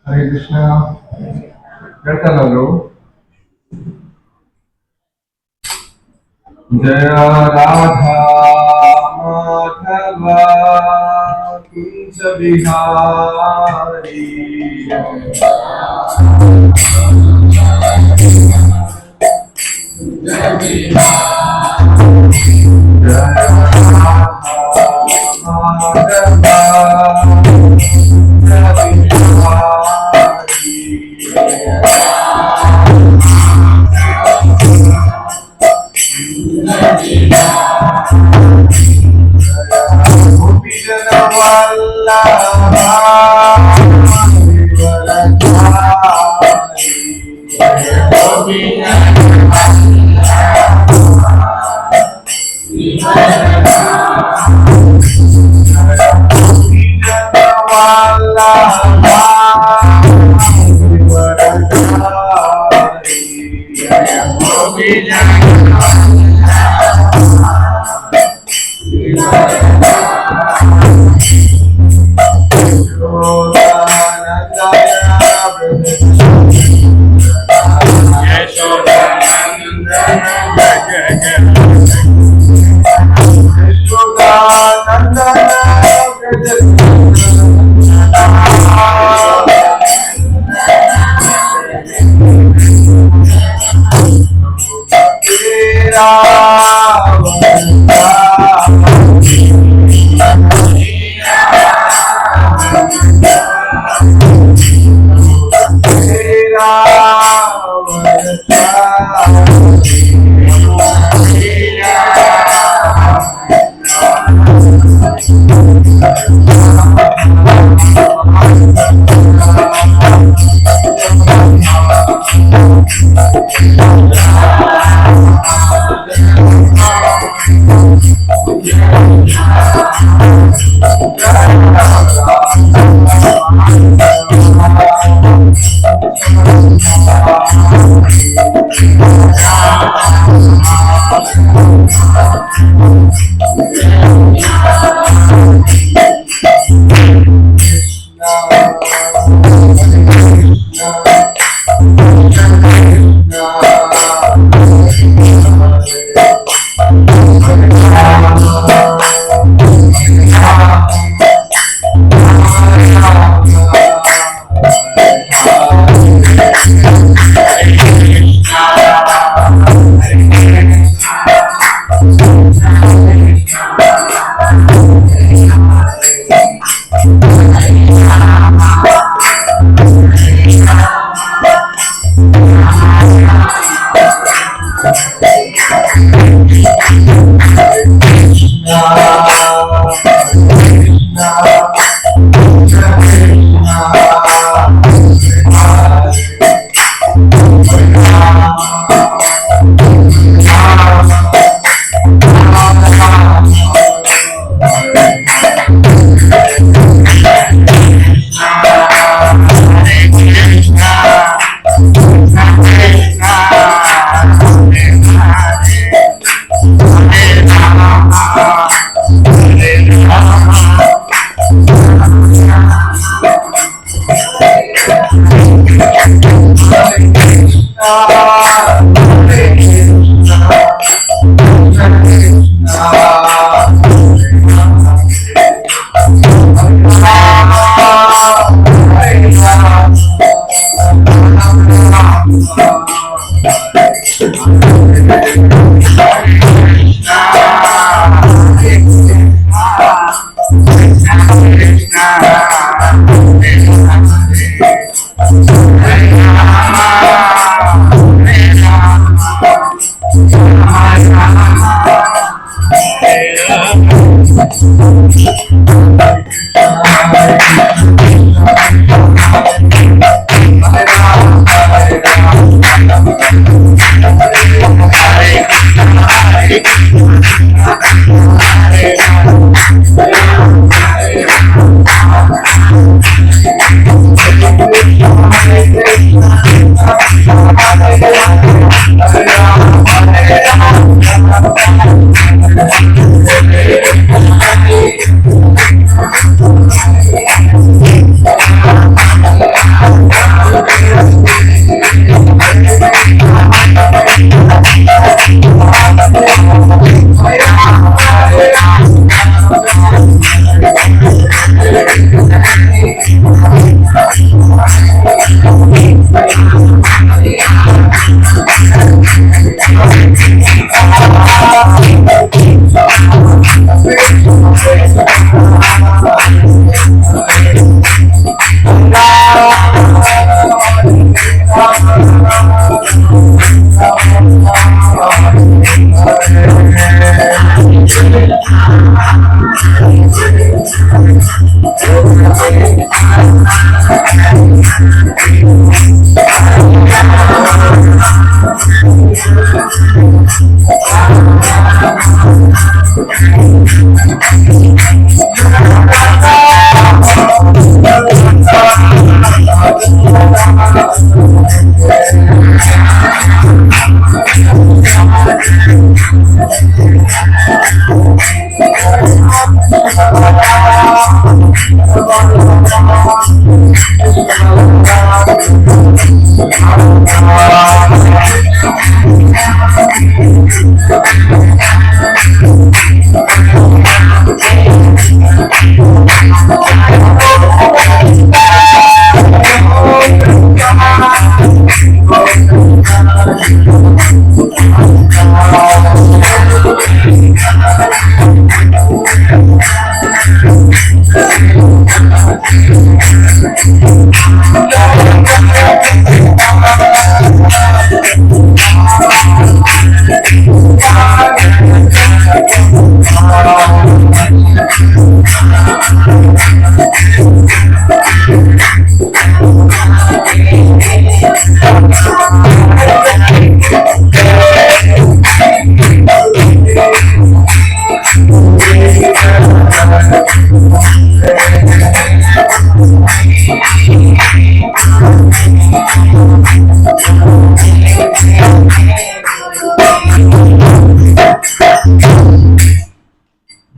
ഹരേ കൃഷ്ണ. കേൾക്കാമല്ലോ. ജയ രാധ മാധവ കുഞ്ച ബിഹാരി.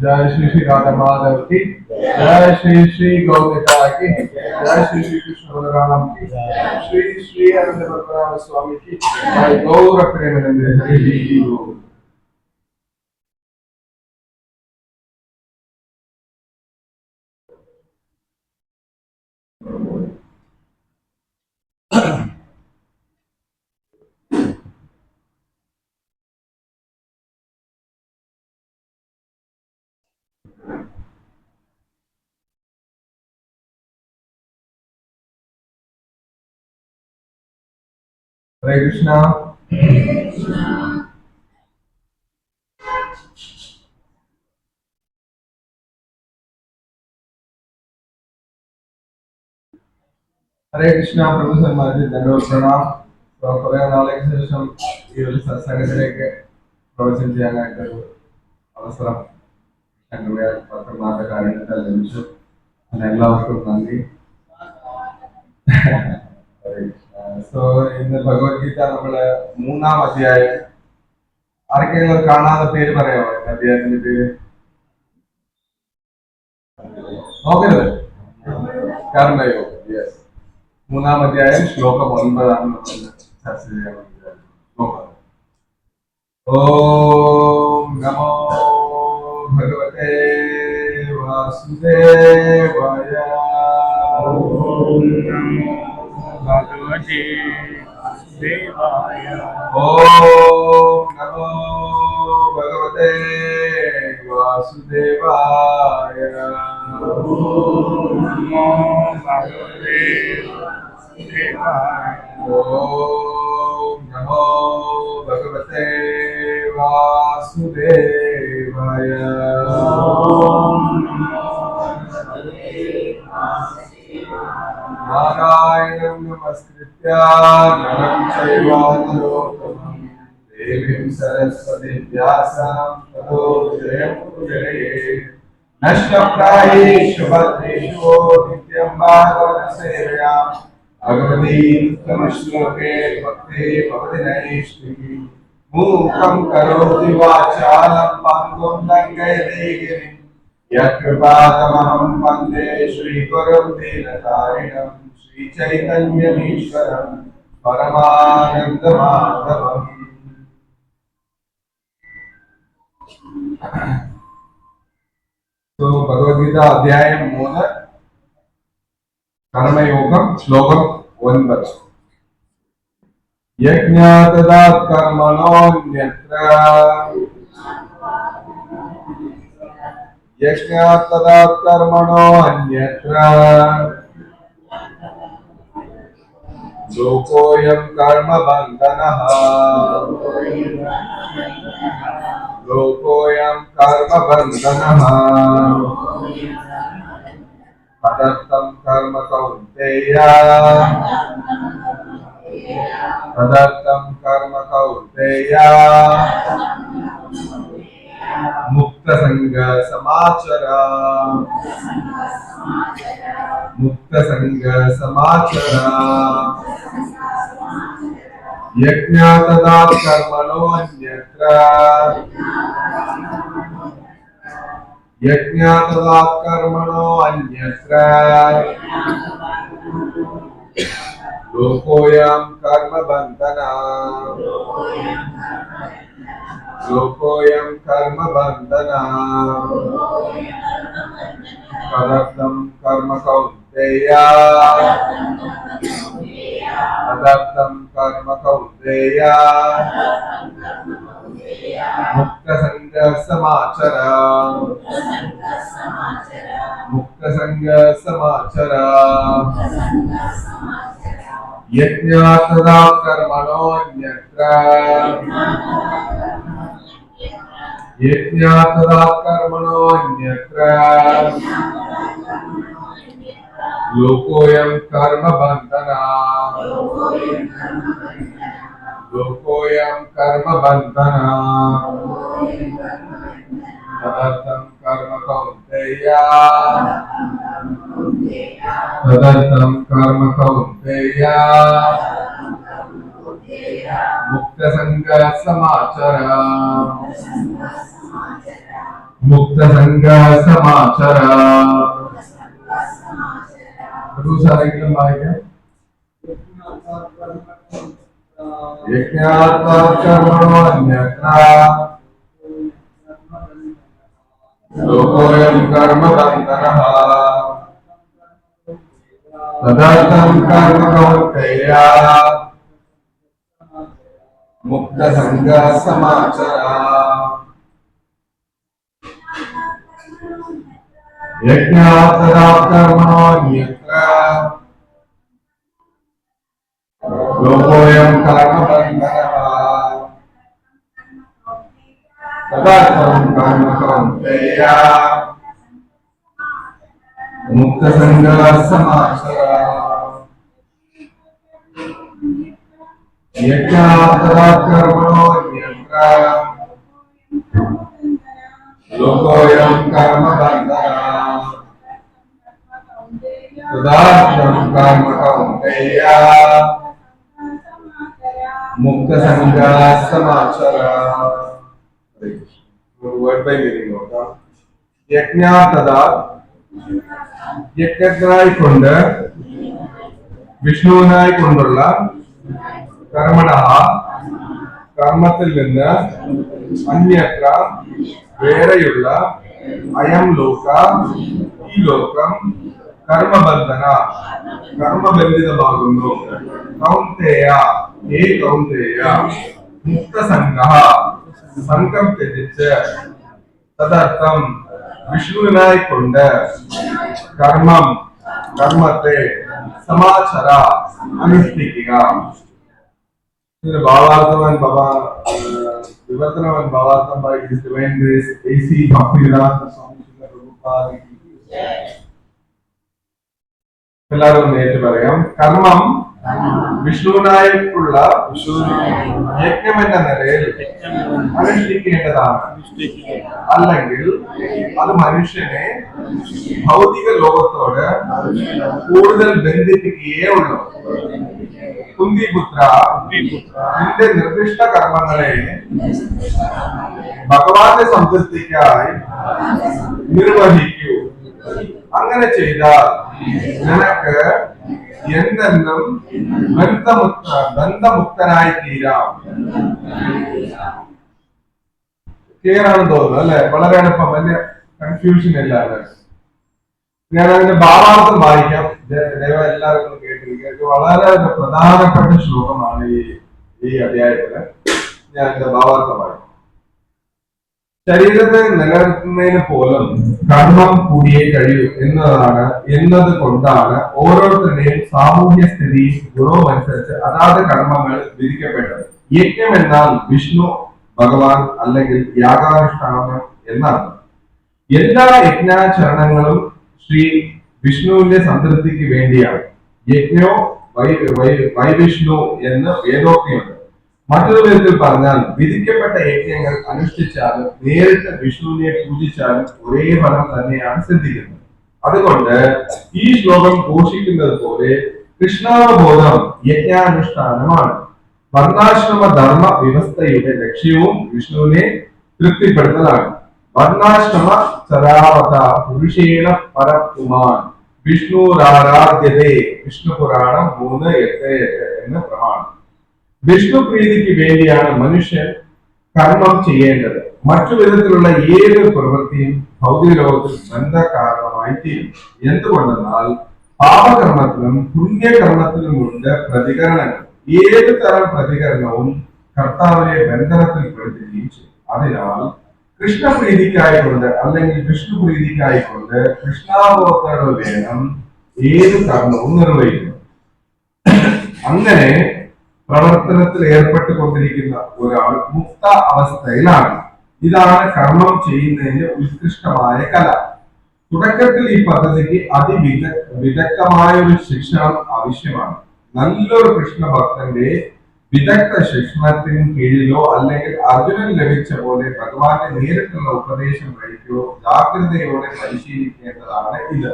जय श्री श्री राधा माधव की, जय श्री श्री गौरता की, जय श्री श्री कृष्ण बलराम की, श्री श्री अनंत बलराम स्वामी की, जय गौर प्रेमानंद हरि बोल। हरे कृष्णा। हरे कृष्णा प्रभु सम्मानित धन्यवाद प्रणाम। കുറെ നാളേക്ക് ശേഷം ഈ ഒരു സത്സംഗത്തിലേക്ക് പ്രവചനം ചെയ്യാനായിട്ട് ഒരു അവസരം ഞങ്ങളുടെ പത്രമാരുടെ കാര്യങ്ങൾ ലഭിച്ചു. എല്ലാവർക്കും നന്ദി. സോ ഇന്ന് ഭഗവത്ഗീത നമ്മള് 3-ാം അധ്യായം. ആർക്കെങ്കിലും കാണാതെ പേര് പറയാമോ? അധ്യായത്തിന്റെ പേര് നോക്കരുത്. കർമ്മയോഗം. യെസ്, 3-ാം അധ്യായം ശ്ലോകം 9 നമ്മൾ ചർച്ച ചെയ്യാൻ നോക്കാം. ഓം നമോ ഭഗവതേ വാസുദേവായ. ഓം നമോ ഭഗവതേ വാസുദേവായ. ഓം നമോ ഭഗവതേ വാസുദേവായ. ഓം നമോ ഭഗവതേ വാസുദേവായ. ഓം നമോ ഭഗവതേ വാസുദേവായ. നാരായണം നമസ്കൃത്യ നരം ചൈവ നരോത്തമം ദേവീം സരസ്വതീം വ്യാസം തതോ ജയമുദീരയേത്. നഷ്ടപ്രായേഷു ഭദ്രേഷു നിത്യം ഭാഗവത സേവയാം ഭഗവതീ ഭക്തേ ഭവതി നൈഷ്ഠികി. മൂകം കരോതി വാചാലം പങ്കും ലംഘയതേ ഗിരിം യത്കൃപാതമഹം വന്ദേ ശ്രീഗുരും ദീനതാരിണം ശ്രീചൈതന്യമീശ്വരം പരമാനന്ദമാധവം. ഭഗവത്ഗീത അധ്യായം 3 കർമ്മയോഗം ശ്ലോകം 9. യജ്ഞാതദാത് കർമ്മണോന്യത്ര യജ്ഞാതദാത് കർമ്മണോന്യത്ര ലോകോയം കർമ്മബന്ധനഃ. ലോകോയം കർമ്മബന്ധനഃ. തദർത്ഥം കർമ്മ കൗന്ത കൗന്तेയ തദർത്ഥം കർമ്മ കൗന്तेയ മുക്ത സംഘ സമാചര മുക്ത സംഘ സമാചര യജ്ഞാതദാ കർമ്മണോ അന്യത്ര യജ്ഞാതദാ കർമ്മണോ അന്യത്ര ലോകോയം കർമ്മബന്ധന ലോകോയം കർമ്മബന്ധന തദർത്ഥം കർമ്മ കൗന്തെയ തദർത്ഥം കർമ്മ കൗന്തെയ മുക്ത സംഘ സമാചര മുക്ത സംഘ സമാചര യജ്ഞാതദാ കർമ്മണോ അന്യത്ര യജ്ഞാതദാ കർമ്മണോ അന്യത്ര ലോകോയം കർമ്മബന്ധന ലോകോയം കർമ്മബന്ധന തദർത്ഥം കർമ്മ കൗന്തെയ തദർത്ഥം കർമ്മ കൗന്തെയ മുക്ത സംഘ സമാചര മുക്ത സംഘ സമാചര ആരെങ്കിലും വായിക്കാം. യജ്ഞാത്വാ കർമ്മണോ അന്യത്ര ലോകോയം കർമ്മബന്ധനഃ തദർത്ഥം കർമ്മ കൗന്തെയ മുക്ത സംഘ സമാചര യജ്ഞാതദാ കർമ്മണോ അന്യത്ര ലോകോയം കർമ്മബന്ധനഃ തദർത്ഥം കർമ്മ കൗന്തെയ മുക്ത സംഘ സമാചര യജ്ഞാതദാ കർമ്മണോ അന്യത്ര ലോകോയം കർമ്മബന്ധനഃ തദർത്ഥം കർമ്മ കൗന്തെയ മുക്ത സംഘ സമാചര. വേർഡ് ബൈ മീനിങ് നോക്കാം. യജ്ഞാതദാ യജ്ഞത്തിനായി കൊണ്ട് വിഷ്ണുവിനായി കൊണ്ടുള്ള കർമ്മണഃ കർമ്മത്തിൽ നിന്ന് അന്യത്ര വേറെയുള്ള അയം ലോക ഈ ലോകം കർമ്മബന്ധന കർമ്മബന്ധിതമാകുന്നു. കൗന്തെയ ഹേ കൗന്തെയ മുക്ത സംഘ സംഘം ത്യജിച്ച് തദർത്ഥം വിഷ്ണുവിനായി കൊണ്ട് കർമ്മത്തെ സമാചര അനുഷ്ഠിക്കുക. ഇതിന് ഭാവാർത്ഥവാൻ വിവർത്തനവാൻ ഭാവാർത്ഥം by His Divine Grace A.C. Bhaktivedanta Swami Srila Prabhupada ki. എല്ലാവരും നേരിട്ട് പറയാം. കർമ്മം വിഷ്ണുവിനായിട്ടുള്ള യജ്ഞം എന്ന നിലയിൽ അനുഷ്ഠിക്കേണ്ടതാണ്. അല്ലെങ്കിൽ അത് മനുഷ്യനെ ഭൗതിക ലോകത്തോട് കൂടുതൽ ബന്ധിപ്പിക്കുകയേ ഉള്ളൂ. കുന്തിപുത്ര, നിന്റെ നിർദ്ദിഷ്ട കർമ്മങ്ങളെ ഭഗവാന്റെ സംതൃപ്തിക്കായി നിർവഹിക്കൂ. അങ്ങനെ ചെയ്താൽ നിനക്ക് എന്തെന്നും ബന്ധമുക്തനായി തീരാം. ക്ലിയർ ആണെന്ന് തോന്നുന്നു അല്ലെ? വളരെ എളുപ്പം, വലിയ കൺഫ്യൂഷൻ ഇല്ലാതെ. ഞാൻ അതിന്റെ ഭാവാർത്ഥം വായിക്കാം. ദയവായി എല്ലാവരും ഒന്ന് കേട്ടിരിക്കുക. വളരെ പ്രധാനപ്പെട്ട ശ്ലോകമാണ് ഈ അധ്യായത്തില്. ഞാൻ അതിന്റെ ഭാവാർത്ഥം വായിക്കാം. ശരീരത്തെ നിലനിർത്തുന്നതിന് പോലും കർമ്മം കൂടിയേ കഴിയൂ എന്നത് കൊണ്ടാണ് ഓരോരുത്തരുടെയും സാമൂഹ്യ സ്ഥിതി ഗുണവും അനുസരിച്ച് അതാത് കർമ്മങ്ങൾ വിധിക്കപ്പെട്ടത്. യജ്ഞം എന്നാൽ വിഷ്ണു ഭഗവാൻ അല്ലെങ്കിൽ യാഗാനുഷ്ഠാനം എന്നാണ്. എല്ലാ യജ്ഞാചരണങ്ങളും ശ്രീ വിഷ്ണുവിന്റെ സംതൃപ്തിക്ക് വേണ്ടിയാണ്. യജ്ഞോ വൈവിഷ്ണു എന്ന് വേദോക്തിയുണ്ട്. മറ്റൊരു വിധത്തിൽ പറഞ്ഞാൽ വിധിക്കപ്പെട്ട യജ്ഞങ്ങൾ അനുഷ്ഠിച്ചാലും നേരിട്ട് വിഷ്ണുവിനെ പൂജിച്ചാലും ഒരേ ഫലം തന്നെയാണ് സിദ്ധിക്കുന്നത്. അതുകൊണ്ട് ഈ ശ്ലോകം ഘോഷിക്കുന്നത് പോലെ കൃഷ്ണാവബോധം യജ്ഞാനുഷ്ഠാനമാണ്. വർണ്ണാശ്രമ ധർമ്മ വ്യവസ്ഥയുടെ ലക്ഷ്യവും വിഷ്ണുവിനെ തൃപ്തിപ്പെടുത്തലാണ്. വർണ്ണാശ്രമ ചരാവത പുരുഷേണ പരപുമാൻ വിഷ്ണുരാരാധ്യതേ വിഷ്ണു പുരാണം 3:8 എന്ന് പ്രമാണം. വിഷ്ണു പ്രീതിക്ക് വേണ്ടിയാണ് മനുഷ്യൻ കർമ്മം ചെയ്യേണ്ടത്. മറ്റു വിധത്തിലുള്ള ഏത് പ്രവൃത്തിയും ഭൗതിക ലോകത്തിൽ ബന്ധ കാരണമായി തീരും. എന്തുകൊണ്ടെന്നാൽ പാപകർമ്മത്തിലും പുണ്യകർമ്മത്തിലും ഉണ്ട് പ്രതികരണങ്ങൾ. ഏത് തരം പ്രതികരണവും കർത്താവിനെ ബന്ധനത്തിൽ പെടുത്തുകയും ചെയ്യും. അതിനാൽ കൃഷ്ണപ്രീതിക്കായിക്കൊണ്ട് അല്ലെങ്കിൽ വിഷ്ണു പ്രീതിക്കായിക്കൊണ്ട് കൃഷ്ണാവോത്തരം വേണം ഏത് കർമ്മവും നിർവഹിക്കുന്നു. അങ്ങനെ പ്രവർത്തനത്തിൽ ഏർപ്പെട്ടുകൊണ്ടിരിക്കുന്ന ഒരാൾ മുക്ത അവസ്ഥയിലാണ്. ഇതാണ് കർമ്മം ചെയ്യുന്നതിന്റെ ഉത്കൃഷ്ടമായ കല. തുടക്കത്തിൽ ഈ പദ്ധതിക്ക് വിദഗ്ധമായ ഒരു ശിക്ഷണം ആവശ്യമാണ്. നല്ലൊരു കൃഷ്ണ ഭക്തന്റെ വിദഗ്ധ ശിക്ഷണത്തിന് കീഴിലോ അല്ലെങ്കിൽ അർജുനൻ ലഭിച്ച പോലെ ഭഗവാന്റെ നേരിട്ടുള്ള ഉപദേശം വഴിക്കോ ജാഗ്രതയോടെ പരിശീലിക്കേണ്ടതാണ് ഇത്.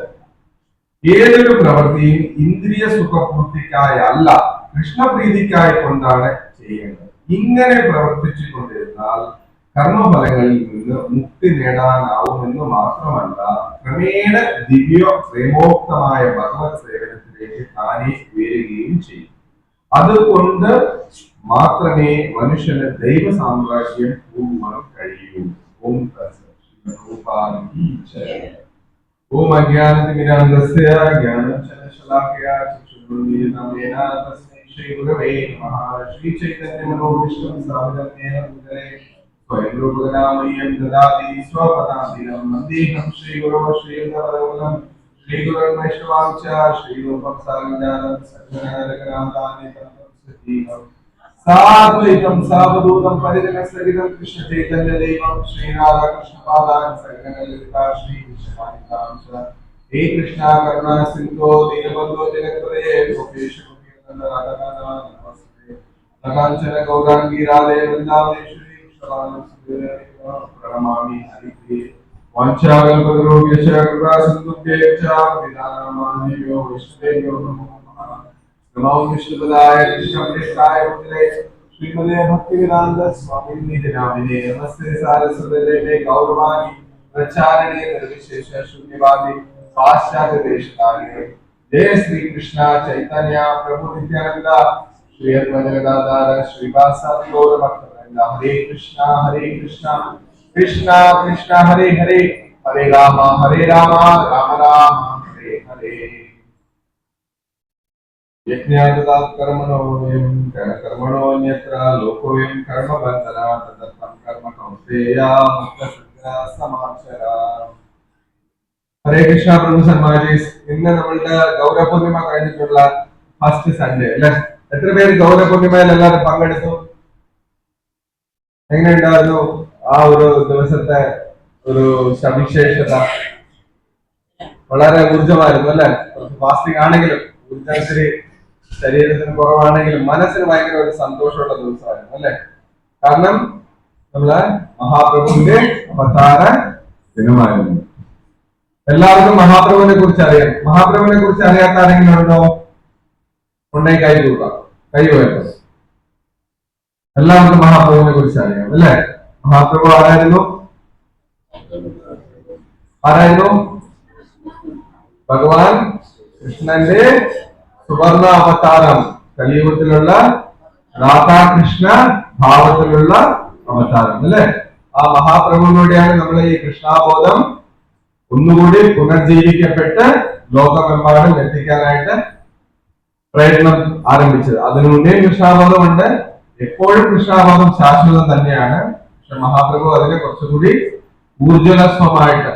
ഏതൊരു പ്രവൃത്തിയും ഇന്ദ്രിയ സുഖപൂർത്തിക്കായല്ല കൃഷ്ണപ്രീതിക്കായി കൊണ്ടാണ് ചെയ്യേണ്ടത്. ഇങ്ങനെ പ്രവർത്തിച്ചു കൊണ്ടിരുന്നാൽ കർമ്മഫലങ്ങളിൽ നിന്ന് മുക്തി നേടാനാവുമെന്ന് മാത്രമല്ല, ക്രമേണ ദിവ്യ പ്രേമോക്തമായ ഭഗവത് സേവനത്തിലേക്ക് താനെ ഉയരുകയും ചെയ്യും. അതുകൊണ്ട് മാത്രമേ മനുഷ്യന് ദൈവ സാമ്രാജ്യം പൂർവ്വം കഴിയൂ. ഓം ഓം അജ്ഞാനതിമിരാന്തസ്യ ജ്ഞാനശലാഖയാ ചക്ഷുരുന്മീലിതമേന തസ്മൈ ശ്രീഗുരവേ നമഃ. ശ്രീചൈതന്യമനോഭീഷ്ടം സ്ഥാപിതമേന ഭൂതലേ സ്വയം രൂപകലാമയം ദദാതി സ്വപദാന്തിനം വന്ദേഹം ശ്രീഗുരോ ശ്രീയുതപദകമലം ശ്രീഗുരുൻ വൈഷ്ണവാംച ശ്രീരൂപം സാഗജാനം സജ്ജനരഘനാഥാനി തത്വം സജീവം സാദ്വൈതം സാവധൂതം പരിജനസഹിതം കൃഷ്ണ ചൈതന്യ ദൈവം ശ്രീരാധാകൃഷ്ണപാദാൻ സകലലളിതാ ശ്രീ കൃഷ്ണമാനികാംശ ഹേ കൃഷ്ണ കരുണാ സിന്ധോ ദീനബന്ധോ ജഗത്പതയേ ഗോപേശ ഗോപീനന്ദ രാധാകാന്ത നമസ്തേ നകാഞ്ചന ഗൗരാംഗി രാധേ വൃന്ദാവനേശ്വരി കൃഷ്ണവാനസുദേവ പ്രണമാമി ഹരിപ്രിയേ വാഞ്ചാകൽപതരോഗ്യശ്ച കൃപാ സിന്ധുഭ്യേശ്ച വിദാനമാനിയോ വിഷ്ണുദേവോ നമോ നമഃ. നമോ വിഷ്ണുപദായ കൃഷ്ണപ്രേഷ്ഠായ ഭൂതലേ ശ്രീമതേ ഭക്തിവേദാന്ത സ്വാമിനി നാമിനേ നമസ്തേ സാരസ്വതേ ഗൗരവാണി പ്രചാരണേ നിർവിശേഷ ശൂന്യവാദി പാശ്ചാത്യ ദേശകാരിണേ. ജയ ശ്രീ കൃഷ്ണ ചൈതന്യ പ്രഭു നിത്യാനന്ദ ശ്രീ അദ്വൈത ഗദാധര ശ്രീവാസാദി ഗൗര ഭക്തവൃന്ദ. ഹരേ കൃഷ്ണ കൃഷ്ണ കൃഷ്ണ ഹരേ ഹരേ ഹരേ രാമ രാമ രാമ ഹരേ ഹരേ. യജ്ഞാതദാത് കർമ്മണോയം കർമ്മണോന്യത്ര ലോകോയം കർമ്മബന്ധനാ തദർത്ഥം കർമ്മ കൗന്ദേയ മുക്തസംഗ്ര സമാചര. ഹരേ കൃഷ്ണ പ്രഭു സന്മാജീസ്. ഇന്ന് നമ്മളുടെ ഗൗരപൂർണിമ കഴിഞ്ഞിട്ടുള്ള ഫസ്റ്റ് സൺഡേ അല്ലെ? എത്ര പേര് ഗൗരപൂർണിമയിൽ എല്ലാവരും പങ്കെടുത്തു? എങ്ങനെ ഉണ്ടായിരുന്നു ആ ഒരു ദിവസത്തെ ഒരു സവിശേഷത? വളരെ ഊർജമായിരുന്നു അല്ലെ? ഫാസ്റ്റിംഗ് ആണെങ്കിലും ഊർജത്തിന് ശരീരത്തിന് കുറവാണെങ്കിലും മനസ്സിന് ഭയങ്കര ഒരു സന്തോഷമുള്ള ദിവസമായിരുന്നു അല്ലെ? കാരണം നമ്മളെ മഹാപ്രഭുവിന്റെ അവതാര ദിനമായിരുന്നു. എല്ലാവർക്കും മഹാപ്രഭുവിനെ കുറിച്ച് അറിയാം. മഹാപ്രഭുവിനെ കുറിച്ച് അറിയാത്ത ആരെങ്കിലും ഉണ്ടോ? ഉണ്ടെങ്കിൽ കൈ തൂക്കാം. കൈ ഉയർത്തും. എല്ലാവർക്കും മഹാപ്രഭുവിനെ കുറിച്ച് അറിയാം അല്ലെ? മഹാപ്രഭു ആരായിരുന്നു? ഭഗവാൻ കൃഷ്ണന്റെ സുവർണ അവതാരം. കലിയുഗത്തിലുള്ള രാധാകൃഷ്ണ ഭാവത്തിലുള്ള അവതാരം അല്ലെ? ആ മഹാപ്രഭുവിലൂടെയാണ് നമ്മൾ ഈ കൃഷ്ണാബോധം ഒന്നുകൂടി പുനർജീവിക്കപ്പെട്ട് ലോകമെമ്പാടും എത്തിക്കാനായിട്ട് പ്രയത്നം ആരംഭിച്ചത്. അതിനു മുന്നേ കൃഷ്ണാബോധമുണ്ട്. എപ്പോഴും കൃഷ്ണാബോധം ശാശ്വതം തന്നെയാണ്. പക്ഷെ മഹാപ്രഭു അതിനെ കുറച്ചുകൂടി ഊർജ്ജലസ്വമായിട്ട്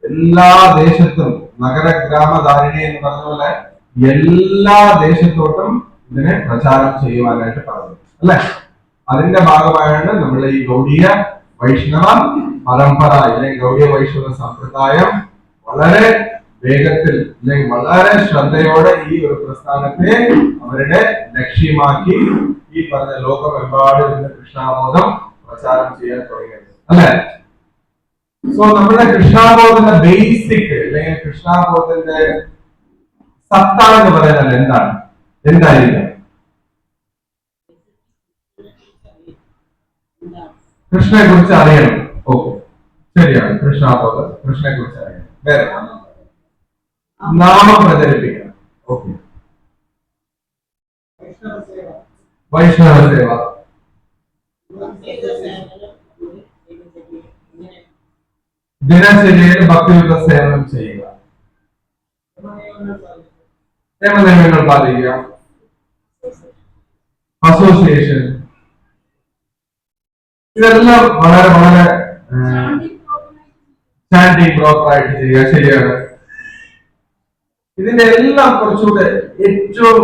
എല്ലാ ദേശത്തും നഗര ഗ്രാമധാരിണി എന്ന് പറഞ്ഞ പോലെ എല്ലാ ദേശത്തോട്ടും ഇതിനെ പ്രചാരം ചെയ്യുവാനായിട്ട് പറഞ്ഞു അല്ലെ? അതിന്റെ ഭാഗമായാണ് നമ്മൾ ഈ ഗൗഡീയ വൈഷ്ണവ പരമ്പര അല്ലെങ്കിൽ ഗൗഡീയ വൈഷ്ണവ സമ്പ്രദായം വളരെ വേഗത്തിൽ അല്ലെങ്കിൽ വളരെ ശ്രദ്ധയോടെ ഈ ഒരു പ്രസ്ഥാനത്തെ അവരുടെ ലക്ഷ്യമാക്കി ഈ പറഞ്ഞ ലോകമെമ്പാടും ഇന്ന് കൃഷ്ണാബോധം പ്രചാരം ചെയ്യാൻ തുടങ്ങിയത് അല്ലെ. സോ നമ്മുടെ കൃഷ്ണാബോധത്തിന്റെ ബേസിക് അല്ലെങ്കിൽ കൃഷ്ണാബോധത്തിന്റെ സത്ത എന്ന് പറയുന്നത് എന്താണ്, എന്തായിരിക്കും? കൃഷ്ണനെ കുറിച്ച് അറിയണം. ഓക്കെ, ശരിയാണ്. കൃഷ്ണാബോധം, കൃഷ്ണനെ കുറിച്ച് അറിയണം. വേറെ നാമം പ്രചരിപ്പിക്കണം. ഓക്കെ, വൈഷ്ണവ സേവ, ദിനചര്യയിൽ ഭക്തിയുക്ത സേവനം ചെയ്യുക, നിയമങ്ങൾ പാലിക്കുക, അസോസിയേഷൻ, ഇതെല്ലാം വളരെ വളരെ സ്റ്റാൻഡിങ് പ്രോപ്പറായിട്ട് ചെയ്യുക. ശരിയാണ്. ഇതിന്റെ എല്ലാം കുറച്ചുകൂടെ ഏറ്റവും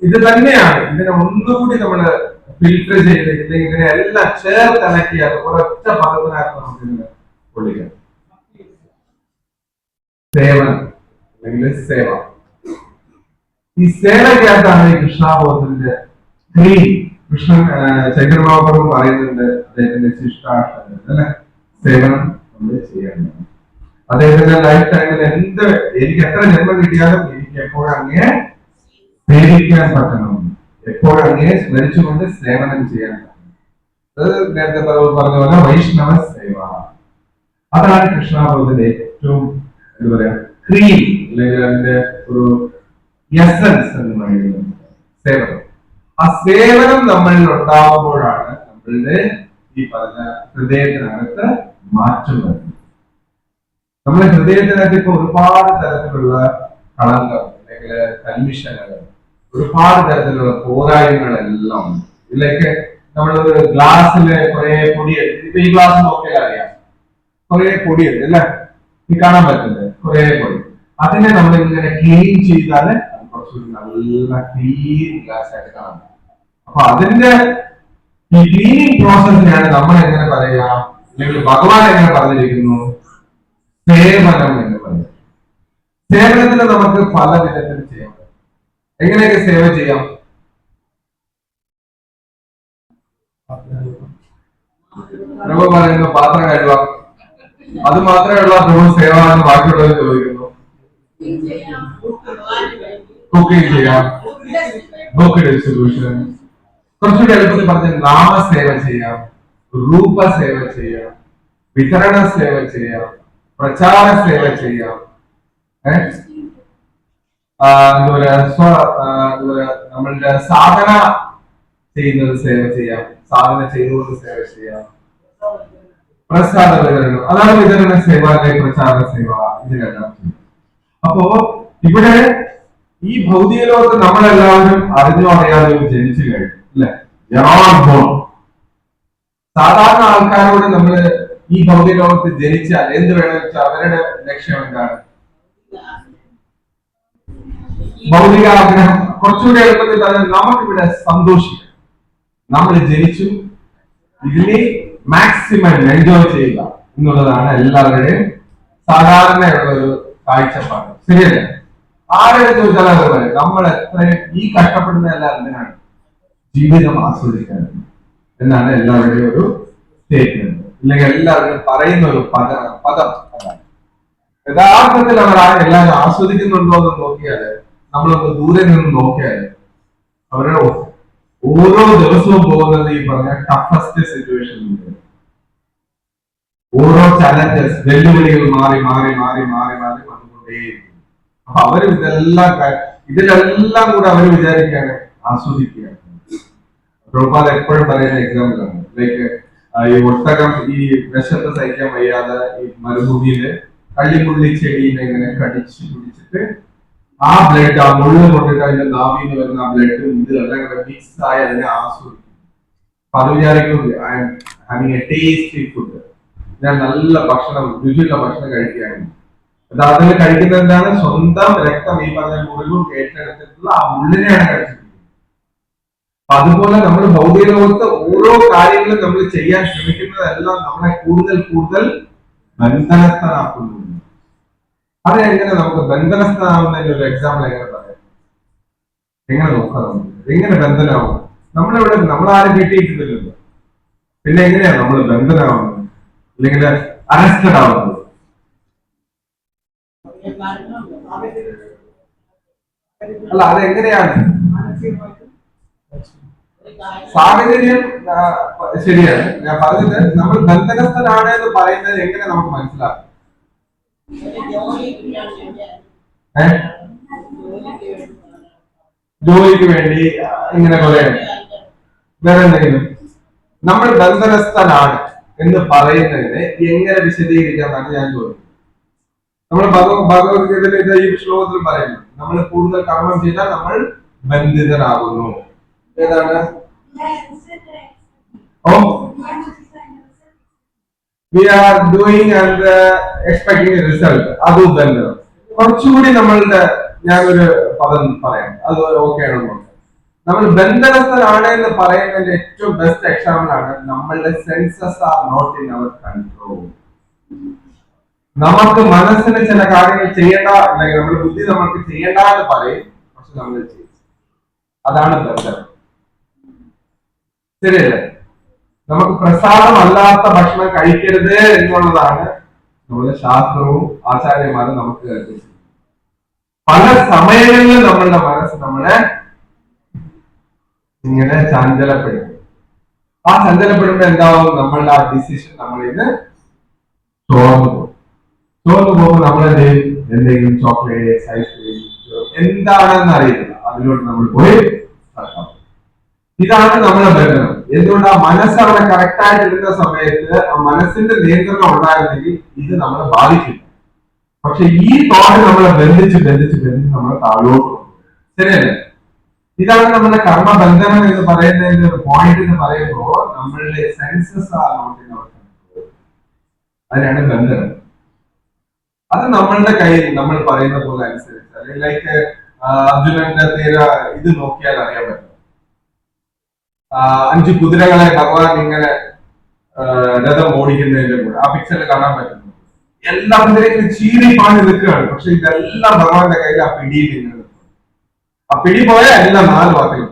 ഇത് തന്നെയാണ്. ഇതിനെ ഒന്നുകൂടി നമ്മള് ഫിൽട്ടർ ചെയ്ത് ഇതിനെ എല്ലാം ചേർത്തിണക്കിയാൽ ഒരൊറ്റ പദത്തിനകത്ത് നമുക്ക് ഇതിനെ കൊള്ളിക്കാം. സേവനം അല്ലെങ്കിൽ സേവ. ഈ സേവയ്ക്കകത്താണ് ഈ കൃഷ്ണാബോധത്തിന്റെ കൃഷ്ണൻ ചൈതന്യപ്രഭു പറയുന്നുണ്ട് അദ്ദേഹത്തിന്റെ ശിഷ്ടാഷ്ടങ്ങൾ അല്ലെ, സേവനം നമ്മൾ ചെയ്യേണ്ടത്. അദ്ദേഹത്തിന്റെ ലൈഫ് ടൈമിൽ എന്ത് എനിക്ക് എത്ര ജന്മം കിട്ടിയാലും എനിക്ക് എപ്പോഴും അങ്ങേ സേവിക്കാൻ പറ്റണം, എപ്പോഴും അങ്ങേ സ്മരിച്ചുകൊണ്ട് സേവനം ചെയ്യാൻ പറ്റണം. അത് നേരത്തെ പറഞ്ഞ പോലെ വൈഷ്ണവ സേവ. അതാണ് കൃഷ്ണാബോധത്തിന്റെ ഏറ്റവും എന്താ പറയാ ക്രീം അല്ലെങ്കിൽ അതിന്റെ ഒരു എസൻസ് എന്ന് പറയുന്നത് സേവനം. ആ സേവനം നമ്മളിൽ ഉണ്ടാകുമ്പോഴാണ് നമ്മളുടെ ഈ പറഞ്ഞ ഹൃദയത്തിനകത്ത് മാറ്റം വരുന്നത്. നമ്മുടെ ഹൃദയത്തിനകത്ത് ഇപ്പൊ ഒരുപാട് തരത്തിലുള്ള കളങ്കം അല്ലെങ്കിൽ കൽമിഷങ്ങൾ, ഒരുപാട് തരത്തിലുള്ള പോരായ്മകളെല്ലാം ഉണ്ട്. ഇതിലേക്ക് നമ്മളൊരു ഗ്ലാസ്സില് കുറെ പൊടിയുണ്ട്. ഇപ്പൊ ഈ ഗ്ലാസ് നോക്കിയാൽ അറിയാം കുറെ പൊടിയുണ്ട് അല്ലെ, ഈ കാണാൻ പറ്റുന്നത് കുറെ പൊടി. അതിനെ നമ്മൾ ഇങ്ങനെ ക്ലീൻ ചെയ്താൽ കുറച്ചുകൂടി നല്ല ക്ലീൻ ഗ്ലാസ് ആയിട്ട് കാണാം. അപ്പൊ അതിന്റെ ഈ ക്ലീനിങ് പ്രോസസ്സിനാണ് നമ്മൾ എങ്ങനെ പറയാ, അല്ലെങ്കിൽ ഭഗവാൻ എങ്ങനെ പറഞ്ഞിരിക്കുന്നു, സേവനം എന്ന് പറയുന്നത്. സേവനത്തിന് നമുക്ക് പല വിധത്തിൽ ചെയ്യാം. എങ്ങനെയൊക്കെ സേവ ചെയ്യാം? പ്രഭു പറയുന്നു പാത്രം കഴുകുക, അത് മാത്രമേ ഉള്ള പ്രഭു സേവ എന്ന് ബാക്കിയുള്ളവർ ചോദിക്കുന്നു. കുക്കിംഗ് ചെയ്യാം, ബുക്ക് ഡിസ്ട്രിബ്യൂഷൻ, കുറച്ചുകൂടി എളുപ്പത്തിൽ പറഞ്ഞ നാമസേവ ചെയ്യാം, രൂപസേവ ചെയ്യാം, വിതരണ സേവ ചെയ്യാം, പ്രചാര സേവ ചെയ്യാം, നമ്മളുടെ സാധന ചെയ്യുന്നത് സേവ ചെയ്യാം, സാധന ചെയ്തുകൊണ്ട് സേവ ചെയ്യാം, പ്രസാദ വിതരണം, അതാണ് വിതരണ സേവ അല്ലെങ്കിൽ പ്രചാര സേവ. ഇതിനെല്ലാം അപ്പോ ഇവിടെ ഈ ഭൗതിക ലോകത്ത് നമ്മളെല്ലാവരും അറിഞ്ഞോ അറിയാതെയോ ജനിച്ചു കഴിഞ്ഞു അല്ലെ. സാധാരണ ആൾക്കാരോട് നമ്മള് ഈ ഭൗതിക ലോകത്ത് ജനിച്ചാൽ എന്ത് വേണമെന്ന് വെച്ചാൽ അവരുടെ ലക്ഷ്യം എന്താണ്? ഭൗതിക ആഗ്രഹം. കുറച്ചുകൂടി എളുപ്പത്തിൽ പറഞ്ഞാൽ നമുക്കിവിടെ സന്തോഷിക്കാം, നമ്മൾ ജനിച്ചു, ഇതിനെ മാക്സിമം എൻജോയ് ചെയ്യുക എന്നുള്ളതാണ് എല്ലാവരുടെയും സാധാരണയുള്ള ഒരു കാഴ്ചപ്പാട്. ശരിയല്ലേ? ആരുടെ ചോദിച്ചാൽ അത് പറയും നമ്മൾ എത്രയും ഈ കഷ്ടപ്പെടുന്നതല്ല എന്തിനാണ്, ജീവിതം ആസ്വദിക്കാൻ എന്നാണ് എല്ലാവരുടെയും ഒരു സ്റ്റേറ്റ്മെന്റ്, അല്ലെങ്കിൽ എല്ലാവരും പറയുന്ന ഒരു പദം അതാണ്. യഥാർത്ഥത്തിൽ അവർ എല്ലാവരും ആസ്വദിക്കുന്നുണ്ടോ എന്ന് നോക്കിയാല്, നമ്മളൊന്ന് ദൂരെ നിന്ന് നോക്കിയാല് അവരുടെ ഓരോ ദിവസവും പോകുന്നത് ഈ പറഞ്ഞ ടഫസ്റ്റ് സിറ്റുവേഷനിൽ, ഓരോ ചലഞ്ചസ്, വെല്ലുവിളികൾ മാറി മാറി മാറി മാറി മാറി വന്നുകൊണ്ടേയിരിക്കും. അപ്പൊ അവര് ഇതിലെല്ലാം കൂടെ അവർ വിചാരിക്കുകയാണ് ആസ്വദിക്കുകയാണ്. പ്രഭുപാദ് എപ്പോഴും പറയുന്ന എക്സാമ്പിൾ ആണ്, ലൈക്ക് ഈ ഒട്ടകം ഈ വിശപ്പ് സഹിക്കാൻ വയ്യാതെ ഈ മരുഭൂമിയില് കള്ളിമുള്ളി ചെടിയിനെ ഇങ്ങനെ കടിച്ചു പിടിച്ചിട്ട് ആ ബ്ലഡ്, ആ മുള്ളു കൊണ്ടിട്ട് അതിന്റെ നാവിന്ന് വരുന്ന ആ ബ്ലഡും ഇതെല്ലാം കൂടെ മിക്സ് ആയി അതിനെ ആസ്വദിക്കും. അപ്പൊ അത് വിചാരിക്കും ഹാവിങ് എ ടേസ്റ്റി ഫുഡ്, ഞാൻ നല്ല ഭക്ഷണം, രുചിയുള്ള ഭക്ഷണം കഴിക്കുകയാണ്. അതിൽ കഴിക്കുന്നത് എന്താണ്? സ്വന്തം രക്തം, ഈ പറഞ്ഞ മുറിവും ഏറ്റെടുത്തിട്ടുള്ള ആ മുള്ളിനെയാണ് കഴിച്ചിരിക്കുന്നത്. അപ്പൊ അതുപോലെ നമ്മൾ ഭൗതിക ലോകത്ത് ഓരോ കാര്യങ്ങളും നമ്മൾ ചെയ്യാൻ ശ്രമിക്കുന്നതെല്ലാം നമ്മളെ കൂടുതൽ കൂടുതൽ ബന്ധനസ്ഥനാക്കുന്നു. അത് എങ്ങനെ നമുക്ക് ബന്ധനസ്ഥനാവുന്നതിന്റെ ഒരു എക്സാമ്പിൾ എങ്ങനെ പറയാം? എങ്ങനെ നോക്കാം? നമുക്ക് എങ്ങനെ ബന്ധനാവും? നമ്മളിവിടെ നമ്മളാരും കെട്ടിയിട്ടില്ലല്ലോ, പിന്നെ എങ്ങനെയാണ് നമ്മൾ ബന്ധനാവുന്നത് അല്ലെങ്കിൽ അറസ്റ്റഡ് ആവുന്നത്? അല്ല, അതെങ്ങനെയാണ്? സാഹചര്യം ശരിയാണ്. ഞാൻ പറഞ്ഞത് നമ്മൾ ബന്ധനസ്ഥനാണ് എന്ന് പറയുന്നത് എങ്ങനെ നമുക്ക് മനസ്സിലാക്കും? ജോലിക്ക് വേണ്ടി ഇങ്ങനെ കുറെ വേറെ എന്തെങ്കിലും നമ്മൾ ബന്ധനസ്ഥനാണ് എന്ന് പറയുന്നതിനെ എങ്ങനെ വിശദീകരിക്കാമെന്നാണ് ഞാൻ ചോദിക്കുന്നത്. നമ്മൾ ഭഗവത്ഗീതയിൽ ഈ ശ്ലോകത്തിൽ പറയുന്നു, നമ്മൾ കൂടുതൽ കർമ്മം ചെയ്താൽ നമ്മൾ ബന്ധിതരാകുന്നു. ഏതാണ്? Oh, we are doing and expecting result. അത് തന്നെ കുറച്ചുകൂടി നമ്മളുടെ ഞാനൊരു പദം പറയാം, അത് ഓക്കെ ആണോ? നമ്മൾ ബന്ധനസ്ഥനാണ് എന്ന് പറയുന്നതിന്റെ ഏറ്റവും ബെസ്റ്റ് എക്സാമ്പിൾ ആണ് നമ്മളുടെ senses are not in our control. നമുക്ക് മനസ്സിന് ചില കാര്യങ്ങൾ ചെയ്യേണ്ട, അല്ലെങ്കിൽ നമ്മുടെ ബുദ്ധി നമുക്ക് ചെയ്യേണ്ട എന്ന് പറയും, പക്ഷെ നമ്മൾ ചെയ്യും. അതാണ് ബന്ധനം. ശരിയല്ലേ? നമുക്ക് പ്രസാദമല്ലാത്ത ഭക്ഷണം കഴിക്കരുത് എന്നുള്ളതാണ് നമ്മുടെ ശാസ്ത്രവും ആചാര്യന്മാരും നമുക്ക് കൽപ്പിച്ചത്. പല സമയങ്ങളിൽ നമ്മളുടെ മനസ്സ് നമ്മളെ ഇങ്ങനെ ചഞ്ചലപ്പെടും. ആ ചഞ്ചലപ്പെടുമ്പോ എന്താവും? നമ്മളുടെ ആ ഡിസിഷൻ നമ്മളിൽ നിന്ന് ചോർന്നു പോകും. ചോർന്നു പോകുമ്പോൾ നമ്മൾ എന്തെങ്കിലും ചോക്ലേറ്റ്, ഐസ്ക്രീം എന്താണെന്ന് അറിയില്ല, അതിലോട്ട് നമ്മൾ പോയി നടക്കാം. ഇതാണ് നമ്മുടെ ബന്ധനം. എന്തുകൊണ്ട്? ആ മനസ്സ് അവിടെ കറക്റ്റ് ആയിട്ട് ഇരുന്ന സമയത്ത് ആ മനസ്സിന്റെ നിയന്ത്രണം ഉണ്ടായിരുന്നെങ്കിൽ ഇത് നമ്മളെ ബാധിക്കില്ല. പക്ഷെ ഈ തോട്ട് നമ്മളെ ബന്ധിച്ച് നമ്മളെ താഴോട്ട് പോകും. ശരിയല്ലേ? ഇതാണ് നമ്മുടെ കർമ്മബന്ധനം എന്ന് പറയുന്നതിന്റെ ഒരു പോയിന്റ് എന്ന് പറയുമ്പോൾ നമ്മളുടെ സെൻസസ് ആ നോട്ടിന് അതിനാണ് ബന്ധനം. അത് നമ്മളുടെ കയ്യിൽ നമ്മൾ പറയുന്ന പോലെ അനുസരിച്ച്, ലൈക്ക് അർജുനന്റെ തീര ഇത് നോക്കിയാൽ അറിയാൻ പറ്റും. 5 കുതിരകളെ ഭഗവാൻ ഇങ്ങനെ രഥം ഓടിക്കുന്നതിന്റെ കൂടെ ആ പിക്ചറിൽ കാണാൻ പറ്റുന്നു. എല്ലാ കുതിരയും ചീറി പാഞ്ഞ് നിൽക്കുകയാണ്, പക്ഷെ ഇതെല്ലാം ഭഗവാന്റെ കയ്യിൽ ആ പിടിയിൽ ഇങ്ങനെ. ആ പിടി പോയ എല്ലാം 4 വാക്കിലും.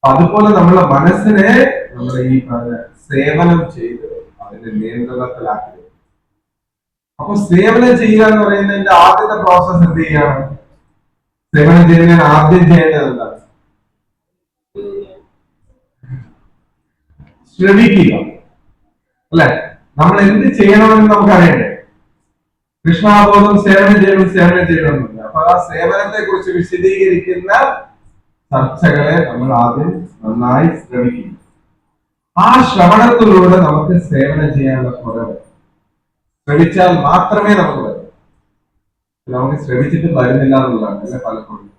അതുപോലെ നമ്മളെ മനസ്സിനെ നമ്മൾ ഈ സേവനം ചെയ്ത് അതിന്റെ നിയന്ത്രണത്തിലാക്കി. അപ്പൊ സേവനം ചെയ്യുക എന്ന് പറയുന്നതിന്റെ ആദ്യത്തെ പ്രോസസ് എന്ത് ചെയ്യാണ്? സേവനം ചെയ്യുന്നതിന് ആദ്യം ചെയ്യേണ്ടത് എന്താണ്? ശ്രമിക്കുക, അല്ലെ? നമ്മൾ എന്ത് ചെയ്യണമെന്ന് നമുക്ക് അറിയണ്ടേ? കൃഷ്ണാബോധം സേവനം ചെയ്യണമെന്നില്ല. അപ്പൊ ആ സേവനത്തെ കുറിച്ച് വിശദീകരിക്കുന്ന ചർച്ചകളെ നമ്മൾ ആദ്യം നന്നായി ശ്രമിക്കും. ആ ശ്രവണത്തിലൂടെ നമുക്ക് സേവനം ചെയ്യാനുള്ള കുറവ്. ശ്രമിച്ചാൽ മാത്രമേ നമുക്ക് വരും. നമുക്ക് ശ്രമിച്ചിട്ട് വരുന്നില്ല എന്നുള്ളതാണ് അല്ലെ പലപ്പോഴും.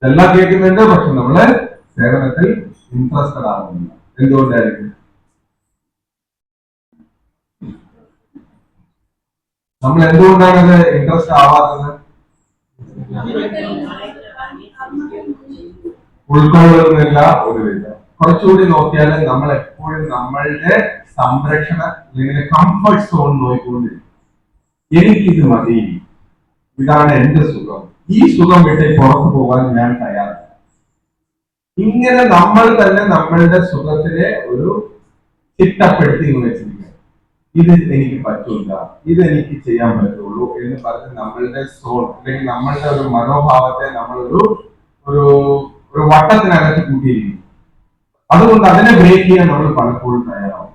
എല്ലാം കേൾക്കുന്നുണ്ട്, പക്ഷെ നമ്മള് സേവനത്തിൽ ഇൻട്രസ്റ്റഡ് ആകുന്നില്ല. എന്തുകൊണ്ടായിരിക്കും? നമ്മൾ എന്തുകൊണ്ടാണ് ഇൻട്രസ്റ്റ് ആവാത്തത്? ഉൾക്കൊള്ളുന്നില്ല ഒരു വിധം. കുറച്ചുകൂടി നോക്കിയാൽ നമ്മൾ എപ്പോഴും നമ്മളുടെ സംരക്ഷണ അല്ലെങ്കിൽ കംഫർട്ട് സോൺ നോക്കിക്കൊണ്ടിരിക്കും. എനിക്കിത് മതി, ഇതാണ് എന്റെ സുഖം, ഈ സുഖം വിട്ട് പുറത്തു പോകാൻ ഞാൻ തയ്യാറല്ല. ഇങ്ങനെ നമ്മൾ തന്നെ നമ്മളുടെ സുഖത്തിനെ ഒരു ചിട്ടപ്പെടുത്തി വെച്ചിരിക്കുക. ഇത് എനിക്ക് പറ്റില്ല, ഇത് എനിക്ക് ചെയ്യാൻ പറ്റുള്ളൂ എന്ന് പറഞ്ഞ് നമ്മളുടെ സോൾ അല്ലെങ്കിൽ നമ്മളുടെ ഒരു മനോഭാവത്തെ നമ്മളൊരു ഒരു ഒരു വട്ടത്തിനകത്ത് കൂട്ടിയിരിക്കും. അതുകൊണ്ട് അതിനെ ബ്രേക്ക് ചെയ്യാൻ നമ്മൾ പലപ്പോഴും തയ്യാറാവും.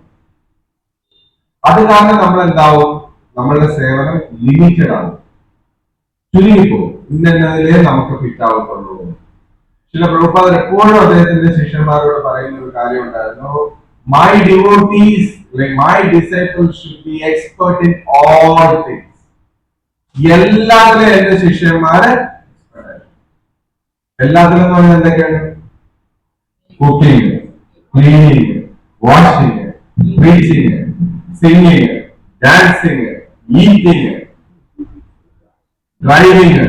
അത് കാരണം നമ്മൾ എന്താവും? നമ്മളുടെ സേവനം ലിമിറ്റഡ് ആവും, ചുരുങ്ങിപ്പോകും. ഇന്നതിലേ നമുക്ക് ഫിറ്റ് ആവത്തുള്ളൂ. ചില പ്രഭുപാദർ എപ്പോഴും അദ്ദേഹത്തിന്റെ ശിഷ്യന്മാരോട് പറയുന്ന ഒരു കാര്യം ഉണ്ടായിരുന്നു. My devotees, like my disciples should be expert in all things. എല്ലാത്തിലും എന്റെ ശിഷ്യന്മാര് എല്ലാത്തിലും എന്ന് പറഞ്ഞാൽ എന്തൊക്കെയാണ്? Cooking, cleaning, washing, preaching, singing, dancing, eating, driving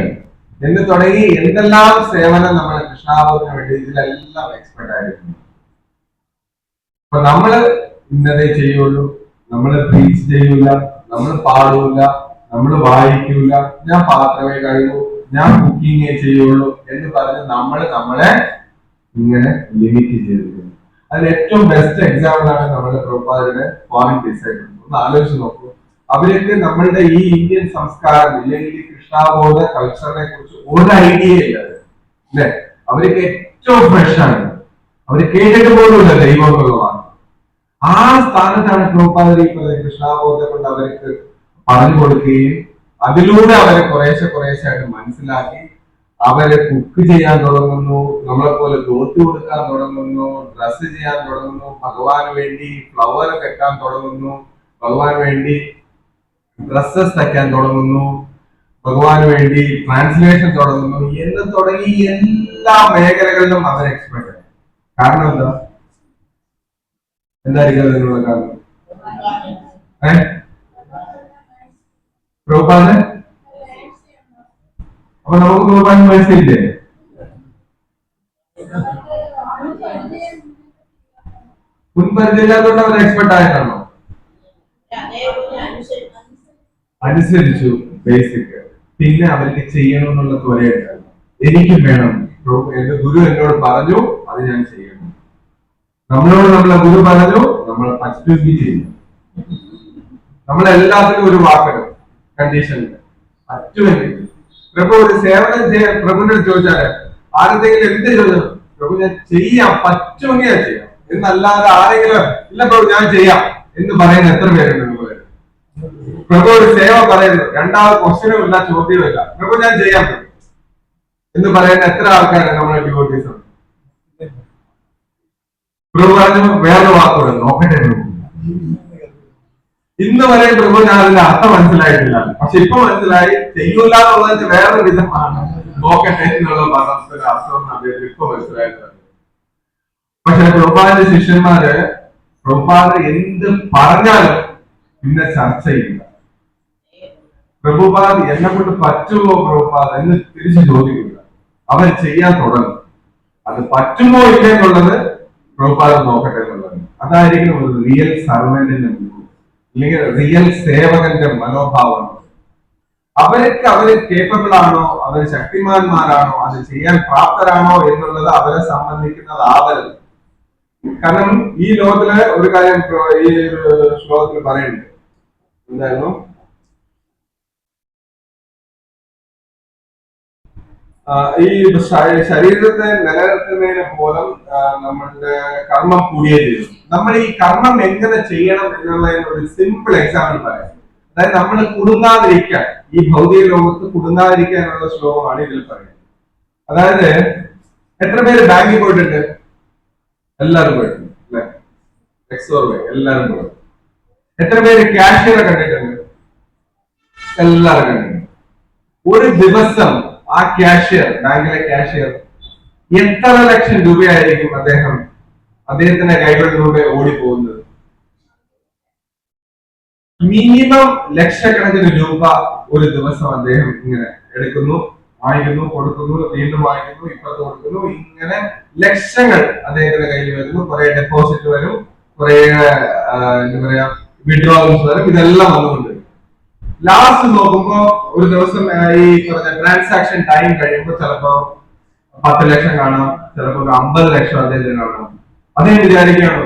എന്ന് തുടങ്ങി എന്തെല്ലാം സേവനം നമ്മളെ കൃഷ്ണാബോധത്തിന് വേണ്ടി ഇതിലെല്ലാം എക്സ്പെർട്ട് ആയിരുന്നു. അപ്പൊ നമ്മള് ഇന്നതേ ചെയ്യുള്ളൂ, നമ്മള് പ്രീച്ച് ചെയ്യൂല, നമ്മൾ പാടൂല, നമ്മൾ വായിക്കൂല, ഞാൻ പാത്രമേ കഴുകൂ, ഞാൻ കുക്കിങ്ങേ ചെയ്യുള്ളൂ എന്ന് പറഞ്ഞ് നമ്മളെ ഇങ്ങനെ ലിമിറ്റ് ചെയ്തിരിക്കുന്നു. അതിന് ഏറ്റവും ബെസ്റ്റ് എക്സാമ്പിൾ ആണ് നമ്മുടെ പ്രഭുപാദരുടെ ഫോറിൻ ഡിസൈഡ്. ഒന്ന് ആലോചിച്ച് നോക്കൂ. അവർക്ക് നമ്മളുടെ ഈ ഇന്ത്യൻ സംസ്കാരം ഇല്ലെങ്കിൽ ഈ കൃഷ്ണാബോധ കൾച്ചറിനെ കുറിച്ച് ഒരു ഐഡിയ ഇല്ല അല്ലെ. അവർക്ക് ഏറ്റവും ഫ്രഷ് ആണ്. അവർ കേട്ടിട്ട് പോലുമില്ല ദൈവം എന്നുള്ളതാണ്. ആ സ്ഥാനത്താണ് പ്രഭുപാദർ ഈ കൃഷ്ണാബോധം കൊണ്ട് അവർക്ക് പറഞ്ഞു കൊടുക്കുകയും അതിലൂടെ അവരെ കുറേശ്ശെ ആയിട്ട് മനസ്സിലാക്കി അവരെ കുക്ക് ചെയ്യാൻ തുടങ്ങുന്നു, നമ്മളെ പോലെ ധോത്തി കൊടുക്കാൻ തുടങ്ങുന്നു, ഡ്രസ്സ് ചെയ്യാൻ തുടങ്ങുന്നു, ഭഗവാന് വേണ്ടി ഫ്ലവർ വെക്കാൻ തുടങ്ങുന്നു, ഭഗവാന് വേണ്ടി ഡ്രസ്സസ് തയ്ക്കാൻ തുടങ്ങുന്നു, ഭഗവാന് വേണ്ടി ട്രാൻസ്ലേഷൻ തുടങ്ങുന്നു എന്ന് തുടങ്ങി എല്ലാ മേഖലകളിലും അവർ എക്സ്പെർട്ട്. കാരണം എന്തായിരിക്കും അതിനുള്ള കാരണം? പ്രഭുപാദ്. അപ്പൊ നമുക്ക് പ്രഭുപാദ് മനസ്സിലില്ലേ? മുൻപരിചയമില്ലാത്തതുകൊണ്ട് അവർ എക്സ്പെർട്ട് ആയിട്ടാണോ? അനുസരിച്ചു ബേസിക്. പിന്നെ അവർക്ക് ചെയ്യണം എന്നുള്ള ത്വരയുണ്ടായിരുന്നു. എനിക്കും വേണം, എന്റെ ഗുരു എന്നോട് പറഞ്ഞു, അത് ഞാൻ ചെയ്യണം. നമ്മളെ ഗുരു പറഞ്ഞു, നമ്മൾ പറ്റുമെങ്കിൽ ചെയ്യും. നമ്മളെല്ലാത്തിനും ഒരു വാക്കണം, കണ്ടീഷൻ പറ്റുമെങ്കിൽ. പ്രഭു ഒരു സേവനം ചെയ്യാൻ പ്രഭുവിനോട് ചോദിച്ചാല് ആരെന്തെങ്കിലും എന്ത് ചോദിച്ചു, പ്രഭു ഞാൻ ചെയ്യാം, പറ്റുമെങ്കിൽ ഞാൻ ചെയ്യാം എന്നല്ലാതെ ആരെങ്കിലും ഇല്ല പ്രഭു ഞാൻ ചെയ്യാം എന്ന് പറയുന്ന എത്ര പേരുണ്ട്? പ്രഭു ഒരു സേവ പറയുന്നു, രണ്ടാമത് ക്വസ്റ്റ്യനും ഇല്ല, ചോദ്യവും ഇല്ല, പ്രഭു ഞാൻ ചെയ്യാൻ പറ്റും എന്ന് പറയുന്ന എത്ര ആൾക്കാരാണ് നമ്മുടെ ഡിവോട്ടീസ്? പ്രഭു പറഞ്ഞു വേറെ വാക്കോട് നോക്കട്ടെ. ഇന്ന് വരെ പ്രഭു ഞാൻ അതിന്റെ അർത്ഥം മനസ്സിലായിട്ടില്ല. പക്ഷെ ഇപ്പൊ മനസ്സിലായി, ചെയ്യൂല എന്നുള്ളതിന്റെ വേറൊരു വിധമാണ് നോക്കട്ടെ എന്നുള്ള പദത്തിന്റെ അർത്ഥം അദ്ദേഹത്തിന് ഇപ്പൊ മനസ്സിലായിട്ടുണ്ട്. പക്ഷെ പ്രഭുപാദിന്റെ ശിഷ്യന്മാര് പ്രഭുപാദ് എന്ത് പറഞ്ഞാലും പിന്നെ ചർച്ചയില്ല. പ്രഭുപാദ് എന്നെ കൊണ്ട് പറ്റുമോ പ്രഭുപാദ് എന്ന് തിരിച്ചു ചോദിക്കില്ല. അവൻ ചെയ്യാൻ തുടങ്ങും. അത് പറ്റുമോ ഇല്ല എന്നുള്ളത് പ്രഭുപാദ് നോക്കട്ടെ എന്നുള്ളത്. അതായിരിക്കും ഒരു റിയൽ സർവന്റിന്റെ അല്ലെങ്കിൽ റിയൽ സേവകന്റെ മനോഭാവം. അവര് കേപ്പബിൾ ആണോ, അവര് ശക്തിമാന്മാരാണോ, അത് ചെയ്യാൻ പ്രാപ്തരാണോ എന്നുള്ളത് അവരെ സംബന്ധിക്കുന്നതാവരുത്. കാരണം ഈ ലോകത്തിലെ ഒരു കാര്യം ഈ ശ്ലോകത്തിൽ പറയുന്നുണ്ട്. എന്തായിരുന്നു? ഈ ശരീരത്തെ നിലനിർത്തുന്നതിന് മൂലം നമ്മളുടെ കർമ്മം കൂടിയേ തീരും. നമ്മൾ ഈ കർമ്മം എങ്ങനെ ചെയ്യണം എന്നുള്ളതിന് ഒരു സിമ്പിൾ എക്സാമ്പിൾ പറയാം. അതായത് നമ്മൾ കുടുങ്ങാതിരിക്കാൻ, ഈ ഭൗതിക ലോകത്ത് കുടുങ്ങാതിരിക്കാനുള്ള ശ്ലോകമാണ് ഇതിൽ പറയുന്നത്. അതായത് എത്ര പേര് ബാങ്കിൽ പോയിട്ടുണ്ട്? എല്ലാവരും പോയിട്ടുണ്ട് അല്ലെ? എല്ലാവരും പോയിട്ടുണ്ട്. എത്ര പേര് ക്യാഷിയറെ കണ്ടിട്ടുണ്ട്? എല്ലാവരും കണ്ടിട്ടുണ്ട്. ഒരു ദിവസം ആ ക്യാഷിയർ, ബാങ്കിലെ ക്യാഷിയർ എത്ര ലക്ഷം രൂപയായിരിക്കും അദ്ദേഹത്തിന്റെ കൈകളിലൂടെ ഓടിപ്പോകുന്നത്? മിനിമം ലക്ഷക്കണക്കിന് രൂപ ഒരു ദിവസം അദ്ദേഹം ഇങ്ങനെ എടുക്കുന്നു, വാങ്ങിക്കുന്നു, കൊടുക്കുന്നു, വീണ്ടും വാങ്ങിക്കുന്നു, ഇപ്പുറത്ത് കൊടുക്കുന്നു. ഇങ്ങനെ ലക്ഷങ്ങൾ അദ്ദേഹത്തിന്റെ കയ്യിൽ വരുന്നു. കുറെ ഡെപ്പോസിറ്റ് വരും, കുറെ എന്താ പറയാ വിഡ്രോവൽസ് വരും. ഇതെല്ലാം വന്നുകൊണ്ട് ലാസ്റ്റ് നോക്കുമ്പോ ഒരു ദിവസം ഈ പറഞ്ഞ ട്രാൻസാക്ഷൻ ടൈം കഴിയുമ്പോൾ ചിലപ്പോ 10 ലക്ഷം കാണാം, ചിലപ്പോ 50 ലക്ഷം അദ്ദേഹത്തിന് കാണാം. അദ്ദേഹം വിചാരിക്കുകയാണ്,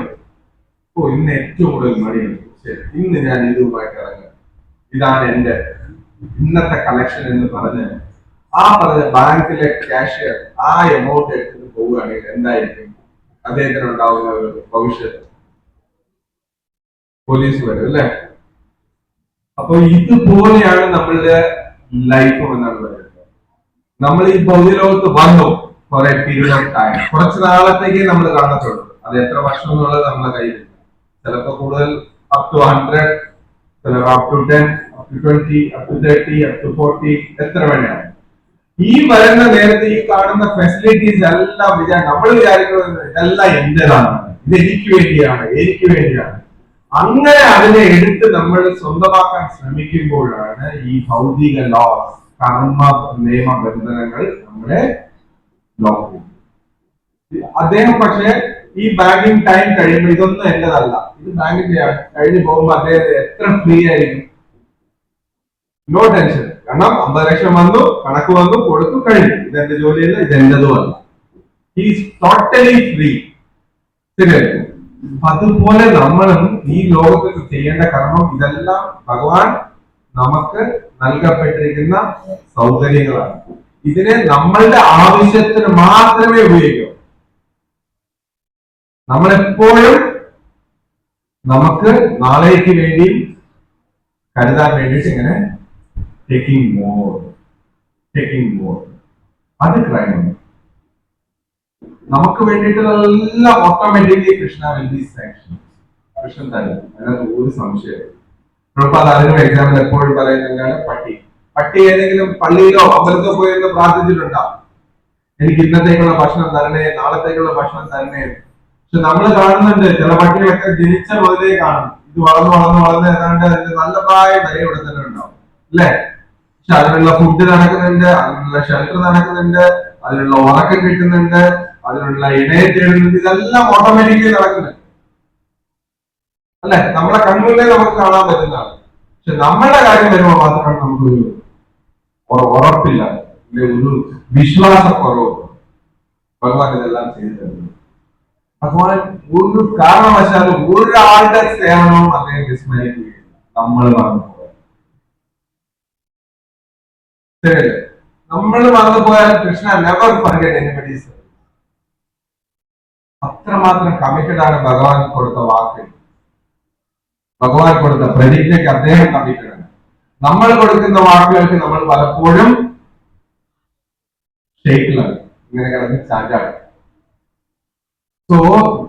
ഓ ഇന്ന് ഏറ്റവും കൂടുതൽ മണിയുണ്ട്, ശരി ഇന്ന് ഞാൻ ഇതുമായിട്ട് ഇറങ്ങുക, ഇതാണ് എന്റെ ഇന്നത്തെ കളക്ഷൻ എന്ന് പറഞ്ഞ് ആ പറഞ്ഞ ബാങ്കിലെ ക്യാഷിയർ ആ എമൗണ്ട് എടുത്തിട്ട് പോവുകയാണെങ്കിൽ എന്തായിരിക്കും അദ്ദേഹത്തിന് ഉണ്ടാവുന്ന ഒരു ഭവിഷ്യത്ത്? പോലീസ് വരും അല്ലെ? അപ്പൊ ഇതുപോലെയാണ് നമ്മളുടെ ലൈഫ് എന്നാണ് പറയുന്നത്. നമ്മൾ ഈ ഭൗതിക ലോകത്ത് വന്നു കുറെ പീരീഡ് ഓഫ് ടൈം, കുറച്ച് നാളത്തേക്ക് നമ്മൾ കാണത്തുള്ളൂ. അത് എത്ര വർഷം എന്നുള്ളത് നമ്മളെ കയ്യിലില്ല. ചിലപ്പോ കൂടുതൽ അപ് ടു 100, ചിലപ്പോ up to 10, up to 20, up to 30, up to 40, എത്ര വേണമാണ്. ഈ വരുന്ന നേരത്തെ ഈ കാണുന്ന ഫെസിലിറ്റീസ് എല്ലാം നമ്മൾ വിചാരിക്കുന്നത് ഇതെല്ലാം എന്റേതാണ്, ഇത് എനിക്ക് വേണ്ടിയാണ്. അങ്ങനെ അതിനെ എടുത്ത് നമ്മൾ സ്വന്തമാക്കാൻ ശ്രമിക്കുമ്പോഴാണ് ഈ ഭൗതിക ലോസ്, കർമ്മ നിയമബന്ധനങ്ങൾ നമ്മളെ ബ്ലോക്ക് ചെയ്യും. അദ്ദേഹം പക്ഷെ ഈ ബാങ്കിങ് ടൈം കഴിയുമ്പോൾ ഇതൊന്നും എന്റേതല്ല, ഇത് ബാങ്കിന്റെ കഴിഞ്ഞു പോകുമ്പോൾ അദ്ദേഹം എത്ര ഫ്രീ ആയിരിക്കും. No tension. കാരണം 50 ലക്ഷം വന്നു, കണക്ക് വന്നു, കൊടുത്തു, കഴിഞ്ഞു. ഇതെന്റെ ജോലിയല്ല, ഇതെന്റതുമല്ല. He's totally free. ശരിയല്ലേ? അതുപോലെ നമ്മളും ഈ ലോകത്തിൽ ചെയ്യേണ്ട കർമ്മം ഇതെല്ലാം ഭഗവാൻ നമുക്ക് നൽകപ്പെട്ടിരിക്കുന്ന സൗകര്യങ്ങളാണ്. ഇതിനെ നമ്മളുടെ ആവശ്യത്തിന് മാത്രമേ ഉപയോഗിക്കൂ. നമ്മളെപ്പോഴും നമുക്ക് നാളേക്ക് വേണ്ടി കരുതാൻ വേണ്ടിയിട്ട് ഇങ്ങനെ ടേക്കിംഗ് മോർ അത് ക്രൈമാണ്. നമുക്ക് വേണ്ടിയിട്ടുള്ള ഓട്ടോമാറ്റിക്കലി കൃഷ്ണ കൃഷ്ണൻ തരും. അതിനകത്ത് ഒരു സംശയം. പ്രഭുപാദ് അതിനും എക്സാമ്പിൾ എപ്പോഴും പറയുന്നതാണ് പട്ടി ഏതെങ്കിലും പള്ളിയിലോ അമ്പലത്തിലോ പോയിരുന്ന് പ്രാർത്ഥിച്ചിട്ടുണ്ടാവും, എനിക്ക് ഇന്നത്തേക്കുള്ള ഭക്ഷണം തരണേ, നാളത്തേക്കുള്ള ഭക്ഷണം തരണേ. പക്ഷെ നമ്മൾ കാണുന്നുണ്ട് ചില പട്ടികളൊക്കെ ജനിച്ച മുതലേ കാണും, ഇത് വളർന്ന് ഏതാണ്ട് അതിന്റെ നല്ല പ്രായം വരെ ഇവിടെ തന്നെ ഉണ്ടാവും, അല്ലേ? പക്ഷെ അതിനുള്ള ഫുഡ് നടക്കുന്നുണ്ട്, അതിനുള്ള ഷെൽട്ടർ നടക്കുന്നുണ്ട്, അതിനുള്ള ഉറക്കം കിട്ടുന്നുണ്ട്, അതിനുള്ള ഇണയെ തേടുന്നുണ്ട്. ഇതെല്ലാം ഓട്ടോമാറ്റിക്കലി നടക്കുന്നുണ്ട്, അല്ലെ? നമ്മളെ കണ്ണുകളിലേ നമുക്ക് കാണാൻ പറ്റുന്നതാണ്. പക്ഷെ നമ്മളുടെ കാര്യം വരുമ്പോൾ മാത്രമാണ് നമുക്കൊരു ഉറപ്പില്ല, ഒരു വിശ്വാസക്കുറവ്. ഭഗവാൻ ഇതെല്ലാം ചെയ്തു തരുന്നു. ഭഗവാൻ ഒരു കാരണവശാലും ഒരാളുടെ സേവനവും അദ്ദേഹം വിസ്മരിക്കുകയില്ല. നമ്മൾ മറന്നുപോയാൽ, ശരിയല്ലേ? നമ്മൾ മറന്നുപോയാൽ കൃഷ്ണ നെവർ ഫർഗെറ്റ് എനിബഡീസ്. അത്രമാത്രം കമ്മിറ്റഡ് ആണ് ഭഗവാൻ കൊടുത്ത വാക്ക്, ഭഗവാൻ കൊടുത്ത പ്രതിജ്ഞയ്ക്ക് അദ്ദേഹം കമ്മിറ്റഡ് ആണ്. നമ്മൾ കൊടുക്കുന്ന വാക്കുകൾക്ക് നമ്മൾ പലപ്പോഴും ഷേക്കിലാണ്, ഇങ്ങനെ കിടന്ന് ചാഞ്ചാണ്. സോ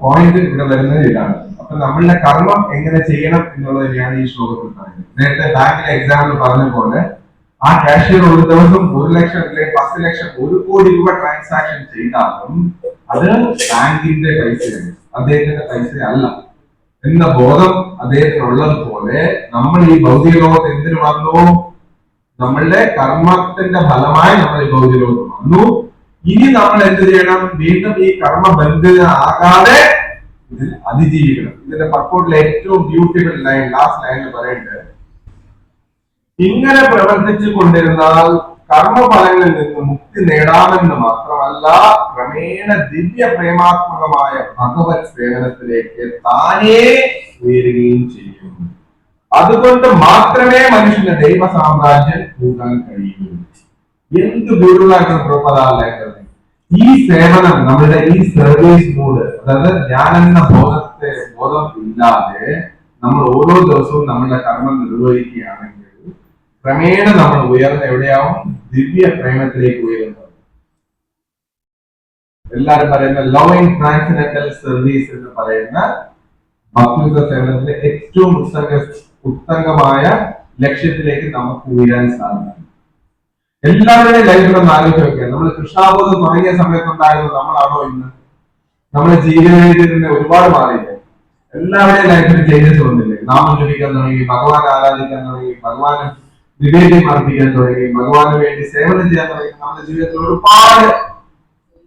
പോയിന്റ് ഇവിടെ വരുന്നത് ഇതാണ്. അപ്പൊ നമ്മളുടെ കർമ്മം എങ്ങനെ ചെയ്യണം എന്നുള്ളത് തന്നെയാണ് ഈ ശ്ലോകത്തിൽ പറയുന്നത്. നേരത്തെ ബാങ്കിലെ എക്സാമ്പിൾ പറഞ്ഞ പോലെ ആ കാഷ്യർ ഒരു ദിവസം 1 ലക്ഷം അല്ലെങ്കിൽ 10 ലക്ഷം 1 കോടി രൂപ ട്രാൻസാക്ഷൻ ചെയ്താലും അത് ബാങ്കിന്റെ പൈസയാണ്, അദ്ദേഹത്തിന്റെ പൈസ അല്ല എന്ന ബോധം അദ്ദേഹത്തിനുള്ളത് പോലെ നമ്മൾ ഈ ഭൗതിക ലോകത്ത് എന്തിനു വന്നു? നമ്മളുടെ കർമ്മത്തിന്റെ ഫലമായി നമ്മൾ ഈ ഭൗതിക ലോകത്ത് വന്നു. ഇനി നമ്മൾ എന്ത് ചെയ്യണം? വീണ്ടും ഈ കർമ്മബന്ധിതനാകാതെ ഇതിൽ അതിജീവിക്കണം. ഇതിന്റെ പക്കോട്ടിലെ ഏറ്റവും ബ്യൂട്ടിഫുൾ ലൈൻ, ലാസ്റ്റ് ലൈനിൽ പറയുന്നത്, ഇങ്ങനെ പ്രവർത്തിച്ചു കൊണ്ടിരുന്നാൽ കർമ്മഫലങ്ങളിൽ നിന്ന് മുക്തി നേടാമെന്ന് മാത്രമല്ല, ക്രമേണ ദിവ്യ പ്രേമാത്മകമായ ഭഗവത് സേവനത്തിലേക്ക് താനേ ഉയരുകയും ചെയ്യും. അതുകൊണ്ട് മാത്രമേ മനുഷ്യന് ദൈവ സാമ്രാജ്യം കൂട്ടാൻ കഴിയൂ. എന്ത് ബ്യൂട്ടിഫുള്ളായിട്ടുള്ള പ്രഭുപാദാലയങ്ങൾ. ഈ സേവനം, നമ്മുടെ ഈ സർവീസ് മൂഡ്, അതായത് ഞാനെന്ന ബോധം ഇല്ലാതെ നമ്മൾ ഓരോ ദിവസവും നമ്മളുടെ കർമ്മം നിർവഹിക്കുകയാണെങ്കിൽ ക്രമേണ നമ്മൾ ഉയർന്ന എവിടെയാവും? ദിവ്യ പ്രേമത്തിലേക്ക് ഉയരുന്നത്. എല്ലാരും പറയുന്ന ലവിംഗ് ട്രാൻസെൻഡന്റൽ സർവീസ് എന്ന് പറയുന്ന ഭക്തിയുഗ സേവനത്തിലെ ഏറ്റവും ഉത്തമമായ ലക്ഷ്യത്തിലേക്ക് നമുക്ക് ഉയരാൻ സാധിക്കും. എല്ലാവരുടെയും ലൈഫിൽ ഒന്ന് ആലോചിച്ച് നോക്കിയാൽ, നമ്മൾ കൃഷ്ണാബോധം തുടങ്ങിയ സമയത്തുണ്ടായിരുന്നു നമ്മളാണോ ഇന്ന്? നമ്മുടെ ജീവിതത്തിന്റെ ഒരുപാട് മാറിയില്ലേ? എല്ലാവരുടെയും ലൈഫിൽ ചേഞ്ചസ് വന്നില്ലേ? നാമം ജപിക്കാൻ തുടങ്ങി, ഭഗവാനെ ആരാധിക്കാൻ തുടങ്ങി, ഭഗവാന് നിവേദ്യം അർപ്പിക്കാൻ തുടങ്ങി, ഭഗവാന് വേണ്ടി സേവനം ചെയ്യാൻ തുടങ്ങി. നമ്മുടെ ജീവിതത്തിൽ ഒരുപാട്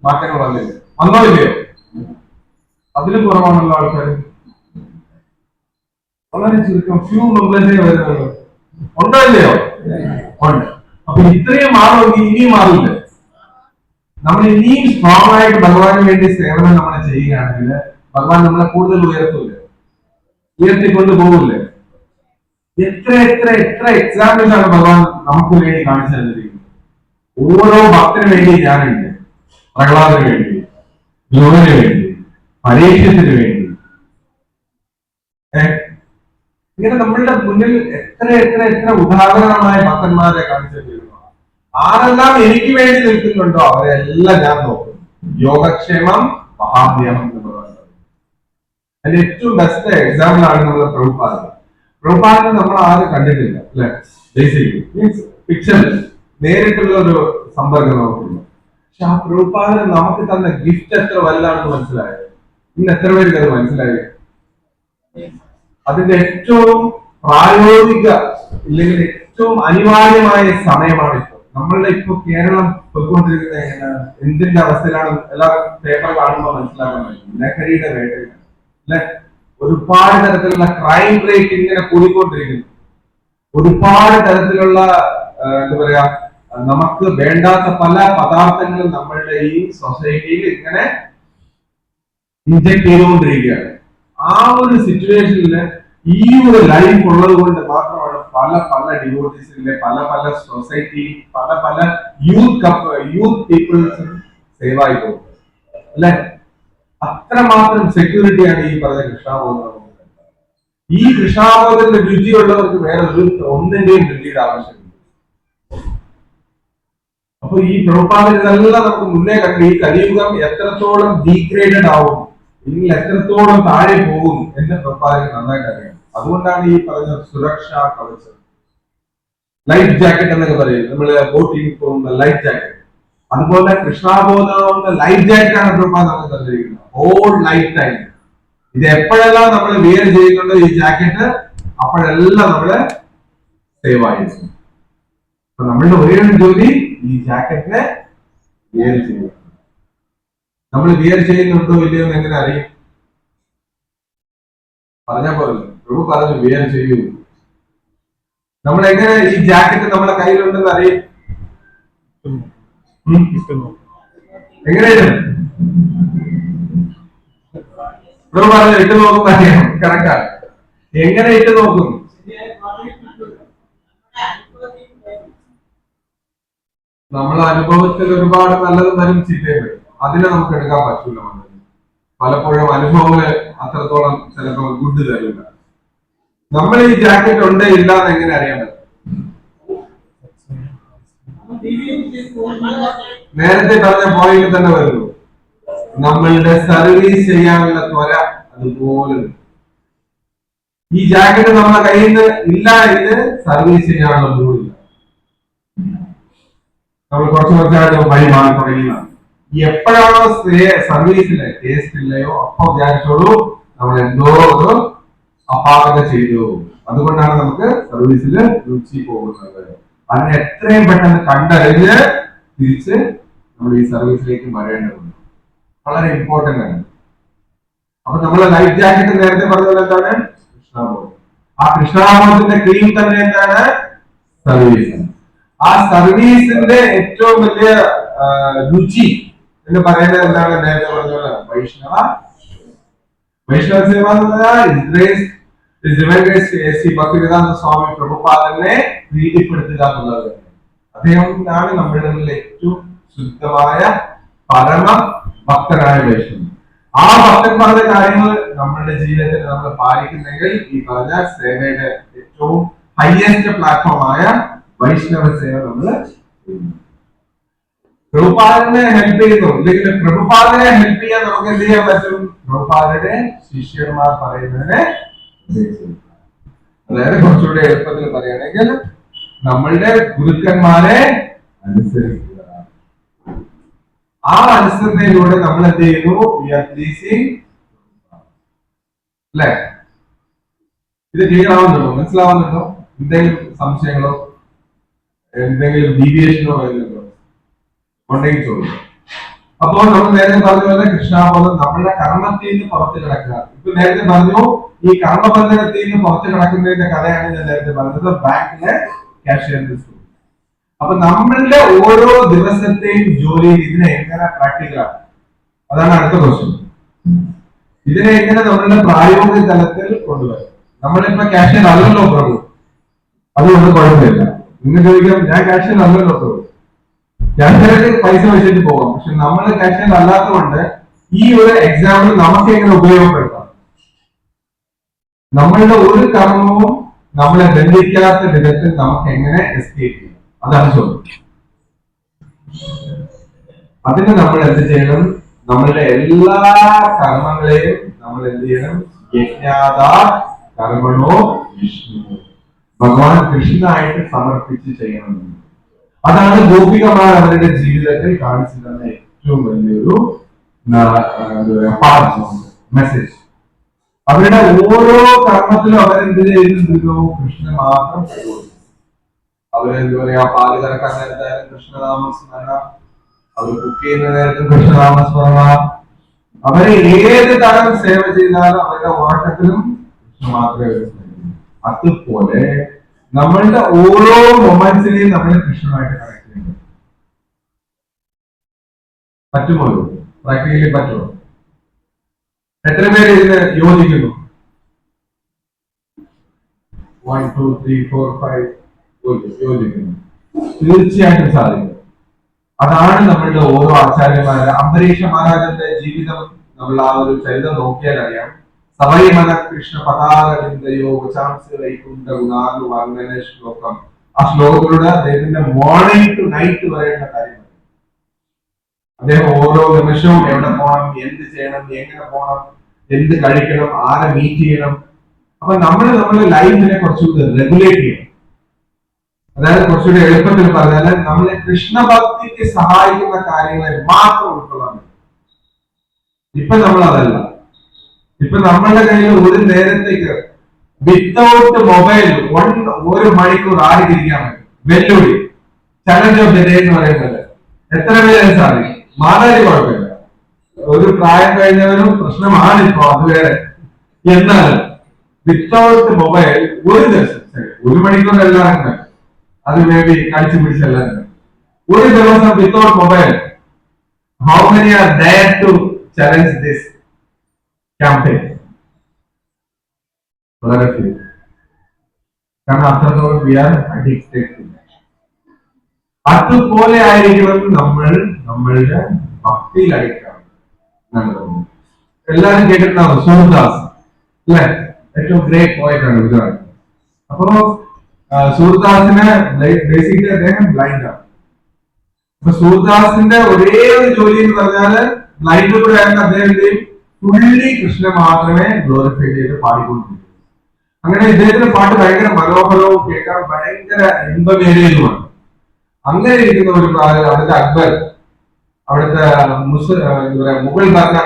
മാറ്റങ്ങൾ വന്നില്ലേ? വന്നോ ഇല്ലയോ? അതിലും കുറവാണല്ലോ ആൾക്കാർ. വളരെ ചുരുക്കം ഫ്യൂ മെമ്പേഴ്സേ വരുന്നുള്ളൂ. ഉണ്ടോ ഇല്ലയോ? ഉണ്ട്. അപ്പൊ ഇത്രയും മാറുമെങ്കിൽ ഇനിയും മാറില്ല. നമ്മൾ ഇനിയും സ്ട്രോങ് ആയിട്ട് ഭഗവാന് വേണ്ടി സേവനം നമ്മൾ ചെയ്യുകയാണെങ്കിൽ ഭഗവാൻ നമ്മളെ കൂടുതൽ ഉയർത്തിക്കൊണ്ട് പോകില്ലേ? എത്ര എത്ര എത്ര എക്സാമ്പിൾസ് ആണ് ഭഗവാൻ നമുക്ക് വേണ്ടി കാണിച്ചു തന്നിരിക്കുന്നത്. ഓരോ ഭക്തന് വേണ്ടി ഞാനുണ്ട്. പ്രഹ്ലാദിന് വേണ്ടി, ധ്രുവന് വേണ്ടി, പരീക്ഷത്തിന് വേണ്ടി. ഇങ്ങനെ നമ്മളുടെ മുന്നിൽ എത്ര എത്ര എത്ര ഉദാഹരണമായ ഭക്തന്മാരെ കാണിച്ചിരിക്കുന്നു. ആരെല്ലാം എനിക്ക് വേണ്ടി നിൽക്കുന്നുണ്ടോ അവരെല്ലാം ഞാൻ നോക്കും. യോഗക്ഷേമം മഹാഭ്യം എന്ന് പറയുന്നത് അതിന്റെ ഏറ്റവും ബെസ്റ്റ് എക്സാമ്പിൾ ആണ് നമ്മുടെ പ്രഭുപാദിനെ നമ്മൾ ആരും കണ്ടിട്ടില്ല, അല്ലെ? ബേസിക്കലി മീൻസ് പിക്ചറിൽ നേരിട്ടുള്ള ഒരു സമ്പർക്കം നമുക്കുണ്ട്. പക്ഷെ ആ പ്രഭുപാദിന് നമുക്ക് തന്ന ഗിഫ്റ്റ് എത്ര വലുതാണെന്ന് മനസ്സിലായത്. ഇന്ന് എത്ര പേർക്ക് അത് മനസ്സിലായത്? അതിന്റെ ഏറ്റവും പ്രായോഗിക ഇല്ലെങ്കിൽ ഏറ്റവും അനിവാര്യമായ സമയമാണ് ഇപ്പോൾ. നമ്മളുടെ ഇപ്പൊ കേരളം പോയിക്കൊണ്ടിരിക്കുന്ന എന്തിന്റെ അവസ്ഥയിലാണ് എല്ലാവരും പേപ്പർ കാണുമ്പോൾ മനസ്സിലാക്കാൻ പറ്റും. ലഹരിയുടെ വേട്ടയാണ്, അല്ലെ? ഒരുപാട് തരത്തിലുള്ള ക്രൈം റേറ്റ് ഇങ്ങനെ കൂടിക്കൊണ്ടിരിക്കുന്നു. ഒരുപാട് തരത്തിലുള്ള എന്താ പറയാ നമുക്ക് വേണ്ടാത്ത പല പദാർത്ഥങ്ങളും നമ്മളുടെ ഈ സൊസൈറ്റിയിൽ ഇങ്ങനെ ഇൻജക്ട് ചെയ്തുകൊണ്ടിരിക്കുകയാണ്. ആ ഒരു സിറ്റുവേഷനിൽ ഈ ഒരു ലൈഫ് ഉള്ളത് കൊണ്ട് മാത്രമാണ് പല പല ഡിവോട്ടീസിലെ പല പല സൊസൈറ്റി പല പല യൂത്ത് പീപ്പിൾസും സേവ് ആയി പോകുന്നത് അല്ലെ. അത്രമാത്രം സെക്യൂരിറ്റിയാണ് ഈ പറഞ്ഞ കൃഷ്ണാബോധം. ഈ കൃഷ്ണാബോധത്തിന്റെ രുചിയുള്ളവർക്ക് വേറെ ഒന്നിന്റെയും രുചിയുടെ ആവശ്യമില്ല. അപ്പൊ ഈ പ്രഭുപാദിനെല്ലാം നമുക്ക് മുന്നേ കണ്ട് ഈ കലിയുഗം എത്രത്തോളം ഡീഗ്രേഡഡ് ആവും, ഇല്ലെങ്കിൽ എത്രത്തോളം താഴെ പോകും എന്ന് പ്രഭുപാദിന് നന്നായിട്ട് അറിയാം. അതുകൊണ്ടാണ് ഈ പറഞ്ഞ സുരക്ഷാ കവചം, ലൈഫ് ജാക്കറ്റ് എന്നൊക്കെ പറയും, നമ്മള് ബോട്ടിൽ പോകുന്ന ലൈഫ് ജാക്കറ്റ്. അതുപോലെ കൃഷ്ണാബോധ ലൈഫ് ജാക്കറ്റ് ആണ് പ്രഭുപാദ് നമുക്ക് തന്നിരിക്കുന്നത് ഹോൾ ലൈഫ് ടൈം. ഇത് എപ്പോഴെല്ലാം നമ്മൾ വിയർ ചെയ്യുന്നുണ്ടോ ഈ ജാക്കറ്റ്, അപ്പോഴെല്ലാം നമ്മള് സേവ് ആയിരിക്കും. അപ്പൊ നമ്മളുടെ ഒരേ ഒരു ജോലി ഈ ജാക്കറ്റിനെ വിയർ ചെയ്യുക. നമ്മൾ വിയർ ചെയ്യുന്നുണ്ടോ ഇല്ലയോ എന്ന് എങ്ങനെ അറിയും? പറഞ്ഞാ പോലല്ലോ, പ്രഭു പറഞ്ഞു വിയർ ചെയ്യൂ. നമ്മൾ എങ്ങനെ ഈ ജാക്കറ്റ് നമ്മുടെ കയ്യിലുണ്ടെന്ന് അറിയും? എങ്ങനെയാണ് പ്രഭു പറഞ്ഞു ഇട്ട് നോക്കും അറിയാം. കറക്റ്റാണ്. എങ്ങനെ ഇട്ട് നോക്കും? നമ്മളെ അനുഭവത്തിൽ ഒരുപാട് നല്ലതും വരും ചീത്തയും വരും. അതിനെ നമുക്ക് എടുക്കാൻ പറ്റൂല. പലപ്പോഴും അനുഭവങ്ങള് അത്രത്തോളം ചിലപ്പോൾ ഗുഡ് തരില്ല. നമ്മൾ ഈ ജാക്കറ്റ് ഉണ്ട് ഇല്ല എന്ന് എങ്ങനെ അറിയാൻ പറ്റും? നേരത്തെ പറഞ്ഞ പോയിന്റ് തന്നെ വരുന്നു, നമ്മളുടെ സർവീസ് ചെയ്യാനുള്ള ത്വര അതുപോലെ. ഈ ജാക്കറ്റ് നമ്മളെ കയ്യിൽ നിന്ന് ഇല്ല ഇത് സർവീസ് ചെയ്യാനുള്ള മൂടില്ല. നമ്മൾ കുറച്ച് കുറച്ചായിട്ട് വഴി മാറി തുടങ്ങിയതാണ്. എപ്പോഴാണോ സർവീസിലെ ടേസ്റ്റ് ഇല്ലയോ അപ്പൊ വിചാരിച്ചോളൂ നമ്മൾ എന്തോ ഒരു അപാകത ചെയ്തു. അതുകൊണ്ടാണ് നമുക്ക് സർവീസിൽ രുചി പോകുന്നത്. അതിനെ എത്രയും പെട്ടെന്ന് കണ്ടറിഞ്ഞ് തിരിച്ച് നമ്മൾ ഈ സർവീസിലേക്ക് വരേണ്ടതുണ്ട്. വളരെ ഇമ്പോർട്ടന്റ് ആണ്. അപ്പൊ നമ്മളെ ലൈഫ് ജാക്കറ്റ് നേരത്തെ പറഞ്ഞത് എന്താണ്? കൃഷ്ണാബോധം. ആ കൃഷ്ണാബോധത്തിന്റെ ക്രീം തന്നെ എന്താണ്? സർവീസ്. ആ സർവീസിന്റെ ഏറ്റവും വലിയ രുചി എന്ന് പറയുന്നത് എന്താണ്? നേരത്തെ പറഞ്ഞ വൈഷ്ണവ സേവ എന്ന് പറഞ്ഞാൽ സ്വാമി പ്രഭുപാദനെ പ്രീതിപ്പെടുത്തുക എന്നുള്ളത്. അദ്ദേഹമാണ് നമ്മളുടെ ഏറ്റവും ശുദ്ധമായ പരമ ഭക്തനായ വൈഷ്ണവൻ. ആ ഭക്തൻ പറഞ്ഞ കാര്യങ്ങൾ നമ്മളുടെ ജീവിതത്തിൽ നമ്മൾ പാലിക്കുന്നെങ്കിൽ ഈ പറഞ്ഞ സേവയുടെ ഏറ്റവും ഹയസ്റ്റ് പ്ലാറ്റ്ഫോമായ വൈഷ്ണവ സേവ നമ്മൾ പ്രഭുപാദനെ ഹെൽപ്പ് ചെയ്യുന്നു. ഇല്ലെങ്കിൽ പ്രഭുപാദനെ ഹെൽപ്പ് ചെയ്യാൻ നമുക്ക് എന്ത് ചെയ്യാൻ പറ്റും? പ്രഭുപാദയുടെ ശിഷ്യന്മാർ പറയുന്നതിനെ, അതായത് കുറച്ചുകൂടി എളുപ്പത്തിൽ പറയുകയാണെങ്കിൽ നമ്മളുടെ ഗുരുക്കന്മാരെ അനുസരിക്കുക. ആ അനുസരണയിലൂടെ നമ്മൾ എന്ത് ചെയ്യുന്നു? We are pleasing. അല്ലെ? ഇത് ക്ലിയർ ആവുന്നുണ്ടോ? മനസ്സിലാവുന്നുണ്ടോ? എന്തെങ്കിലും സംശയങ്ങളോ എന്തെങ്കിലും ഡീവിയേഷനോ വരുന്നുണ്ടോ ഉണ്ടെങ്കിൽ ചോദിക്കും. അപ്പോൾ നമ്മൾ നേരത്തെ പറഞ്ഞ പോലെ കൃഷ്ണാബോധം നമ്മളുടെ കർമ്മത്തിൽ നിന്ന് പുറത്ത് കിടക്കുക. ഇപ്പൊ നേരത്തെ പറഞ്ഞു ഈ കർമ്മബന്ധനത്തിൽ നിന്ന് പുറത്ത് കിടക്കുന്നതിന്റെ കഥയാണ് ഞാൻ നേരത്തെ പറഞ്ഞത്, ബാങ്കിലെ കാഷ്യറിന്റെ സ്റ്റോറി. അപ്പൊ നമ്മളുടെ ഓരോ ദിവസത്തെയും ജോലിയിൽ ഇതിനെ എങ്ങനെ പ്രാക്ടിക്കലാണ്? അതാണ് അടുത്ത ക്വസ്റ്റ്യൻ. ഇതിനെ എങ്ങനെ നമ്മളുടെ പ്രായോഗിക തലത്തിൽ കൊണ്ടുവരും? നമ്മളിപ്പോ കാഷ്യർ അല്ലല്ലോ പ്രഭു, അതുകൊണ്ട് കുഴപ്പമില്ല. നിങ്ങൾ ചോദിക്കാം ഞാൻ കാഷ്യർ അല്ലല്ലോ പ്രഭു, കാഷ്യറിന് പൈസ വെച്ചിട്ട് പോകാം. പക്ഷെ നമ്മൾ കാഷ്യർ അല്ലാത്തതുകൊണ്ട് ഈ ഒരു എക്സാമ്പിൾ നമുക്ക് എങ്ങനെ ഉപയോഗപ്പെടുത്താം? നമ്മളുടെ ഒരു കർമ്മവും നമ്മളെ ബന്ധിക്കാത്ത വിധത്തിൽ നമുക്ക് എങ്ങനെ എസ്കേപ്പ് ചെയ്യാം? അതാണ് ചോദ്യം. അതിന് നമ്മൾ എന്ത് ചെയ്യണം? നമ്മളുടെ എല്ലാ കർമ്മങ്ങളെയും നമ്മൾ എന്ത് ചെയ്യണം? യജ്ഞാത കർമ്മണോ വിഷ്ണു, ഭഗവാൻ കൃഷ്ണനായിട്ട് സമർപ്പിച്ച് ചെയ്യണം. അതാണ് ഗോപികമാർ അവരുടെ ജീവിതത്തിൽ കാണിച്ചു തന്ന ഏറ്റവും വലിയൊരു മെസ്സേജ്. അവരുടെ ഓരോ കർമ്മത്തിലും അവരെന്ത് ചെയ്തിരുന്നു? കൃഷ്ണൻ മാത്രം. അവരെന്ത് പറയാ, പാല് കറക്കാൻ നേരത്തായാലും കൃഷ്ണനാമസ്മരണ, അവർ കുക്ക് ചെയ്യുന്ന നേരത്തും കൃഷ്ണനാമസ്മരണ, അവരെ ഏത് തരം സേവ ചെയ്താലും അവരുടെ ഓട്ടത്തിലും കൃഷ്ണ മാത്രമേ. അതുപോലെ നമ്മളുടെ ഓരോ മൊമെന്റ്സിനെയും നമ്മൾ കൃഷ്ണനുമായിട്ട് കണക്ട് ചെയ്യുന്നു. പറ്റുമോ? പ്രാക്ടിക്കലി പറ്റുമോ? എത്ര പേര് ഇതിന് യോജിക്കുന്നു? 1 2 3 4 5 യോജിക്കുന്നു. തീർച്ചയായിട്ടും സാധിക്കും. അതാണ് നമ്മളുടെ ഓരോ ആചാര്യന്മാര്. അംബരീഷ മഹാരാജന്റെ ജീവിതം നമ്മൾ ആ ഒരു ചരിത്രം നോക്കിയാൽ അറിയാം. സവൈമന കൃഷ്ണ പതാരവിന്ദയോ വൈകുണ്ഠ ഗുണാർന്നു വർണ്ണന ശ്ലോകം. ആ ശ്ലോകത്തിലൂടെ അദ്ദേഹത്തിന്റെ മോർണിംഗ് ടു നൈറ്റ് വരെയുള്ള കാര്യങ്ങൾ അദ്ദേഹം ഓരോ നിമിഷവും എവിടെ പോകണം, എന്ത് ചെയ്യണം, എങ്ങനെ പോകണം, എന്ത് കഴിക്കണം, ആരെ മീറ്റ് ചെയ്യണം. അപ്പൊ നമ്മുടെ ലൈഫിനെ കുറച്ചുകൂടി റെഗുലേറ്റ് ചെയ്യണം. അതായത് കുറച്ചുകൂടി എളുപ്പത്തിൽ പറഞ്ഞാൽ നമ്മളെ കൃഷ്ണഭക്തിക്ക് സഹായിക്കുന്ന കാര്യങ്ങളെ മാത്രം ഉൾക്കൊള്ളാൻ പറ്റും. ഇപ്പൊ നമ്മൾ അതല്ല. ഇപ്പൊ നമ്മളുടെ കയ്യിൽ ഒരു നേരത്തേക്ക് വിത്തൗട്ട് മൊബൈൽ 1 മണിക്കൂർ ആയിരിക്കാൻ പറ്റും. വെല്ലുവിളി, ചലഞ്ച് ഓഫ് ദ ഡേ എന്ന് പറയുന്നത് എത്ര പേരെ സാധിക്കും? മാതാരി കുഴപ്പമില്ല, ഒരു പ്രായം കഴിഞ്ഞവരും പ്രശ്നമാണ് ഇപ്പൊ, അത് വേറെ. എന്നാലും വിത്തൗട്ട് മൊബൈൽ ഒരു ദിവസം 1 മണിക്കൂർ എല്ലാവരും അത് മേ ബി കടിച്ചു പിടിച്ചെല്ലാവരും ഒരു ദിവസം without mobile. How many are dare to challenge this campaign? വളരെ few. കാരണം അത്രത്തോളം വി ആർ അഡിക്റ്റഡ്. അതുപോലെ ആയിരിക്കണം നമ്മളുടെ ഭക്തിയിൽ അഡിക്റ്റാണ്. എല്ലാരും കേട്ടിട്ടുണ്ടാവും സൂർദാസ് അല്ലെ? ഏറ്റവും ഗ്രേറ്റ് പോയിന്റ് ആണ് ഗുജറാത്ത്. അപ്പോ സൂർദാസിന് ബേസിക്കലി അദ്ദേഹം ബ്ലൈൻഡ് ആണ്. അപ്പൊ സൂർദാസിന്റെ ഒരേ ഒരു ജോലി എന്ന് പറഞ്ഞാല് ബ്ലൈൻഡ് കൂടെ ആയിരുന്ന അദ്ദേഹത്തെ ഫുള്ളി കൃഷ്ണ മാത്രമേ ഗ്ലോറിഫൈ ചെയ്ത് പാടിക്കൊണ്ടിരിക്കും. അങ്ങനെ ഇദ്ദേഹത്തിന്റെ പാട്ട് ഭയങ്കര മനോഹരവും കേൾക്കാൻ ഭയങ്കര ഇമ്പമേറിയതുമാണ്. അങ്ങനെ ഇരിക്കുന്ന ഒരു അവിടുത്തെ അക്ബർ, അവിടുത്തെ മുഗൾ ഭരണ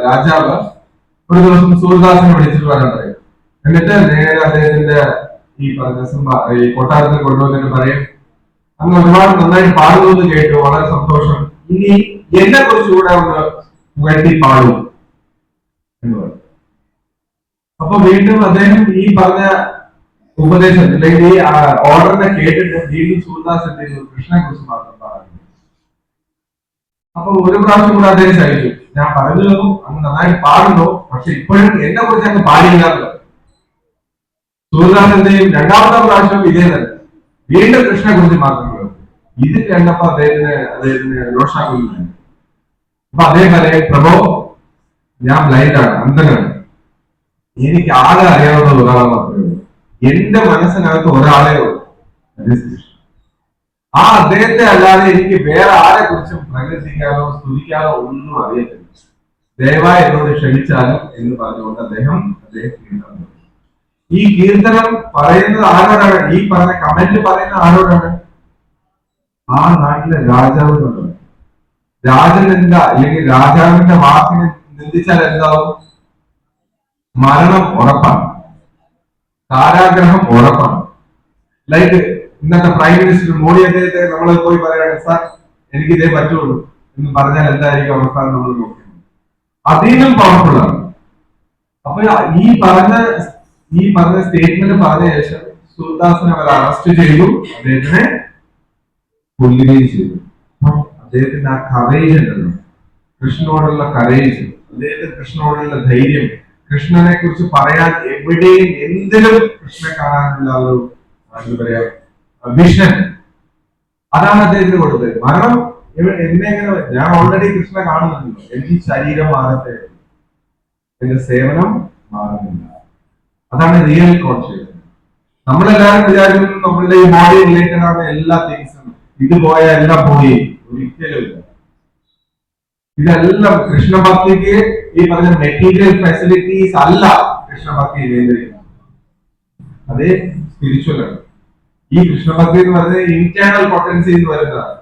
രാജാവ് ഒരു ദിവസം സൂർദാസിനെ വിളിച്ചിട്ട് വരാൻ പറയും. എന്നിട്ട് നേരെ അദ്ദേഹത്തിന്റെ ഈ കൊട്ടാരത്തിൽ കൊണ്ടുവന്നിട്ട് പറയും, അങ്ങ് ഒരുപാട് നന്നായിട്ട് പാടുന്നു എന്ന് കേട്ടു, വളരെ സന്തോഷം, ഇനി എന്നെ കുറിച്ച് കൂടെ ഒന്ന് പുകഴ്ത്തി പാടും എന്ന് പറയും. അപ്പൊ വീണ്ടും അദ്ദേഹം ഈ പറഞ്ഞ ഉപദേശം അല്ലെങ്കിൽ ഈ ഓർഡറിനെ കേട്ടിട്ട് വീണ്ടും സൂർദാസ് എന്ത് ചെയ്യുന്നു? കൃഷ്ണനെ കുറിച്ച് മാത്രം പറഞ്ഞു. അപ്പൊ ഒരു പ്രാവശ്യം കൂടെ അദ്ദേഹം സഹിച്ചു, ഞാൻ പറഞ്ഞു തന്നു, അങ്ങ് നന്നായി പാടുന്നു, പക്ഷെ ഇപ്പോഴും എന്നെ കുറിച്ച് അങ്ങ് പാടില്ല. സൂർദാസ് എന്ത് ചെയ്യും? 2ാമത്തെ പ്രാവശ്യം ഇതേ തന്നെ വീണ്ടും കൃഷ്ണനെ കുറിച്ച് മാത്രം പറഞ്ഞു. ഇത് കണ്ടപ്പോ അദ്ദേഹത്തിന് രോഷാകുന്നു. അപ്പൊ അദ്ദേഹം പറയും, പ്രഭോ, ഞാൻ ബ്ലൈൻഡാണ്, അന്ധനാണ്, എനിക്ക് ആകെ അറിയാവുന്ന ഒരാളെ മാത്രമേ ഉള്ളൂ, എന്റെ മനസ്സിനകത്ത് ഒരാളെ ഉള്ളൂ, ആ അദ്ദേഹത്തെ അല്ലാതെ എനിക്ക് വേറെ ആരെ കുറിച്ചും പ്രകീർത്തിക്കാനോ സ്തുതിക്കാനോ ഒന്നും അറിയത്തില്ല, ദയവായി എന്നോട് ക്ഷമിച്ചാലും എന്ന് പറഞ്ഞുകൊണ്ട് അദ്ദേഹം കീർത്തനം. ഈ കീർത്തനം പറയുന്നത് ആരോടാണ്? ഈ പറഞ്ഞ കമന്റ് പറയുന്ന ആരോടാണ്? ആ നാട്ടിലെ രാജാവിനോട്. രാജൻ എന്താ, അല്ലെങ്കിൽ രാജാവിന്റെ വാക്കിനെ നിന്ദിച്ചാൽ എന്താവും? മരണം ഉറപ്പാണ്, കാരാഗ്രഹം ഉറപ്പാണ്. ലൈക്ക് ഇന്നത്തെ പ്രൈം മിനിസ്റ്റർ മോഡി അദ്ദേഹത്തെ നമ്മൾ പോയി പറയാണ്, സാർ എനിക്ക് ഇതേ പറ്റുള്ളൂ എന്ന് പറഞ്ഞാൽ എന്തായിരിക്കും അവസ്ഥ നമ്മൾ നോക്കുന്നത്? അതിനും പവർഫുൾ ആണ്. അപ്പൊ ഈ പറഞ്ഞ സ്റ്റേറ്റ്മെന്റ് പറഞ്ഞ ശേഷം സൂർദാസിനെ അവർ അറസ്റ്റ് ചെയ്തു, അദ്ദേഹത്തിനെ കൊല്ലുകയും ചെയ്തു. അദ്ദേഹത്തിന് ആ കറേജ് ഉണ്ടല്ലോ, കൃഷ്ണനോടുള്ള കറേജ്, അദ്ദേഹത്തിന് കൃഷ്ണനോടുള്ള ധൈര്യം, കൃഷ്ണനെ കുറിച്ച് പറയാൻ എവിടെയും എന്തിലും കൃഷ്ണനെ കാണാനുള്ള ഒരു എന്താ പറയാ വിഷൻ, അതാണ് അദ്ദേഹത്തിന് കൊടുത്തത്. മരണം എന്നെങ്ങനെ, ഞാൻ ഓൾറെഡി കൃഷ്ണനെ കാണുന്നുണ്ടല്ലോ, എനിക്ക് ശരീരം മാറട്ടെ, എന്റെ സേവനം മാറുന്നില്ല. അതാണ് റിയൽ കോൺഷ്യസ്. നമ്മളെല്ലാവരും വിചാരിക്കുന്നു നമ്മളുടെ ഈ ബോഡി റിലേറ്റഡ് ആണ് എല്ലാ തിങ്സും, ഇത് പോയ എല്ലാം പോയി, ഒരിക്കലും ഇല്ല. ഇതെല്ലാം കൃഷ്ണഭക്തിക്ക് ഈ പറഞ്ഞ മെറ്റീരിയൽ ഫെസിലിറ്റീസ് അല്ല കൃഷ്ണഭക്തി നിയന്ത്രിക്കുന്നത്, അത് സ്പിരിച്വൽ ആണ്. ഈ കൃഷ്ണഭക്തി എന്ന് പറയുന്നത് ഇന്റേണൽ പൊട്ടൻസി എന്ന് പറയുന്നതാണ്.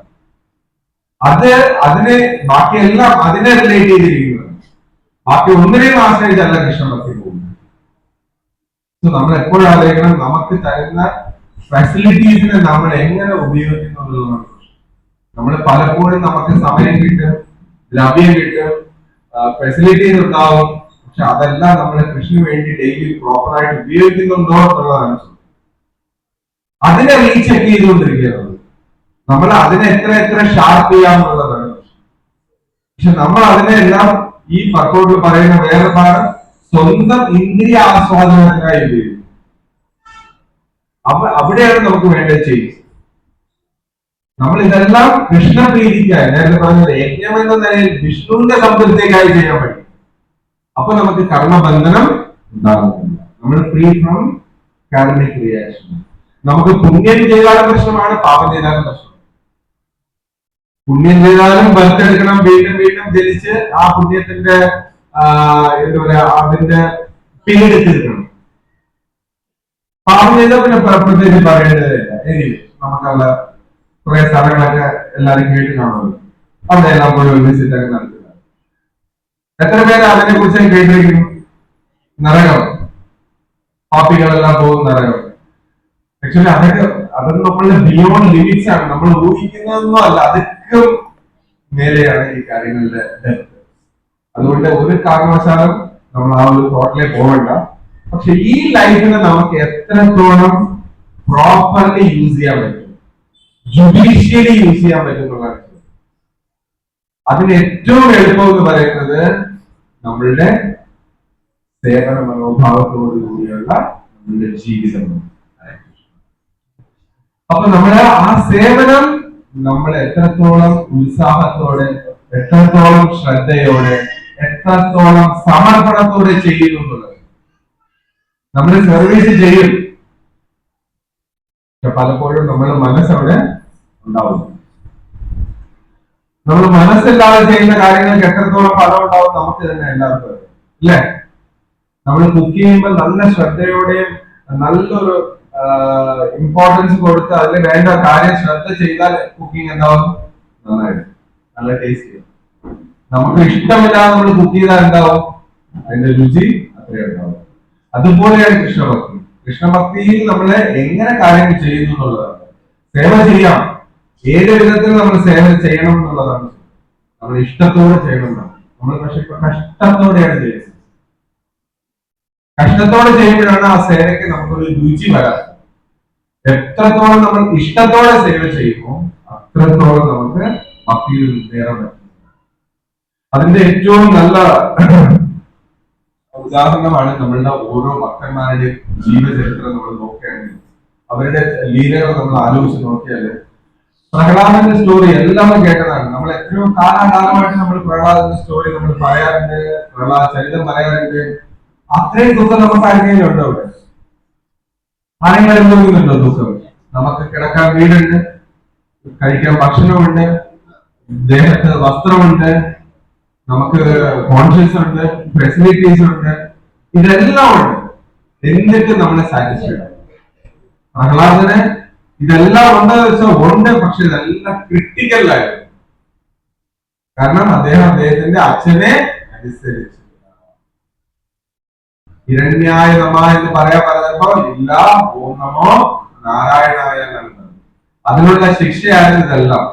ബാക്കിയെല്ലാം അതിനെ റിലേറ്റ് ചെയ്തിരിക്കുന്നത്, ബാക്കി ഒന്നിനെയും ആശ്രയിച്ചല്ല കൃഷ്ണഭക്തി പോകുന്നത്. നമ്മൾ എപ്പോഴും ആലോചിക്കണം, നമുക്ക് തരുന്ന ഫെസിലിറ്റീസിനെ നമ്മൾ എങ്ങനെ ഉപയോഗിക്കുന്നു എന്നുള്ളതാണ്. നമ്മൾ പലപ്പോഴും നമുക്ക് സമയം കിട്ടും, ദ്രവ്യം കിട്ടും, ഫെസിലിറ്റീസ് ഉണ്ടാവും, പക്ഷെ അതെല്ലാം നമ്മൾ കൃഷിന് വേണ്ടി ഡെയിലി പ്രോപ്പറായിട്ട് ഉപയോഗിക്കുന്നുണ്ടോ എന്നുള്ളതാണ്. അതിനെ റീചെക്ക് ചെയ്തുകൊണ്ടിരിക്കുന്നത്. നമ്മൾ അതിനെ എത്ര എത്ര ഷാർപ്പ് ചെയ്യാന്നുള്ളതാണ്. പക്ഷെ നമ്മൾ അതിനെല്ലാം ഈ വർക്കൗട്ടിൽ പറയുന്ന വേറെ ഭാഗം സ്വന്തം ഇന്ദ്രിയ ആസ്വാദനത്തിനായി ഉപയോഗിക്കും. അവിടെയാണ് നമുക്ക് വേണ്ടത് ചേഞ്ച്. നമ്മൾ ഇതെല്ലാം കൃഷ്ണപ്രീതിക്കായി, നേരത്തെ പറഞ്ഞത് യജ്ഞം എന്ന നിലയിൽ വിഷ്ണുവിന്റെ സംതൃപ്തിക്കായി ചെയ്യാൻ പറ്റും. അപ്പൊ നമുക്ക് കർമ്മബന്ധനം ഉണ്ടാകുന്നില്ല. നമ്മൾ ഫ്രീ ഫ്രം കാർമിക് റിയാക്ഷൻ. നമുക്ക് പുണ്യം ചെയ്താലും പ്രശ്നമാണ്, പാപം ചെയ്താലും പ്രശ്നം. പുണ്യം ചെയ്താലും ബർത്തെടുക്കണം, വീണ്ടും വീണ്ടും ജനിച്ച് ആ പുണ്യത്തിന്റെ എന്താ പറയാ അതിന്റെ പിന്നെടുത്തിരിക്കണം. പാപം ചെയ്താൽ പിന്നെ പ്രത്യേകിച്ച് പറയേണ്ടതില്ല. എനിവേ നമുക്കുള്ള കുറെ സ്ഥലങ്ങളൊക്കെ എല്ലാവരും കേട്ട് കാണുമല്ലോ. അവിടെ എല്ലാം പോയി ഒരു വിസിറ്റ് ഒക്കെ നടത്തുക. എത്ര പേര് അതിനെ കുറിച്ച് കേട്ടിരിക്കുന്നു? നരകം, പാപ്പികളെല്ലാം പോകും നരകം. ആക്ച്വലി അതൊക്കെ നമ്മളുടെ ബിയോണ്ട് ലിമിറ്റ്സ് ആണ്. നമ്മൾ ഊഹിക്കുന്നതൊന്നും അല്ല, അതൊക്കെ മേലെയാണ് ഈ കാര്യങ്ങളുടെ ഡെപ്ത്. അതുകൊണ്ട് ഒരു കാരണവശാലും നമ്മൾ ആ ഒരു തോട്ടിലേക്ക് പോകണ്ട. പക്ഷെ ഈ ലൈഫിനെ നമുക്ക് എത്രത്തോളം പ്രോപ്പർലി യൂസ് ചെയ്യാൻ പറ്റും, ജുഡീഷ്യലി യൂസ് ചെയ്യാൻ പറ്റും എന്നുള്ളതാണ്. അതിന് ഏറ്റവും എളുപ്പം എന്ന് പറയുന്നത് നമ്മളുടെ സേവന മനോഭാവത്തോടു കൂടിയുള്ള നമ്മളുടെ ജീവിതം. അപ്പൊ നമ്മുടെ ആ സേവനം നമ്മൾ എത്രത്തോളം ഉത്സാഹത്തോടെ, എത്രത്തോളം ശ്രദ്ധയോടെ, എത്രത്തോളം സമർപ്പണത്തോടെ ചെയ്യുന്നു എന്നുള്ളത്. നമ്മൾ സർവീസ് ചെയ്യും, പക്ഷെ പലപ്പോഴും നമ്മുടെ മനസ്സവിടെ ഉണ്ടാവും. നമ്മൾ മനസ്സില്ലാതെ ചെയ്യുന്ന കാര്യങ്ങൾക്ക് എത്രത്തോളം ഫലം ഉണ്ടാവും നമുക്ക് തന്നെ എല്ലാവർക്കും അറിയാം, അല്ലേ? നമ്മൾ കുക്ക് ചെയ്യുമ്പോൾ നല്ല ശ്രദ്ധയോടെയും നല്ലൊരു ഇമ്പോർട്ടൻസ് കൊടുത്ത് അതിൽ വേണ്ട കാര്യം ശ്രദ്ധ ചെയ്താൽ കുക്കിംഗ് എന്താവും? നന്നായിട്ട് നല്ല ടേസ്റ്റ്. നമുക്ക് ഇഷ്ടമില്ലാതെ നമ്മൾ കുക്ക് ചെയ്താൽ എന്താവും? അതിന്റെ രുചി അത്രയും ഉണ്ടാവും. അതുപോലെയാണ് കൃഷ്ണഭക്തി. കൃഷ്ണഭക്തിയിൽ നമ്മൾ എങ്ങനെ കാര്യങ്ങൾ ചെയ്യുന്നു എന്നുള്ളതാണ്. സേവ ചെയ്യാം, ഏത് വിധത്തിൽ നമ്മൾ സേവന ചെയ്യണം എന്നുള്ളതാണ്. നമ്മൾ ഇഷ്ടത്തോടെ ചെയ്യണമെന്നാണ്. നമ്മൾ പക്ഷെ ഇപ്പൊ കഷ്ടത്തോടെയാണ് ചെയ്യുന്നത്. കഷ്ടത്തോടെ ചെയ്യുമ്പോഴാണ് ആ സേവയ്ക്ക് നമുക്കൊരു രുചി വരാറ്. എത്രത്തോളം നമ്മൾ ഇഷ്ടത്തോടെ സേവ ചെയ്യുമോ അത്രത്തോളം നമുക്ക് ഭക്തിയിൽ നേടാൻ പറ്റും. അതിന്റെ ഏറ്റവും നല്ല ഉദാഹരണമാണ് നമ്മളുടെ ഓരോ ഭക്തന്മാരുടെയും ജീവചരിത്രം നമ്മൾ നോക്കുകയാണെങ്കിൽ, അവരുടെ ലീലകൾ നമ്മൾ ആലോചിച്ച് നോക്കിയാല് പ്രഹ്ലാദന്റെ സ്റ്റോറി എല്ലാം കേട്ടതാണ്. നമ്മൾ എത്രയോ കാലാകാലമായിട്ട് നമ്മൾ പ്രഹ്ലാദന്റെ സ്റ്റോറി നമ്മൾ പറയാറുണ്ട്, പ്രഹ്ലാദ ചരിതം പറയാറുണ്ട്. അത്രയും ദുഃഖം നമുക്ക് ആരെങ്കിലും ഉണ്ടോ? അവിടെ ആരെങ്കിലും അനുഭവിക്കുന്നുണ്ടോ ദുഃഖം? നമുക്ക് കിടക്കാൻ വീടുണ്ട്, കഴിക്കാൻ ഭക്ഷണമുണ്ട്, ദേഹത്ത് വസ്ത്രമുണ്ട്, നമുക്ക് കോൺഷ്യസ് ഉണ്ട്, ഫെസിലിറ്റീസ് ഉണ്ട്, ഇതെല്ലാം ഉണ്ട്. എന്നിട്ട് നമ്മളെ സാറ്റിസ്ഫൈഡ്. പ്രഹ്ലാദന് ഇതെല്ലാം ഉണ്ടെന്ന് വെച്ചാൽ ഉണ്ട്, പക്ഷെ ഇതെല്ലാം ക്രിട്ടിക്കലായിരുന്നു. കാരണം അദ്ദേഹത്തിന്റെ അച്ഛനെ അനുസരിച്ചു. ഹിരണ്യായ നമ എന്ന് പറയാൻ പറഞ്ഞപ്പോ ഇല്ല, ഓം നമോ നാരായണായ എന്നാണ്. അതിനുള്ള ശിക്ഷയായിരുന്നു ഇതെല്ലാം.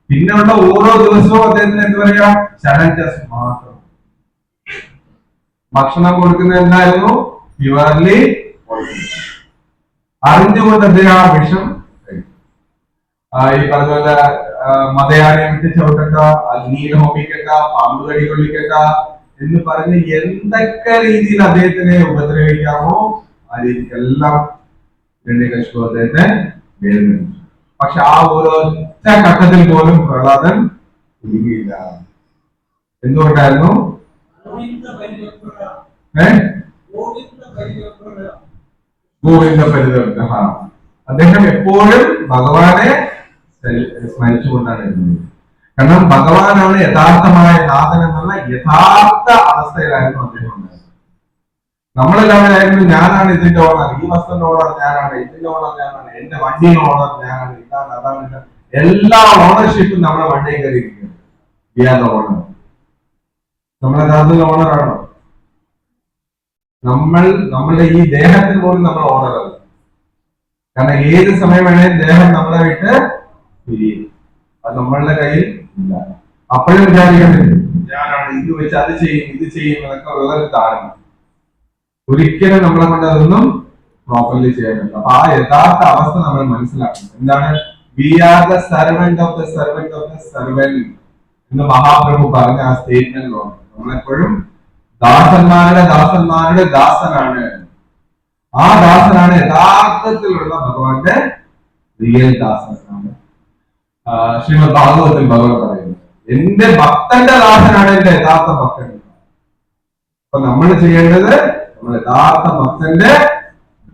പിന്നെയുള്ള ഓരോ ദിവസവും അദ്ദേഹത്തിന് എന്ത് പറയാ, ചലഞ്ചസ് മാത്രം. ഭക്ഷണം കൊടുക്കുന്നത് എന്തായിരുന്നു? പ്യുവർലി അറിഞ്ഞുകൊണ്ട് അദ്ദേഹം ആ വിഷം ഈ പറഞ്ഞ പോലെ മതയാനെ വിട്ട് ചവിട്ടട്ട, അഗ്നിയിൽ ഹോമിക്കട്ട, പാമ്പ് കടി കൊള്ളിക്കട്ട എന്ന് പറഞ്ഞ് എന്തൊക്കെ രീതിയിൽ അദ്ദേഹത്തിനെ ഉപദ്രവിക്കാമോ ആ രീതിക്കെല്ലാം ഹിരണ്യകശിപു അദ്ദേഹത്തെ വേദനിപ്പിച്ചു. പക്ഷെ ആ ഒരൊറ്റ ഘട്ടത്തിൽ പോലും പ്രഹ്ലാദൻ ഒതുങ്ങിയില്ല. എന്തുകൊണ്ടായിരുന്നു? ഗോവിന്ദ പരിതൃപ്ത. അദ്ദേഹം എപ്പോഴും ഭഗവാനെ സ്മരിച്ചുകൊണ്ടാണ് ഇരുന്നത്. കാരണം ഭഗവാനാണ് യഥാർത്ഥമായ നാഥൻ എന്നുള്ള യഥാർത്ഥ അവസ്ഥയിലായിരുന്നു അദ്ദേഹം ഉണ്ടായിരുന്നത്. നമ്മളെല്ലാവരായിരുന്നു ഞാനാണ് ഇതിന്റെ ഓണർ, ഈ വസ്തുവിന്റെ ഓണർ ഞാനാണ്, ഇതിന്റെ ഓണർ ഞാനാണ്, എന്റെ വണ്ടിയുടെ ഓണർ ഞാനാണ്, ഇതാണ് അതാണ്. എല്ലാ ഓണർഷിപ്പും നമ്മളെ വണ്ടിയിൽ കയറിയിരിക്കുന്നത്. ഇയാളുടെ ഓണർ നമ്മളെ യഥാർത്ഥ ഓണറാണോ? നമ്മളുടെ ഈ ദേഹത്തിന് പോലും നമ്മൾ ഓണറല്ല. കാരണം ഏത് സമയം വേണേലും ദേഹം നമ്മളെ വിട്ട് പിരിയും. അത് നമ്മളുടെ കയ്യിൽ ഇല്ല. അപ്പോഴും വിചാരിക്കുന്നത് ഞാനാണ്, ഇത് വെച്ച് അത് ചെയ്യും ഇത് ചെയ്യും എന്നൊക്കെ ഉള്ളൊരു ധാരണ. ഒരിക്കലും നമ്മളെ കൊണ്ട് അതൊന്നും പ്രോപ്പർലി ചെയ്യാൻ പറ്റില്ല. അപ്പൊ ആ യഥാർത്ഥ അവസ്ഥ നമ്മൾ മനസ്സിലാക്കണം. എന്താണ്? We are the servant of the servant of the servant എന്ന് മഹാപ്രഭു പറഞ്ഞ ആ സ്റ്റേറ്റ്മെന്റിലാണ് നമ്മളെപ്പോഴും ദാസന്മാരുടെ ദാസന്മാരുടെ ദാസനാണ്. ആ ദാസനാണ് യഥാർത്ഥത്തിലുള്ള ഭഗവാന്റെ റിയൽ ദാസനാണ്. ശ്രീമദ് ഭാഗവതത്തിൽ ഭഗവാൻ പറയുന്നു, എന്റെ ഭക്തന്റെ ദാസനാണ് എന്റെ യഥാർത്ഥ ഭക്തൻ. അപ്പൊ നമ്മൾ ചെയ്യേണ്ടത് നമ്മൾ യഥാർത്ഥ ഭക്തന്റെ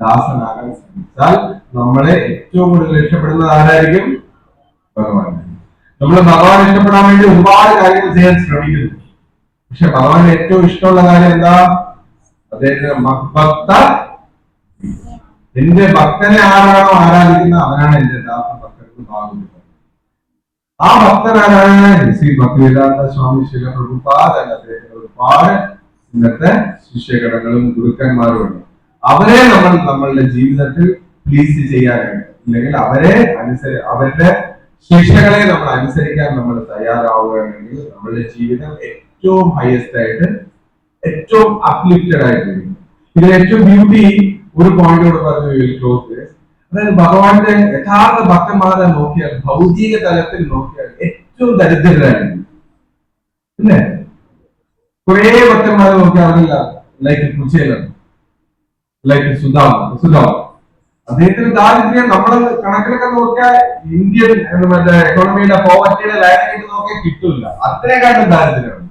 ദാസനാകാൻ ശ്രമിച്ചാൽ നമ്മളെ ഏറ്റവും കൂടുതൽ ഇഷ്ടപ്പെടുന്നത് ആരായിരിക്കും? ഭഗവാൻ. നമ്മൾ ഭഗവാൻ ഇഷ്ടപ്പെടാൻ വേണ്ടി ഒരുപാട് കാര്യങ്ങൾ ചെയ്യാൻ ശ്രമിക്കുന്നു. പക്ഷെ ഭഗവാന് ഏറ്റവും ഇഷ്ടമുള്ള കാര്യം എന്താ? അദ്ദേഹത്തിന് ഭക്ത, എന്റെ ഭക്തനെ ആരാണോ ആരാധിക്കുന്നത് അവനാണ് എന്റെ യഥാർത്ഥ ഭക്തൻ എന്ന് ഭാഗവതം. ആ ഭക്തനാരാണ്? ശ്രീ ഭക്തിവേദാന്ത സ്വാമി ശില പ്രഭുപാദ്. അദ്ദേഹത്തിന് ഒരുപാട് ഇന്നത്തെ ശിഷ്യഗണങ്ങളും ഗുരുക്കന്മാരും ഉണ്ട്. അവരെ നമ്മൾ നമ്മളുടെ ജീവിതത്തിൽ പ്ലീസ് ചെയ്യാനായിട്ട്, അല്ലെങ്കിൽ അവരുടെ ശിക്ഷകളെ നമ്മൾ അനുസരിക്കാൻ നമ്മൾ തയ്യാറാവുകയാണെങ്കിൽ നമ്മളുടെ ജീവിതം ഏറ്റവും ഹയസ്റ്റ് ആയിട്ട്, ഏറ്റവും അപ്ലിഫ്റ്റഡ് ആയിട്ട്. ഇതിൽ ഏറ്റവും ബ്യൂട്ടി ഒരു പോയിന്റോട് പറഞ്ഞു, അതായത് ഭഗവാന്റെ യഥാർത്ഥ ഭക്തന്മാരെ നോക്കിയാൽ, ഭൗതിക തലത്തിൽ നോക്കിയാൽ ഏറ്റവും ദരിദ്രരായിരുന്നു അല്ലേ? കുറെ ഭക്തന്മാരെ നോക്കിയാൽ അവരില്ല. Like Kuchelan, like Sudama. അദ്ദേഹത്തിന് ദാരിദ്ര്യം നമ്മൾ കണക്കിലൊക്കെ നോക്കിയാൽ ഇന്ത്യൻ മറ്റേ എക്കോണമിയുടെ പോവർട്ടിയുടെ ലൈനായിട്ട് നോക്കിയാൽ കിട്ടില്ല. അത്രയെക്കാട്ടും ദാരിദ്ര്യമാണ്.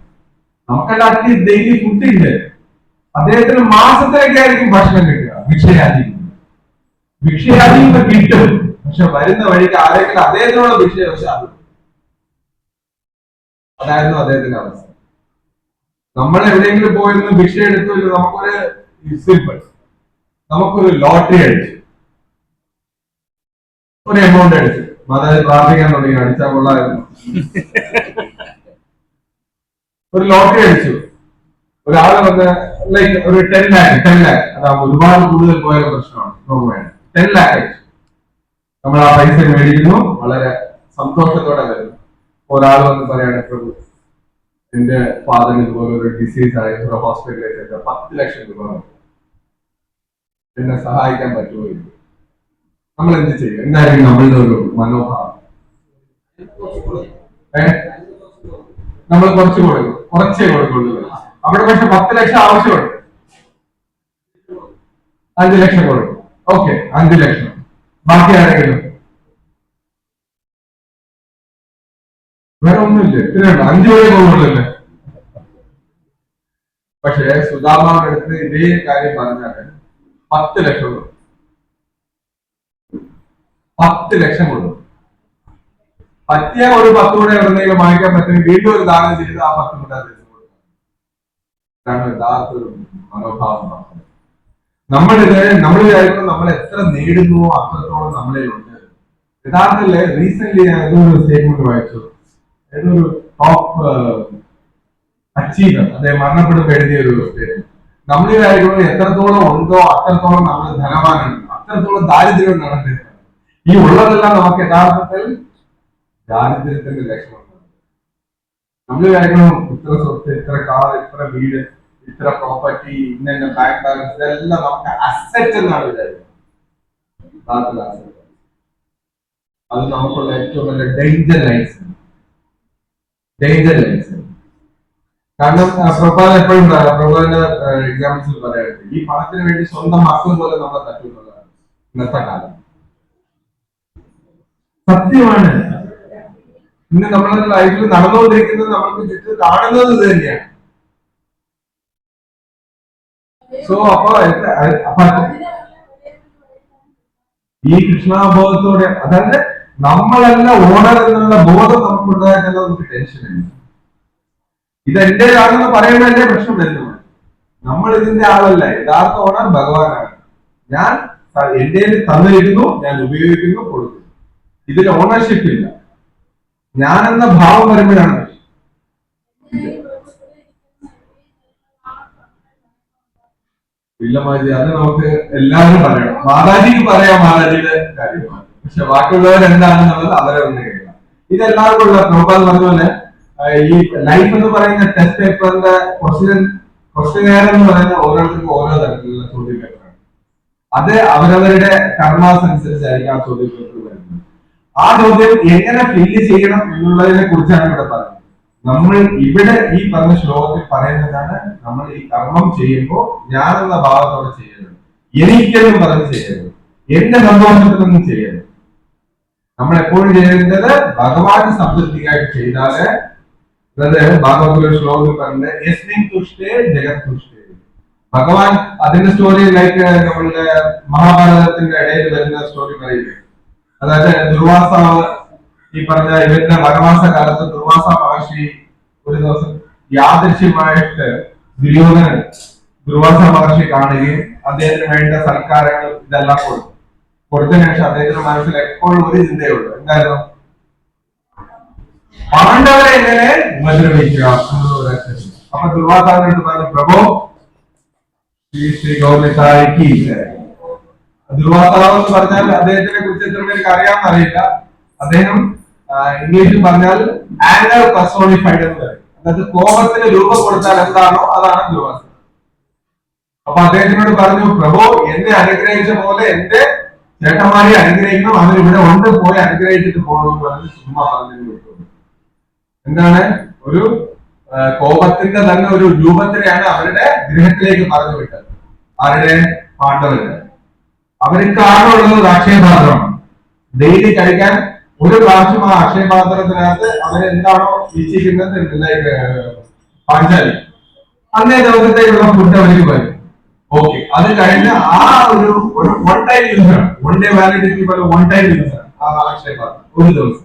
നമുക്കെല്ലാം അറ്റ്ലീസ്റ്റ് ഡെയിലി ഫുഡ് ഉണ്ട്. അദ്ദേഹത്തിന് മാസത്തിലൊക്കെ ആയിരിക്കും ഭക്ഷണം കിട്ടുക. ഭിക്ഷയാദിക്കുമ്പോ കിട്ടും, പക്ഷെ വരുന്ന വഴിക്ക് ആരെങ്കിലും അദ്ദേഹത്തിനുള്ള ഭിക്ഷ അതായിരുന്നു അദ്ദേഹത്തിന്റെ അവസ്ഥ. നമ്മൾ എവിടെയെങ്കിലും പോയിരുന്ന് ഭിക്ഷ എടുത്തു, നമുക്കൊരു ലോട്ടറി അടിച്ചു, ഒരു എമൗണ്ട് അടിച്ചു, അതായത് പ്രാർത്ഥിക്കാൻ തുടങ്ങി, അടിച്ചാൽ കൊള്ളായിരുന്നു. ഒരു ലോട്ടറി അടിച്ചു, ഒരാള് വന്ന് ലൈക്ക് ഒരു 10 lakh, അതാ ഒരുപാട് കൂടുതൽ പോയ പ്രശ്നമാണ്. 10 lakh അടിച്ചു. നമ്മൾ ആ പൈസ മേടിക്കുന്നു, വളരെ സന്തോഷത്തോടെ വരുന്നു. ഒരാൾ വന്ന് പറയാണ്, പ്രഭു എന്റെ ഫാദറിന് ഇതുപോലെ ഒരു ഡിസീസ് ആയി ഹോസ്പിറ്റലിലേക്ക് 10 ലക്ഷം രൂപ, എന്നെ സഹായിക്കാൻ പറ്റുമോ? നമ്മൾ എന്ത് ചെയ്യും? എന്തായാലും നമ്മളുടെ ഒരു മനോഭാവം, നമ്മൾ കുറച്ചേ കൊടുക്കുള്ളൂ. അവിടെ പക്ഷെ 10 ലക്ഷം ആവശ്യമുണ്ട്, 5 ലക്ഷം കൊടുക്കും. ഓക്കെ, 5 ലക്ഷം. ബാക്കി ആരെങ്കിലും വേറെ ഒന്നുമില്ല, ഇത്രയുണ്ട്, 5 വരെ പോകുള്ളല്ലേ. പക്ഷെ സുധാമാവിന്റെ അടുത്ത് ഇതേ കാര്യം പറഞ്ഞാല് 10 ലക്ഷം കൊടുക്കും. 10 ലക്ഷം കൊടുക്കും. പറ്റിയ ഒരു 10 കൂടെ എവിടെയെങ്കിലും വാങ്ങിക്കാൻ പറ്റുമെങ്കിൽ വീണ്ടും ഒരു ദാനം ചെയ്ത് ആ 10 കൂടെ യഥാർത്ഥ ഒരു മനോഭാവം. നമ്മൾ വിചാരിക്കുന്നത് നമ്മൾ എത്ര നേടുന്നുവോ അത്രത്തോളം നമ്മളെ ഉണ്ട്. യഥാർത്ഥത്തില് റീസെന്റ് ഞാൻ ഏതൊരു സ്റ്റേറ്റ്മെന്റ് വായിച്ചു, ഏതൊരു ടോപ്പ് അച്ചീവർ അദ്ദേഹം മരണപ്പെടുമ്പോൾ എഴുതിയ ഒരു സ്റ്റേറ്റ്മെന്റ്. നമ്മൾ വിചാരിക്കുന്നത് എത്രത്തോളം ഉണ്ടോ അത്രത്തോളം നമ്മൾ ധനവാനുണ്ട്, അത്രത്തോളം ദാരിദ്ര്യം ഉണ്ടാകട്ടെ. ഈ ഉള്ളതെല്ലാം നമുക്ക് യഥാർത്ഥത്തിൽ ദാരിദ്ര്യത്തിന്റെ ലക്ഷണമാണ്. നമ്മൾ വിചാരിക്കണം ഇത്ര സ്വത്ത്, ഇത്ര കാർ, ഇത്ര വീട്, ഇത്ര പ്രോപ്പർട്ടി, ഇന്ന ബാങ്ക് ബാലൻസ്, ഇതെല്ലാം നമുക്ക് അസറ്റ് എന്നാണ് വിചാരിക്കുന്നത്. അത് നമുക്കുള്ള ഏറ്റവും വലിയ ഡേഞ്ചർ ലൈൻസ്. കാരണം പ്രഭാത് എപ്പോഴും പ്രഭാതിന്റെ എക്സാമ്പിൾസിൽ പറയാറുണ്ട്, ഈ പണത്തിന് വേണ്ടി സ്വന്തം മക്കൾ പോലെ നമ്മളെ തട്ടുന്നതാണ് ഇന്നത്തെ കാലം. സത്യമാണ്. ഇന്ന് നമ്മളുടെ ലൈഫിൽ നടന്നുകൊണ്ടിരിക്കുന്നത് നമ്മൾക്ക് ചുറ്റും കാണുന്നത് ഇത് തന്നെയാണ്. സോ അപ്പൊ ഈ കൃഷ്ണാബോധത്തോടെ, അതായത് നമ്മളല്ല ഓണർ എന്നുള്ള ബോധം നമുക്കുണ്ടായാൽ നമുക്ക് ടെൻഷനില്ല. ഇത് എന്റെ ആളെന്ന് പറയുമ്പോൾ എന്റെ പ്രശ്നം വരുന്നതാണ്. നമ്മൾ ഇതിന്റെ ആളല്ല, യഥാർത്ഥ ഓണർ ഭഗവാനാണ്. ഞാൻ എന്റെ തന്നിരിക്കുന്നു, ഞാൻ ഉപയോഗിക്കുന്നു, കൊടുക്കുന്നു. ഇതിൽ ഓണർഷിപ്പ് ഇല്ല. ഞാനെന്ന ഭാവം വരുമ്പോഴാണ് ഇല്ല മാജി. അത് നമുക്ക് എല്ലാവരും പറയണം. മാതാജിക്ക് പറയാം മാതാജിയുടെ കാര്യമാണ്, പക്ഷെ ബാക്കിയുള്ളവർ എന്താണെന്നുള്ളത് അവരെ ഒന്ന് കേൾക്കാം. ഇതെല്ലാവർക്കും ഉള്ള നോക്കാൻ പറഞ്ഞ പോലെ ഈ ലൈഫ് എന്ന് പറയുന്ന ടെസ്റ്റ് പേപ്പറിന്റെ ക്വസ്റ്റ്യൻ എന്ന് പറയുന്ന ഓരോരുത്തർക്കും ഓരോ തരത്തിലുള്ള ചോദ്യ പേപ്പറാണ്. അത് അവരവരുടെ കർമാസ് അനുസരിച്ചായിരിക്കും ആ ചോദ്യങ്ങൾക്ക് വരുന്നത്. ആ ചോദ്യം എങ്ങനെ ഫില്ല് ചെയ്യണം എന്നുള്ളതിനെ കുറിച്ചാണ് ഇവിടെ പറയുന്നത്. നമ്മൾ ഇവിടെ ഈ പറഞ്ഞ ശ്ലോകത്തിൽ പറയുന്നതാണ്, നമ്മൾ ഈ കർമ്മം ചെയ്യുമ്പോൾ ഞാൻ എന്ന ഭാവത്തോടെ ചെയ്യരുത്, എനിക്കെന്നും പറഞ്ഞ് ചെയ്യരുത്, എന്റെ സന്തോഷത്തിനൊന്നും ചെയ്യരുത്. നമ്മൾ എപ്പോഴും ചെയ്യേണ്ടത് ഭഗവാൻ സംതൃപ്തിയായിട്ട് ചെയ്താല്, അതായത് ഭാഗവതത്തിലെ ശ്ലോകത്തിൽ പറഞ്ഞത് യസ്മിൻ തുഷ്ടേ ജഗത് തുഷ്ടേ. ഭഗവാൻ അതിന്റെ സ്റ്റോറി ലൈക്ക് നമ്മളുടെ മഹാഭാരതത്തിന്റെ ഇടയിൽ വരുന്ന സ്റ്റോറി പറയുന്നത്, അതായത് ദുർവാസാവ് ഈ പറഞ്ഞ ഇവരുടെ വനവാസ കാലത്ത് ദുർവാസ മഹർഷി ഒരു ദിവസം യാദൃശ്യമായിട്ട് ദുര്യോധനൻ ദുർവാസ മഹർഷി കാണുകയും അദ്ദേഹത്തിന് വേണ്ട സൽക്കാരങ്ങൾ ഇതെല്ലാം കൊടുത്തതിനു ശേഷം അദ്ദേഹത്തിന്റെ മനസ്സിൽ എപ്പോഴും ഒരു ചിന്തയുള്ളൂ, എന്തായിരുന്നു? പാണ്ഡവരെ എങ്ങനെ ഉപദ്രവിക്കുക. അപ്പൊ ദുർവാസാവിനടുത്ത് പറഞ്ഞു, പ്രഭു ശ്രീ ഗൗരവത്തായിക്ക് ദുർവാസാവ് എന്ന് പറഞ്ഞാൽ അദ്ദേഹത്തിനെ കുറിച്ച് എത്ര പേർക്ക് അറിയാമെന്ന് അറിയില്ല. അദ്ദേഹം ഇംഗ്ലീഷിൽ പറഞ്ഞാൽ ആംഗർ പെർസോണിഫൈഡ് എന്ന് പറയും. അതായത് കോപത്തിന് രൂപം കൊടുത്താൽ എന്താണോ അതാണ് ദുർവാസ. അപ്പൊ അദ്ദേഹത്തിനോട് പറഞ്ഞു, പ്രഭു എന്നെ അനുഗ്രഹിച്ച പോലെ എന്റെ ചേട്ടന്മാരെ അനുഗ്രഹിക്കണം, അവർ ഇവിടെ ഉണ്ട്, പോയി അനുഗ്രഹിച്ചിട്ട് പോകണമെന്ന് പറഞ്ഞ് ചുമ്മാ പറഞ്ഞു വിട്ടു. എന്താണ്? ഒരു കോപത്തിന്റെ തന്നെ ഒരു രൂപത്തിനെയാണ് അവരുടെ ഗൃഹത്തിലേക്ക് പറഞ്ഞു വിട്ടത്. ആരുടെ? പാണ്ഡവരുടെ. അവർക്ക് ആണുള്ളത് അക്ഷയപാത്രമാണ്. ഡെയിലി കഴിക്കാൻ ഒരു പ്രാവശ്യം ആ അക്ഷയപാത്രത്തിനകത്ത് അവരെന്താണോ ഇച്ഛിക്കുന്നത്, പാഞ്ചാലി അന്നേ ദിവസത്തേക്കുള്ള ഫുഡ് അവർക്ക് വരും. ഓക്കെ, അത് കഴിഞ്ഞ് ആ ഒരു വൺ ടൈം യൂസാണ്, വൺ ഡേ വാലിഡിറ്റി പോലെ വൺ ടൈം യൂസാണ് ആ അക്ഷയപാത്രം, ഒരു ദിവസം.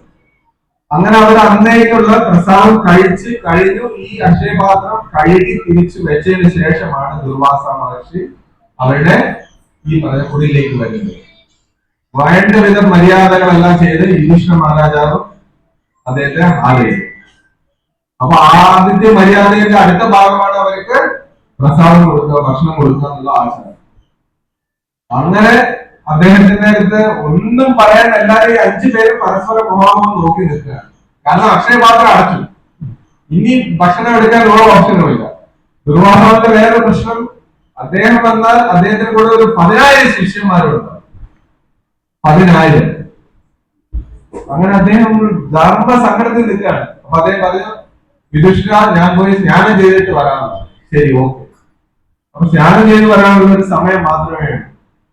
അങ്ങനെ അവർ അന്നേക്കുള്ള പ്രസാദം കഴിച്ച് കഴിഞ്ഞു. ഈ അക്ഷയപാത്രം കഴുകി തിരിച്ചു വെച്ചതിന് ശേഷമാണ് ദുർവാസ മഹർഷി അവരുടെ ഈ പറഞ്ഞ കുടിലേക്ക് വരുന്നത്. വേണ്ട വിധം മര്യാദകളെല്ലാം ചെയ്ത് യുധിഷ്ഠിര മഹാരാജാവും അദ്ദേഹത്തെ ആദരിച്ചു. അപ്പൊ ആദ്യത്തെ മര്യാദയുടെ അടുത്ത ഭാഗമാണ് അവർക്ക് പ്രസാദം കൊടുക്കുക, ഭക്ഷണം കൊടുക്കുക എന്നുള്ള ആചാരം. അങ്ങനെ അദ്ദേഹത്തിന്റെ അടുത്ത് ഒന്നും പറയാൻ എല്ലാവരും 5 പേരും പരസ്പരം മുഖാമുഖം നോക്കി നിൽക്കുകയാണ്. കാരണം അക്ഷയപാത്രം അടച്ചു, ഇനി ഭക്ഷണം എടുക്കാൻ ഓരോ ഓപ്ഷനുമില്ല. ദുർവാസാവിന്റെ വേറെ പ്രശ്നം, അദ്ദേഹം വന്നാൽ അദ്ദേഹത്തിന് കൂടെ ഒരു 10,000 ശിഷ്യന്മാരുണ്ട്. 10,000. അങ്ങനെ അദ്ദേഹം ധർമ്മ സങ്കടത്തിൽ നിൽക്കുകയാണ്. അപ്പൊ അദ്ദേഹം പറഞ്ഞു, യുധിഷ്ഠിര ഞാൻ പോയി സ്നാനം ചെയ്തിട്ട് വരാം. ശരി, ഓക്കെ. അപ്പൊ സ്നാനം ചെയ്ത് വരാനുള്ള ഒരു സമയം മാത്രമേ ഉള്ളൂ.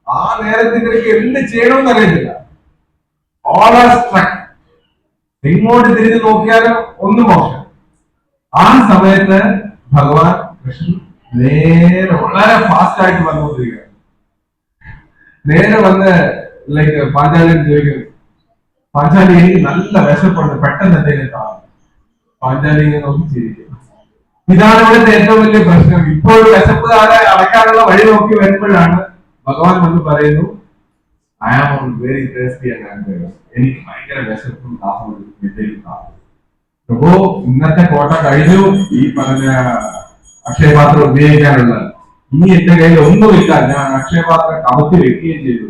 ആ നേരത്തിലേക്ക് എന്ത് ചെയ്യണമെന്ന് അറിയത്തില്ല. ഇങ്ങോട്ട് തിരിഞ്ഞു നോക്കിയാലും ഒന്നും മോശം. ആ സമയത്ത് ഭഗവാൻ കൃഷ്ണൻ നേരെ വളരെ ഫാസ്റ്റ് ആയിട്ട് വന്നുകൊണ്ടിരിക്കുകയാണ്. നേരെ വന്ന് ലൈക്ക് പാഞ്ചാലിയോട് ചോദിക്കുന്നു, പാഞ്ചാലി എനിക്ക് നല്ല വിശപ്പുണ്ട്, പെട്ടെന്ന് എന്തെങ്കിലും കാണും. പാഞ്ചാലി നോക്കി ചിരിക്കും. ഇതാണ് ഇവിടുത്തെ ഏറ്റവും വലിയ പ്രശ്നം. ഇപ്പോൾ വിശപ്പ് അടക്കാനുള്ള വഴി നോക്കി വരുമ്പോഴാണ് ഭഗവാൻ വന്ന് പറയുന്നു, I am very tasty and എനിക്ക് ഭയങ്കര വിശപ്പും ദാഹവും എന്തെങ്കിലും കാണും. അപ്പോ ഇന്നത്തെ കോട്ട കഴിഞ്ഞു, ഈ പറഞ്ഞ അക്ഷയപാത്രം ഉപയോഗിക്കാനുള്ള ഇനി എന്റെ കയ്യിൽ ഒന്നുമില്ല, ഞാൻ അക്ഷയപാത്രം കമത്തി വെക്കുകയും ചെയ്തു.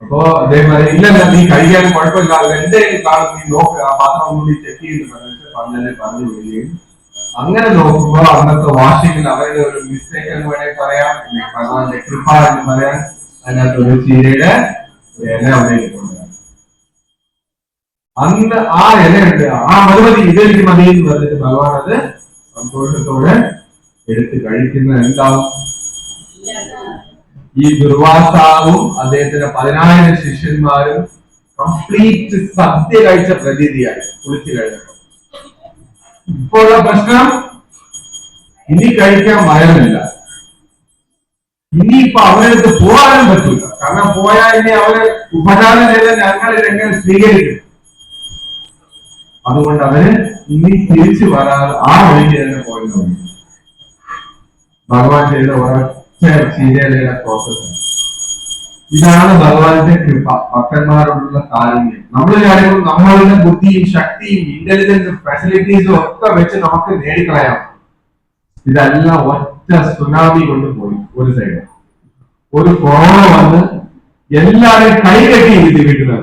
അപ്പോ അദ്ദേഹം പറയും, ഇല്ലല്ല നീ കഴിക്കാനും കുഴപ്പമില്ല, എന്തെങ്കിലും കാണും, നീ നോക്ക്, ആ പാത്രം ഒന്നുകൂടി ചെക്ക് ചെയ്ത് പറഞ്ഞു വിടുകയും. അങ്ങനെ നോക്കുമ്പോൾ അന്നത്തെ വാഷിങ്ങിൽ അവരുടെ ഒരു മിസ്റ്റേക്ക് എന്ന് വേണമെങ്കിൽ പറയാം, ഭഗവാന്റെ കൃപ എന്ന് പറയാൻ, അതിനകത്ത് ഒരു ചീരയുടെ ഇല അവിടെ കൊണ്ടുവരാം. അന്ന് ആ ഇലയുണ്ട്, ആ മതി ഇതെനിക്ക് മതി എന്ന് പറഞ്ഞിട്ട് ഭഗവാൻ അത് സന്തോഷത്തോടെ എടുത്ത് കഴിക്കുന്നത് എന്താവും? ഈ ദുർവാസാവും അദ്ദേഹത്തിന്റെ 10,000 ശിഷ്യന്മാരും കംപ്ലീറ്റ് സദ്യ കഴിച്ച പ്രതീതിയായി കുളിച്ചു കഴിഞ്ഞപ്പോൾ. ഇപ്പോഴുള്ള പ്രശ്നം, ഇനി കഴിക്കാൻ വയറില്ല. ഇനിയിപ്പൊ അവരടുത്ത് പോകാനും പറ്റില്ല. കാരണം പോയാൽ ഇനി അവര് ഉപചാരം ചെയ്ത് ഞങ്ങൾ ഇതെങ്ങനെ സ്വീകരിക്കും. അതുകൊണ്ട് അവര് ഇനി തിരിച്ചു വരാതെ ആ വഴിക്ക് തന്നെ പോയെന്ന് പറഞ്ഞു. ഭഗവാൻ ചെയ്ത ഒരൊറ്റ ചീരയുടെ പ്രോസസ്. ഇതാണ് ഭഗവാന്റെ കൃപ, ഭക്തന്മാരോടുള്ള കാരുണ്യം. നമ്മൾ കാര്യങ്ങൾ നമ്മളുടെ ബുദ്ധിയും ശക്തിയും ഇന്റലിജൻസും ഫെസിലിറ്റീസും ഒക്കെ വെച്ച് നമുക്ക് നേടിക്കളയാം. ഇതെല്ലാം ഒറ്റ സുനാമി കൊണ്ട് പോയി. ഒരു സൈഡ് ഒരു കൊറോണ വന്ന് എല്ലാവരെയും കൈകെട്ടി ഇരുത്തി വീട്ടുന്നത്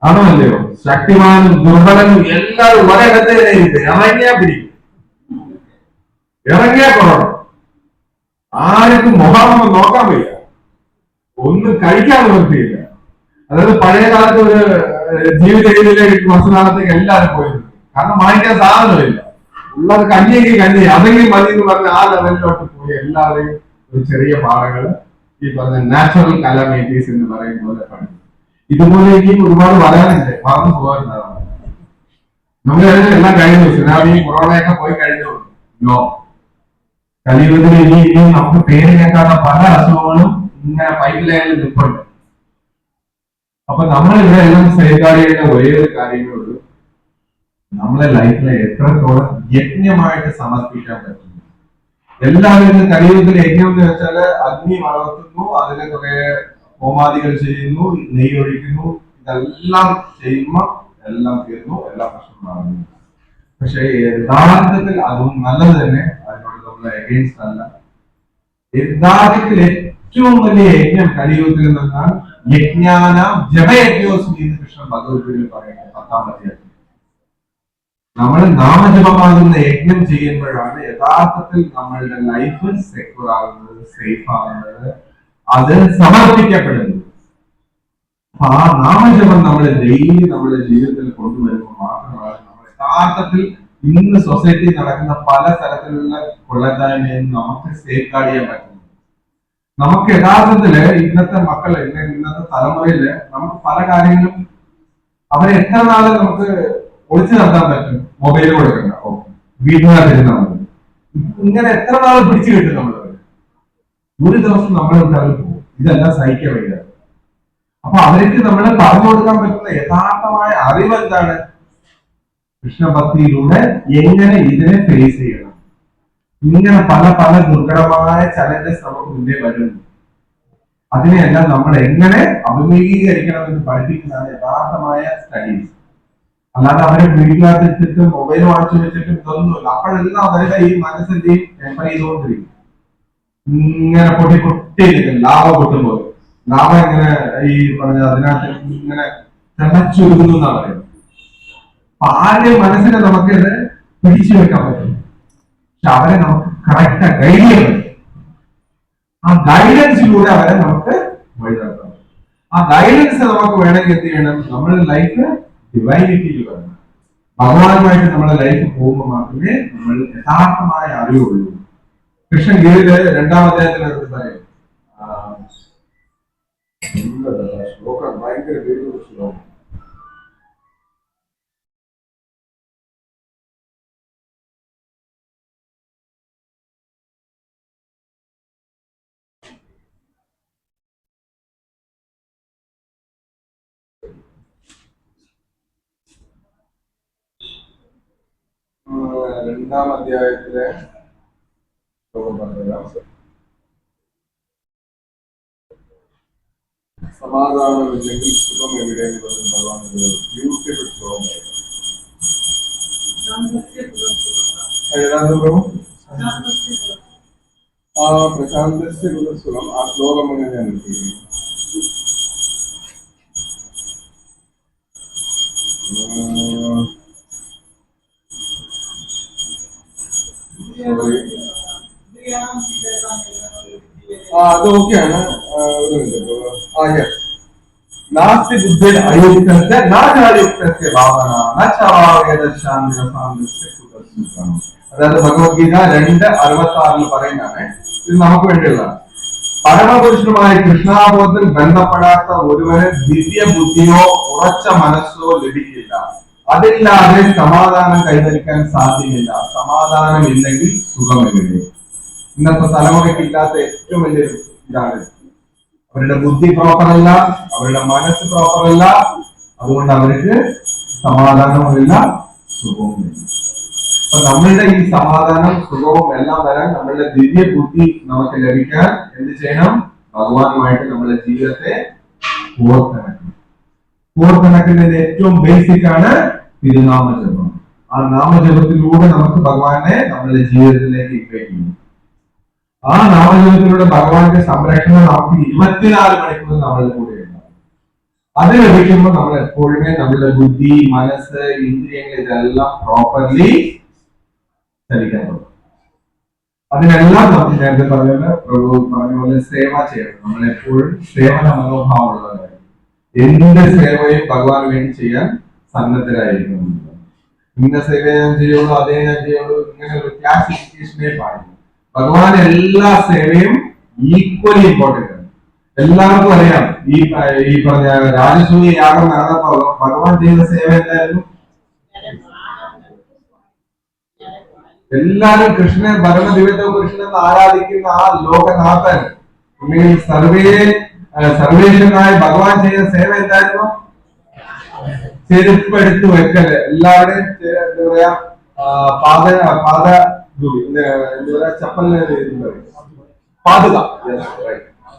ആണോ അല്ലയോ? ശക്തിമാനും ദുർബലനും എല്ലാവരും ഒരിടത്ത് ഇറങ്ങിയാ പിടിക്കും, ഇറങ്ങിയാ കൊറോണ. ആർക്കും മുഖാമുഖം നോക്കാൻ വയ്യ. ഒന്നും കഴിക്കാൻ നിവൃത്തിയില്ല. അതായത് പഴയ കാലത്ത് ഒരു ജീവിത രീതിയിലേക്ക് കുറച്ചു നാളത്തേക്ക് എല്ലാവരും പോയിരുന്നു. കാരണം വാങ്ങിക്കാൻ സാധനമില്ല, ഉള്ളത് കഞ്ഞിയെങ്കിൽ കഞ്ഞി, അതെങ്കിലും മതി എന്ന് പറഞ്ഞ ആ ലെവലിലോട്ട് പോയി എല്ലാവരെയും ഒരു ചെറിയ പാടങ്ങള് ഈ പറഞ്ഞ നാച്ചുറൽ കലാമേറ്റീസ് എന്ന് പറയുന്ന പോലെ പഠിക്കും. ഇതുപോലെ ഇനിയും ഒരുപാട് വരാനുണ്ട്, മറന്നു പോകാറുണ്ടാവും. നമ്മൾ എല്ലാം കഴിഞ്ഞു, സുനാമി കൊറോണയൊക്കെ പോയി കഴിഞ്ഞു. നോ, കലിയുഗത്തിൽ ഇനിയും നമുക്ക് പേര് കേൾക്കാത്ത പല അസുഖങ്ങളും ഇങ്ങനെ പൈപ്പ് ലൈനിൽ നിൽപ്പുണ്ട്. അപ്പൊ നമ്മൾ ഇവിടെ എല്ലാം സേഫ്ഗാർഡ് ചെയ്യേണ്ട ഒരേ ഒരു കാര്യമേ ഉള്ളൂ, നമ്മളെ ലൈഫിലെ എത്രത്തോളം യജ്ഞമായിട്ട് സമർപ്പിക്കാൻ പറ്റും. എല്ലാവരും കലിയുഗത്തിൽ യജ്ഞം എന്ന് വെച്ചാല് അഗ്നി വളർത്തുന്നു, അതിനെ കുറെ ഹോമാദികൾ ചെയ്യുന്നു, നെയ്യ് ഒഴിക്കുന്നു, ഇതെല്ലാം ചെയ്യുമ്പോൾ എല്ലാം തീർന്നു, എല്ലാ പ്രശ്നമാകുന്നു. പക്ഷെ യഥാർത്ഥത്തിൽ അതും നല്ലത് തന്നെ, അതിനോട് നമ്മൾ എഗെയിൻസ്റ്റ് അല്ല. യഥാർത്ഥത്തിൽ ഏറ്റവും വലിയ യജ്ഞം കലിയുഗത്തിൽ നിന്നാൽ യജ്ഞാന ജപയജ്ഞോസ്മി എന്ന് കൃഷ്ണൻ ഭഗവത്ഗീതയിൽ പറയുന്നത് 10-ാം അധ്യായത്തിൽ. നമ്മൾ നാമജപമാകുന്ന യജ്ഞം ചെയ്യുമ്പോഴാണ് യഥാർത്ഥത്തിൽ നമ്മളുടെ ലൈഫ് സെക്യൂർ ആകുന്നത്, സേഫ് ആകുന്നത്, അത് സമർപ്പിക്കപ്പെടുന്നത്. അപ്പൊ ആ നാമജപം നമ്മൾ ഡെയിലി നമ്മുടെ ജീവിതത്തിൽ കൊണ്ടുവരുമ്പോൾ മാത്രമാണ് നമ്മൾ യഥാർത്ഥത്തിൽ ഇന്ന് സൊസൈറ്റി നടക്കുന്ന പല തരത്തിലുള്ള കൊള്ളതായ്മയും നമുക്ക് സേഫ് ഗാർഡ് ചെയ്യാൻ പറ്റുന്നത്. നമുക്ക് യഥാർത്ഥത്തില് ഇന്നത്തെ മക്കള് ഇന്നത്തെ തലമുറയില് നമുക്ക് പല കാര്യങ്ങളും അവരെ എത്ര നാള് നമുക്ക് ഒളിച്ചു നിർത്താൻ പറ്റും. മൊബൈൽ കൊടുക്കണ്ട, വീട്ടിനകത്തിരുന്നാൽ മതി, ഇങ്ങനെ എത്ര നാൾ പിടിച്ചു കിട്ടും നമ്മള്. ഒരു ദിവസം നമ്മളെ വിട്ടാൽ പോകും, ഇതെല്ലാം സഹിക്കാൻ വയ്യ. അപ്പൊ അവർക്ക് നമ്മൾ പറഞ്ഞു കൊടുക്കാൻ പറ്റുന്ന യഥാർത്ഥമായ അറിവ് എന്താണ്? കൃഷ്ണഭക്തിയിലൂടെ എങ്ങനെ ഇതിനെ ഫേസ് ചെയ്യണം. ഇങ്ങനെ പല പല ദുർഘടമായ ചലഞ്ചസ് നമുക്ക് മുന്നേ വരുന്നു. അതിനെയെല്ലാം നമ്മൾ എങ്ങനെ അഭിമുഖീകരിക്കണം എന്ന് പഠിപ്പിക്കുന്നതാണ് യഥാർത്ഥമായ സ്റ്റഡീസ്. അല്ലാതെ അവരെ വീട്ടിനകത്തിട്ട് മൊബൈൽ വാങ്ങിച്ചു വെച്ചിട്ടും ഇതൊന്നുമില്ല. അപ്പോഴെല്ലാം അവരുടെ ഈ മനസ്സിന്റെയും ടെമ്പർ ചെയ്തുകൊണ്ടിരിക്കും, ഇങ്ങനെ പൊട്ടി പൊട്ടിയിരിക്കും. ലാഭ പൊട്ടുമ്പോൾ ലാഭം ഇങ്ങനെ ഈ പറഞ്ഞ അതിനകത്ത് ഇങ്ങനെ തിളച്ചൊരുങ്ങുന്നു എന്നാ പറയുന്നത്. അപ്പൊ ആരുടെയും മനസ്സിനെ നമുക്ക് ഇത് പിടിച്ചു വെക്കാൻ പറ്റും, പക്ഷെ അവരെ നമുക്ക് കറക്റ്റ് ഗൈഡ് ചെയ്യാൻ പറ്റും. ആ ഗൈഡൻസിലൂടെ അവരെ നമുക്ക് വഴി നടത്താം. ആ ഗൈഡൻസ് നമുക്ക് വേണമെങ്കിൽ എന്ത് ചെയ്യണം? നമ്മുടെ ലൈഫ് ഡിവൈനിറ്റിയിൽ വരണം. ഭഗവാനുമായിട്ട് നമ്മുടെ ലൈഫ് പോകുമ്പോൾ മാത്രമേ നമ്മൾ യഥാർത്ഥമായ അറിവുള്ളൂ. കൃഷ്ണൻ ഗീതയില് 2-ാം അധ്യായത്തിൽ പറയും, ശ്ലോകം ഭയങ്കര പേരുള്ള ശ്ലോകം. രണ്ടാം അധ്യായത്തിലെ ശ്ലോകം പറഞ്ഞുതരാം. സമാധാനമില്ലെങ്കിൽ സുഖം എവിടെ എന്ന് പറഞ്ഞ് ഭഗവാൻ ബ്യൂട്ടിഫുൾ ശ്ലോകമായിരുന്നു. ആ പ്രശാന്തസ്യ സുഖം, ആ ശ്ലോകം എങ്ങനെയാണ് എടുത്തിരിക്കുന്നത്? അത് ഓക്കെയാണ്. ഒരു മിനിറ്റ്. നാസ്തി ബുദ്ധിർ അയുക്തസ്യ നാചായുക്തസ്യ ഭാവന നചാവേദശാന്തിരസാന്തിസ്യ കുതസ്സുഖം. അതായത് ഭഗവത്ഗീത 2:66 പറയുന്നതാണ്. ഇത് നമുക്ക് വേണ്ടിയുള്ളതാണ്. പരമപുരുഷനുമായ കൃഷ്ണാബോധത്തിൽ ബന്ധപ്പെടാത്ത ഒരുവന് ദിവ്യ ബുദ്ധിയോ ഉറച്ച മനസ്സോ ലഭിക്കില്ല. അതില്ലാതെ സമാധാനം കൈവരിക്കാൻ സാധ്യമില്ല. സമാധാനമില്ലെങ്കിൽ സുഖമില്ല. ഇന്നത്തെ തലമുറയ്ക്ക് ഇല്ലാത്ത ഏറ്റവും വലിയ ഇതാണ്. അവരുടെ ബുദ്ധി പ്രോപ്പറല്ല, അവരുടെ മനസ്സ് പ്രോപ്പറല്ല, അതുകൊണ്ട് അവർക്ക് സമാധാനവുമില്ല, സുഖവുമില്ല. അപ്പൊ നമ്മളുടെ ഈ സമാധാനം സുഖവും എല്ലാം വരാൻ നമ്മളുടെ ദിവ്യ ബുദ്ധി നമുക്ക് ലഭിക്കാൻ എന്ത് ചെയ്യണം? ഭഗവാനുമായിട്ട് നമ്മുടെ ജീവിതത്തെ കോർത്തിണക്കണം. കോർത്തിണക്കുന്നതിന്റെ ഏറ്റവും ബേസിക് ആണ് തിരുനാമജപം. ആ നാമജപത്തിലൂടെ നമുക്ക് ഭഗവാനെ നമ്മുടെ ജീവിതത്തിലേക്ക് ഇൻവൈറ്റ് ചെയ്യും. ആ നാമജപത്തിലൂടെ ഭഗവാന്റെ സംരക്ഷണം നമുക്ക് 24 മണിക്കൂർ നമ്മളുടെ കൂടെ ഉണ്ടാവും. അത് ലഭിക്കുമ്പോൾ നമ്മൾ എപ്പോഴുമേ നമ്മുടെ ബുദ്ധി, മനസ്സ്, ഇന്ദ്രിയങ്ങൾ ഇതെല്ലാം പ്രോപ്പർലി ചലിക്കാൻ തുടങ്ങും. അതിനെല്ലാം നമ്മൾ നേരത്തെ പറഞ്ഞ പ്രഭു പറഞ്ഞ പോലെ സേവ ചെയ്യണം. നമ്മൾ എപ്പോഴും സേവന മനോഭാവമുള്ളവരാണ്. എന്ത് സേവയും ഭഗവാന് വേണ്ടി ചെയ്യാൻ സന്നദ്ധരായിരിക്കണം. ഇന്ന സേവ ഞാൻ ചെയ്യുള്ളൂ, അതേ ഞാൻ ചെയ്യുള്ളൂ, ഇങ്ങനെ ഒരു ക്ലാസിഫിക്കേഷനെ പാടില്ല. ഭഗവാൻ എല്ലാ സേവയും ഈക്വലി ഇമ്പോർട്ടന്റ് ആണ്. എല്ലാവർക്കും അറിയാം, ഈ പറഞ്ഞ രാജസൂയ യാഗം നടന്നപ്പോ ഭഗവാൻ ചെയ്ത സേവ എന്തായിരുന്നു? എല്ലാരും കൃഷ്ണൻ ഭരണദിവ്യത്വ കൃഷ്ണൻ ആരാധിക്കുന്ന ആ ലോകനാഥൻ അല്ലെങ്കിൽ സർവേശ്വരനായ ഭഗവാൻ ചെയ്ത സേവ എന്തായിരുന്നു? ചെരുപ്പ് എടുത്ത് വെക്കല്. എല്ലാവരുടെയും എന്താ പറയാ പാത എന്താ പറയാ ചപ്പലിന് പാതുക.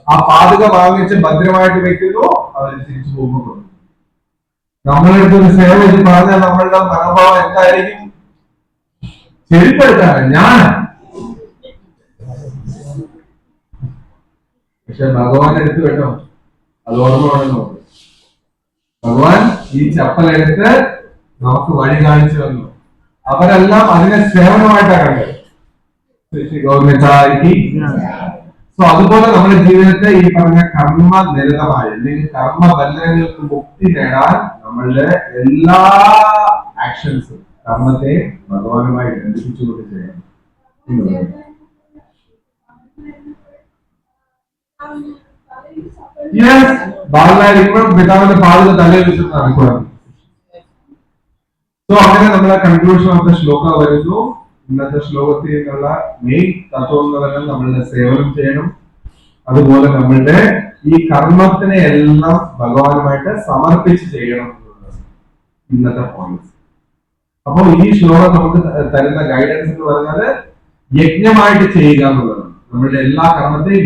ആ പാതുക വാങ്ങിച്ച് ഭദ്രമായിട്ട് വെക്കുന്നു, അവർ തിരിച്ചു പോകുന്നു. നമ്മളെടുത്ത് ഒരു സേവ ഇത് പറഞ്ഞാൽ നമ്മളുടെ മനോഭാവം എന്തായിരിക്കും? ചെരുപ്പെടുത്താണ് ഞാൻ. പക്ഷെ ഭഗവാൻ എടുത്തു കേട്ടോ, അത് ഓർമ്മ വേണമെന്ന്. ഭഗവാൻ ഈ ചപ്പലെടുത്ത് നമുക്ക് വഴി കാണിച്ചു തന്നു. അവരെല്ലാം അതിനെ സേവനമായിട്ടാണ് കണ്ടത്. സോ അതുപോലെ നമ്മുടെ ജീവിതത്തെ ഈ പറഞ്ഞ കർമ്മ നിരതമായി അല്ലെങ്കിൽ കർമ്മ ബന്ധനങ്ങൾക്ക് മുക്തി നേടാൻ നമ്മളുടെ എല്ലാ ആക്ഷൻസും കർമ്മത്തെ ഭഗവാനുമായി ബന്ധിപ്പിച്ചുകൊണ്ട് ചെയ്യണം. ബാലനായിരിക്കുമ്പോൾ പിതാവിന്റെ പാതിൽ തലയിൽ വെച്ചിട്ട് നടക്കുകയാണ്. സോ അങ്ങനെ നമ്മളെ കൺക്ലൂഷൻ ഓഫ് ദ ശ്ലോക വരുന്നു. ഇന്നത്തെ ശ്ലോകത്തിൽ നിന്നുള്ള മെയിൻ തത്വം എന്ന് പറയുന്നത് നമ്മളുടെ സേവനം ചെയ്യണം. അതുപോലെ നമ്മളുടെ ഈ കർമ്മത്തിനെ എല്ലാം ഭഗവാനുമായിട്ട് സമർപ്പിച്ച് ചെയ്യണം എന്നുള്ളതാണ് ഇന്നത്തെ പോയിന്റ്. അപ്പോൾ ഈ ശ്ലോകം നമുക്ക് തരുന്ന ഗൈഡൻസ് എന്ന് പറഞ്ഞാൽ യജ്ഞമായിട്ട് ചെയ്യുക എന്നുള്ളതാണ്. നമ്മളുടെ എല്ലാ കർമ്മത്തെയും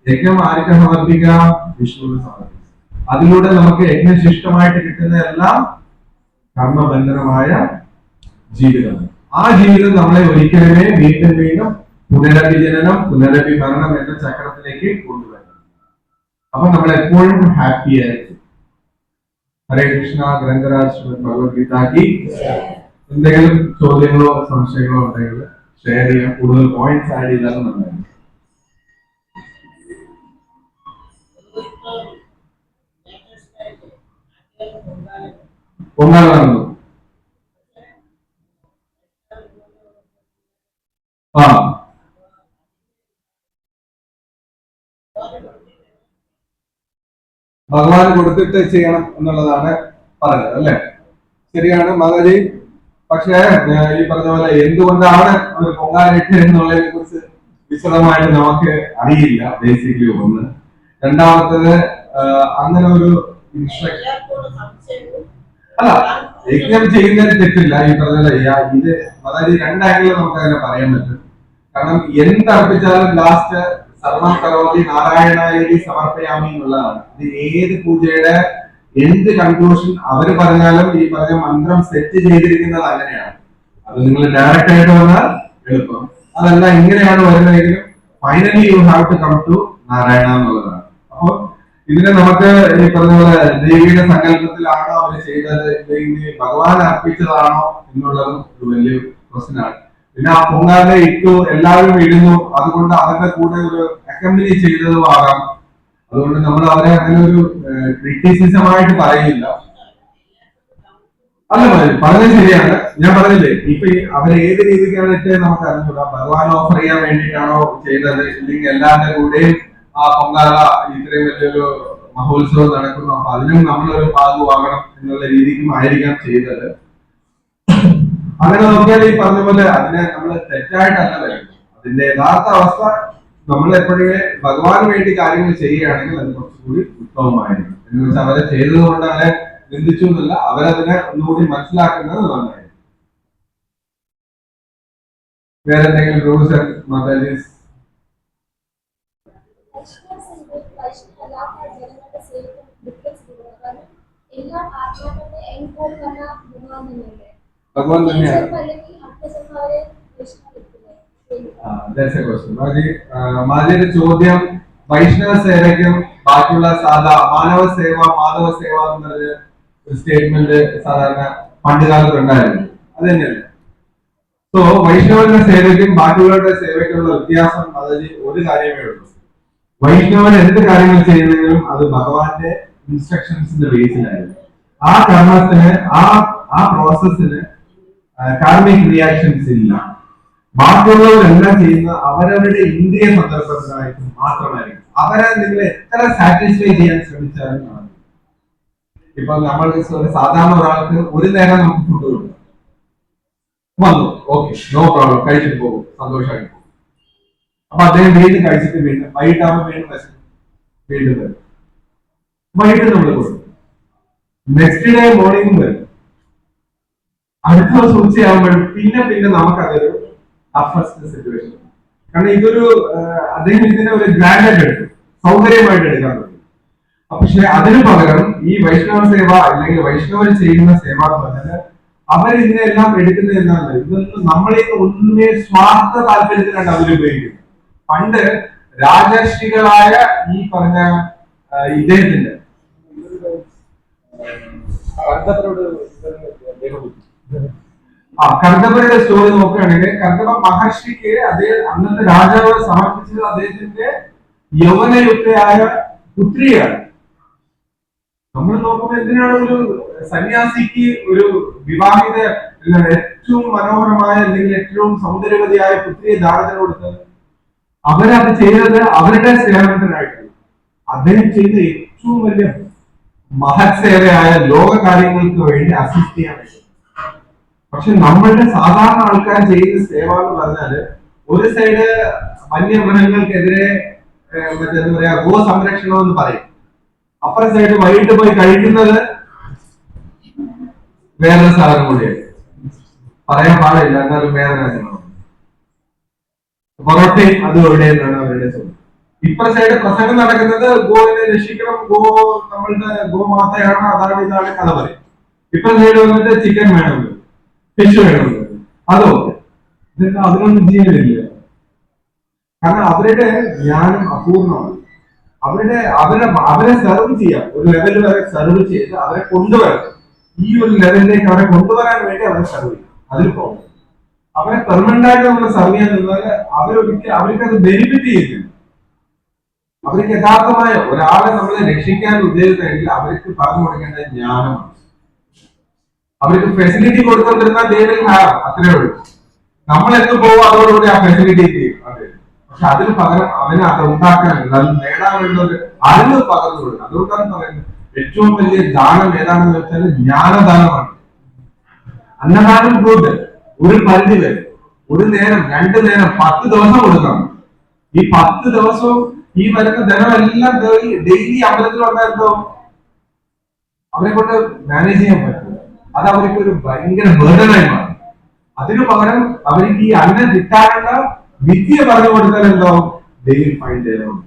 യജ്ഞം ആർക്ക് സമർപ്പിക്കാം? വിഷ്ണുവിന് സമർപ്പിക്കാം. അതിലൂടെ നമുക്ക് യജ്ഞശിഷ്ടമായിട്ട് കിട്ടുന്ന എല്ലാം കർമ്മബന്ധനമായ ജീവിതം. ആ ജീവിതം നമ്മളെ ഒരിക്കലുമേ വീണ്ടും വീണ്ടും പുനരഭി ജനനം പുനരഭി മരണം എന്ന ചക്രത്തിലേക്ക് കൊണ്ടുവരണം. അപ്പൊ നമ്മൾ എപ്പോഴും ഹാപ്പി ആയിരിക്കും. ഹരേ കൃഷ്ണ. ഗ്രന്ഥരാജ് ഭഗവത്ഗീതാക്കി. എന്തെങ്കിലും ചോദ്യങ്ങളോ സംശയങ്ങളോ ഉണ്ടെങ്കിൽ ഷെയർ ചെയ്യാം. കൂടുതൽ പോയിന്റ്സ് ആഡ് ചെയ്താലും നന്നായിരുന്നു. പൊങ്കാല നടന്നു. ആ ഭഗവാൻ കൊടുത്തിട്ട് ചെയ്യണം എന്നുള്ളതാണ് പറഞ്ഞത് അല്ലെ? ശരിയാണ് മാതാജി. പക്ഷേ ഈ പറഞ്ഞ പോലെ എന്തുകൊണ്ടാണ് ഒരു പൊങ്കാല ഇട്ട് എന്നുള്ളതിനെ കുറിച്ച് വിശദമായിട്ട് നമുക്ക് അറിയില്ല. ബേസിക്കലി ഒന്ന്. രണ്ടാമത്തത് അങ്ങനെ ഒരു അല്ല, യജ്ഞം ചെയ്യുന്നതിന് തെറ്റില്ല. ഈ പറഞ്ഞ ഇത് അതായത് രണ്ടാംഗിളിൽ നമുക്ക് അങ്ങനെ പറയാൻ പറ്റും. കാരണം എന്തർപ്പിച്ചാലും ലാസ്റ്റ് സർവം കരോതി നാരായണായി സമർപ്പയാമി എന്നുള്ളതാണ്. ഇത് ഏത് പൂജയുടെ എന്ത് കൺക്ലൂഷൻ അവര് പറഞ്ഞാലും ഈ പറഞ്ഞ മന്ത്രം സെറ്റ് ചെയ്തിരിക്കുന്നത് അങ്ങനെയാണ്. അത് നിങ്ങൾ ഡയറക്റ്റ് ആയിട്ട് വന്നാൽ എളുപ്പം. അതല്ല ഇങ്ങനെയാണ് വരുന്നതെങ്കിലും finally you have to come to Narayana എന്നുള്ളതാണ്. അപ്പൊ ഇതിനെ നമുക്ക് ഈ പറഞ്ഞ പോലെ ദേവിയുടെ സങ്കല്പത്തിലാണോ അവര് ചെയ്തത്, അല്ലെങ്കിൽ ഭഗവാൻ അർപ്പിച്ചതാണോ എന്നുള്ളതും ഒരു വലിയ ക്വസ്റ്റ്യൻ ആണ്. പിന്നെ ആ പൊങ്കാല ഇട്ടു, എല്ലാവരും ഇടുന്നു, അതുകൊണ്ട് അവരുടെ കൂടെ ഒരു അക്കമ്പനി ചെയ്തതും ആകാം. അതുകൊണ്ട് നമ്മൾ അവരെ അങ്ങനെ ഒരു ക്രിറ്റിസിസമായിട്ട് പറയില്ല. അല്ല പറഞ്ഞത് ശരിയാണ്. ഞാൻ പറഞ്ഞില്ലേ, ഇപ്പൊ അവരെ ഏത് രീതിക്കാണ് ഇട്ടത് നമുക്ക് അറിഞ്ഞൂടാ. ഭഗവാൻ ഓഫർ ചെയ്യാൻ വേണ്ടിയിട്ടാണോ ചെയ്തത്, ഇല്ലെങ്കിൽ എല്ലാവരുടെ കൂടെയും ആ പൊങ്കാല ഇത്രയും വലിയൊരു മഹോത്സവം നടക്കുന്നു, അപ്പൊ അതിനും നമ്മളൊരു ഭാഗമാകണം എന്നുള്ള രീതിക്കും ആയിരിക്കാം ചെയ്തത്. അങ്ങനെ നോക്കിയാൽ ഈ പറഞ്ഞ പോലെ അതിനെ നമ്മൾ തെറ്റായിട്ടല്ല വരുന്നത്. അതിന്റെ യഥാർത്ഥ അവസ്ഥ നമ്മൾ എപ്പോഴേ ഭഗവാന് വേണ്ടി കാര്യങ്ങൾ ചെയ്യുകയാണെങ്കിൽ അത് കുറച്ചുകൂടി ഉത്തമമായിരിക്കും. എന്ന് വെച്ചാൽ അവരെ ചെയ്തത് കൊണ്ട് അവരെ നിന്ദിച്ചു എന്നല്ല, അവരതിനെ ഒന്നുകൂടി മനസ്സിലാക്കുന്നത് നന്നായിരിക്കും. വേറെ എന്തെങ്കിലും റൂൾസ് ആൻഡ് മാതാജീസ്? ഭഗവാൻ തന്നെയാണ്. മാജിയുടെ ചോദ്യം വൈഷ്ണവ സേവയ്ക്കും ബാക്കിയുള്ള സാധാ മാനവ സേവ മാധവ സേവ എന്നൊരു സ്റ്റേറ്റ്മെന്റ് സാധാരണ പണ്ട് കാലത്ത് ഉണ്ടായിരുന്നു. അത് തന്നെയല്ലേ? സോ വൈഷ്ണവന്റെ സേവയ്ക്കും ബാക്കിയുള്ളവരുടെ സേവയ്ക്കുള്ള വ്യത്യാസം അതിൽ ഒരു കാര്യമേ ഉള്ളൂ. വൈഷ്ണവൻ എന്ത് കാര്യങ്ങൾ ചെയ്യുന്നെങ്കിലും അത് ഭഗവാന്റെ ഇൻസ്ട്രക്ഷൻസിന്റെ ബേസിലായിരുന്നു. ആ കർമ്മത്തിന് ആ പ്രോസസ്സിന് കാർമിക് റിയാക്ഷൻസ് ഇല്ല. ബാക്കിയുള്ളവരെല്ലാം ചെയ്യുന്ന അവരവരുടെ ഇന്ദ്രിയ സന്ദർഭത്തിനായിട്ട് മാത്രമായിരിക്കും. അവരെ നിങ്ങൾ എത്ര സാറ്റിസ്ഫൈ ചെയ്യാൻ ശ്രമിച്ചാലും കാണും. ഇപ്പൊ നമ്മൾ സാധാരണ ഒരാൾക്ക് ഒരു നേരം നമുക്ക് ഫുഡ് കൊടുക്കും, വന്നു, ഓക്കെ, നോ പ്രോബ്ലം, കഴിച്ചിട്ട് പോകും, സന്തോഷമായിട്ട് പോകും. അപ്പൊ അദ്ദേഹം വീണ്ടും കഴിച്ചിട്ട് വീണ്ടും വൈകിട്ടാകുമ്പോൾ വീണ്ടും വീണ്ടും വരും. വൈകിട്ട് നമ്മൾ കൊടുക്കും, നെക്സ്റ്റ് ഡേ മോർണിംഗും വരും. അടുത്ത ദിവസം ഉച്ചയാകുമ്പോൾ പിന്നെ നമുക്കതൊരു ടഫസ്റ്റ് സിറ്റുവേഷൻ. കാരണം ഇതൊരു അദ്ദേഹം ഇതിനെ ഒരു ഗ്രാൻഡായിട്ട് എടുക്കും, സൗകര്യമായിട്ട് എടുക്കാൻ പറ്റും. പക്ഷെ അതിനു പകരം ഈ വൈഷ്ണവ സേവ അല്ലെങ്കിൽ വൈഷ്ണവർ ചെയ്യുന്ന സേവ എന്ന് പറഞ്ഞാൽ അവർ ഇതിനെല്ലാം എടുക്കുന്നത് എന്താണ്, ഇതൊന്നും നമ്മളിൽ ഒന്നുമേ സ്വാർത്ഥ താല്പര്യത്തിനാണ് അവരുപയോഗിക്കുന്നത്. പണ്ട് രാജർഷികളായ ഈ പറഞ്ഞ ഇദ്ദേഹത്തിന്റെ കർദബരുടെ സ്റ്റോറി നോക്കുകയാണെങ്കിൽ കർദബ മഹർഷിക്ക് അദ്ദേഹം അന്നത്തെ രാജാവ് സമർപ്പിച്ചത് അദ്ദേഹത്തിന്റെ യൗവനയുക്തയായ പുത്രിയാണ്. നമ്മൾ നോക്കുമ്പോൾ എന്തിനാണ് ഒരു സന്യാസിക്ക് ഒരു വിവാഹിത ഏറ്റവും മനോഹരമായ അല്ലെങ്കിൽ ഏറ്റവും സൗന്ദര്യവതിയായ പുത്രിയെ ദാനത്തിന് കൊടുത്തത്? അവരത് ചെയ്തത് അവരുടെ സേവനത്തിനായിട്ടല്ല. അദ്ദേഹം ചെയ്ത ഏറ്റവും വലിയ മഹത് സേവയായ ലോക കാര്യങ്ങൾക്ക് വേണ്ടി അസിസ്റ്റ് ചെയ്യാൻ വേണ്ടി. പക്ഷെ നമ്മളുടെ സാധാരണ ആൾക്കാർ ചെയ്യുന്ന സേവ എന്ന് പറഞ്ഞാല് ഒരു സൈഡ് വന്യമൃഗങ്ങൾക്കെതിരെ എന്താ പറയാ ഗോ സംരക്ഷണം എന്ന് പറയും, അപ്പുറ സൈഡ് വൈകിട്ട് പോയി കഴിക്കുന്നത് വേറെ സാധനം കൂടിയാണ്, പറയാൻ പാടില്ല, എന്നാലും വേറെ കാര്യങ്ങളാണ്. പൊറോട്ടയും അത് എവിടെയെന്നാണ് അവരുടെ ചോദ്യം. ഇപ്പുറ സൈഡ് പ്രസംഗം നടക്കുന്നത് ഗോവിനെ രക്ഷിക്കണം, നമ്മളുടെ ഗോമാതയാണ്, അതാണ് ഇതാണ് കഥ പറയും. ഇപ്പുറ സൈഡ് വന്നിട്ട് ചിക്കൻ വേണമെന്ന്, ഫിഷ് വേണമെന്ന്, അതോ ഇതൊക്കെ അതിനൊന്നും ജീവനില്ല. കാരണം അവരുടെ ജ്ഞാനം അപൂർണമാണ്. അവരെ സെർവ് ചെയ്യാം, ഒരു ലെവൽ വരെ സെർവ് ചെയ്ത് അവരെ കൊണ്ടുവരാം. ഈ ഒരു ലെവലിലേക്ക് അവരെ കൊണ്ടുവരാൻ വേണ്ടി അവരെ സെർവ് ചെയ്യും. അതിൽ പോകും. അവരെ പെർമനന്റ് ആയിട്ട് നമ്മൾ സെർവ് ചെയ്യാൻ നിന്നാൽ അവർക്ക് അത് ബെനിഫിറ്റ് ചെയ്യുന്നില്ല. അവർക്ക് യഥാർത്ഥമായ ഒരാളെ നമ്മളെ രക്ഷിക്കാൻ ഉദ്ദേശിച്ചെങ്കിൽ അവർക്ക് പറഞ്ഞു കൊടുക്കേണ്ട ജ്ഞാനമാണ്. അവർക്ക് ഫെസിലിറ്റി കൊടുക്കൊണ്ടിരുന്നാൽ അത്രേ ഉള്ളൂ. നമ്മൾ എന്ത് പോകും അതോടുകൂടി ആ ഫെസിലിറ്റി ചെയ്യും. അതെ, പക്ഷെ അതിന് പകരം അവനെ അത് ഉണ്ടാക്കാനുണ്ട്, അത് നേടാനുള്ള ഒരു അറിവ് പകർന്നു കൊടുക്കുക. അതുകൊണ്ടാണ് പറയുന്നത് ഏറ്റവും വലിയ ദാനം ഏതാണെന്ന് വെച്ചാൽ ജ്ഞാനദാനമാണ്. അന്നദാനം ഗുഡ്, ഒരു പരിധി വരെ, ഒരു നേരം 2 നേരം 10 ദിവസം കൊടുക്കണം. ഈ 10 ദിവസവും ഈ വരുന്ന ധനമെല്ലാം ഡെയിലി അമ്പലത്തിൽ വന്നായിരുന്നോ അവരെ കൊണ്ട് മാനേജ് ചെയ്യാൻ പറ്റില്ല. അത് അവർക്ക് ഒരു ഭയങ്കര ബേർഡനായി മാറും. അതിനു പകരം അവർക്ക് ഈ അന്നം കിട്ടാനുള്ള വിദ്യ പറഞ്ഞു കൊടുത്താൽ എന്തോ ഡെയിലി ഫൈൻഡ് ചെയ്യണം.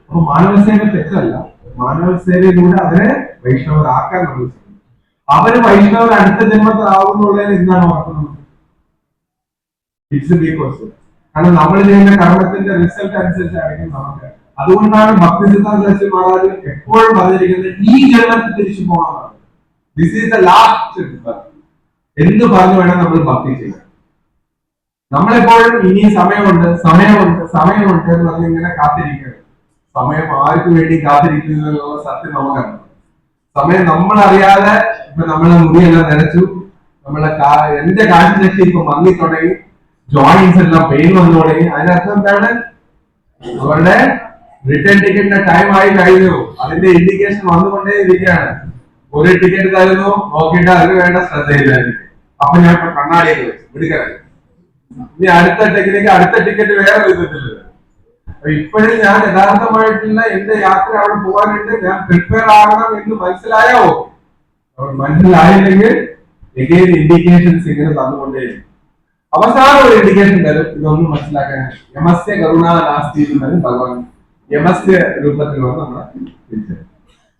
അപ്പൊ മാനവസേന തെറ്റല്ല, മാനവസേനയിലൂടെ അവരെ വൈഷ്ണവരാക്കാൻ നമ്മൾ ശ്രമിക്കും. അവര് വൈഷ്ണവർ അടുത്ത ജന്മത്തിലാവുന്നുള്ളതിന് എന്താണ് ഓർക്കുന്നത്? It's a big question. കാരണം നമ്മൾ ചെയ്യുന്ന കർമ്മത്തിന്റെ റിസൾട്ട് അനുസരിച്ചായിരിക്കും നമുക്ക്. അതുകൊണ്ടാണ് ഭക്തി സിദ്ധാന്ത മഹാരാജ് എപ്പോഴും പറഞ്ഞിരിക്കുന്നത് ഈ ജന്മത്തിൽ തിരിച്ചു പോകണമെന്നാണ്. ദിസ് ഈസ് ദ ലാസ്റ്റ് എന്ന് പറഞ്ഞു വേണം നമ്മൾ ഭക്തി ചെയ്യാൻ. നമ്മളെപ്പോഴും ഇനി സമയമുണ്ട് എന്ന് പറഞ്ഞ് ഇങ്ങനെ കാത്തിരിക്കണം. സമയം ആർക്ക് വേണ്ടി കാത്തിരിക്കുന്ന സത്യം നമുക്കാണ്. സമയം നമ്മളറിയാതെ ഇപ്പൊ നമ്മളെ മുടിയെല്ലാം നനച്ചു, എന്റെ കാഴ്ചശക്തി ഇപ്പൊ മങ്ങി തുടങ്ങി, ജോയിന്റ്സ് എല്ലാം പെയിൻ വന്നു തുടങ്ങി. അതിനർത്ഥം എന്താണ്? അവരുടെ റിട്ടേൺ ടിക്കറ്റിന്റെ ടൈം ആയി കഴിഞ്ഞു. അതിന്റെ ഇൻഡിക്കേഷൻ വന്നുകൊണ്ടേ ഇരിക്കുകയാണ്. ഒരു ടിക്കറ്റ് തരുന്നു, നോക്കിയിട്ട് അതിന് വേണ്ട ശ്രദ്ധയില്ലായിരിക്കും. അപ്പൊ ഞാൻ ഇപ്പൊ കണ്ണാടിയൊക്കെ വെച്ചു എടുക്കാനായി. ഇനി അടുത്ത ടിക്കറ്റ് വേറെ വിധത്തില്ല. അപ്പൊ ഇപ്പോഴും ഞാൻ യഥാർത്ഥമായിട്ടുള്ള എന്റെ യാത്ര അവിടെ പോകാനുണ്ട്, ഞാൻ പ്രിപ്പയർ ആകണം എന്ന് മനസ്സിലായോ? മനസ്സിലായില്ലെങ്കിൽ എഗെയിൻ ഇൻഡിക്കേഷൻസ് ഇങ്ങനെ തന്നുകൊണ്ടേയിരിക്കും. അവസാനം ഒരു ഇൻഡിക്കേഷൻ തരും, ഇതൊന്നും മനസ്സിലാക്കാൻ. യമസ്യ കരുണാ നാസ്തി എന്നത് ഭഗവാൻ യമസ്യ രൂപത്തിൽ വന്ന് നമ്മളെ തിരിച്ചറിയും.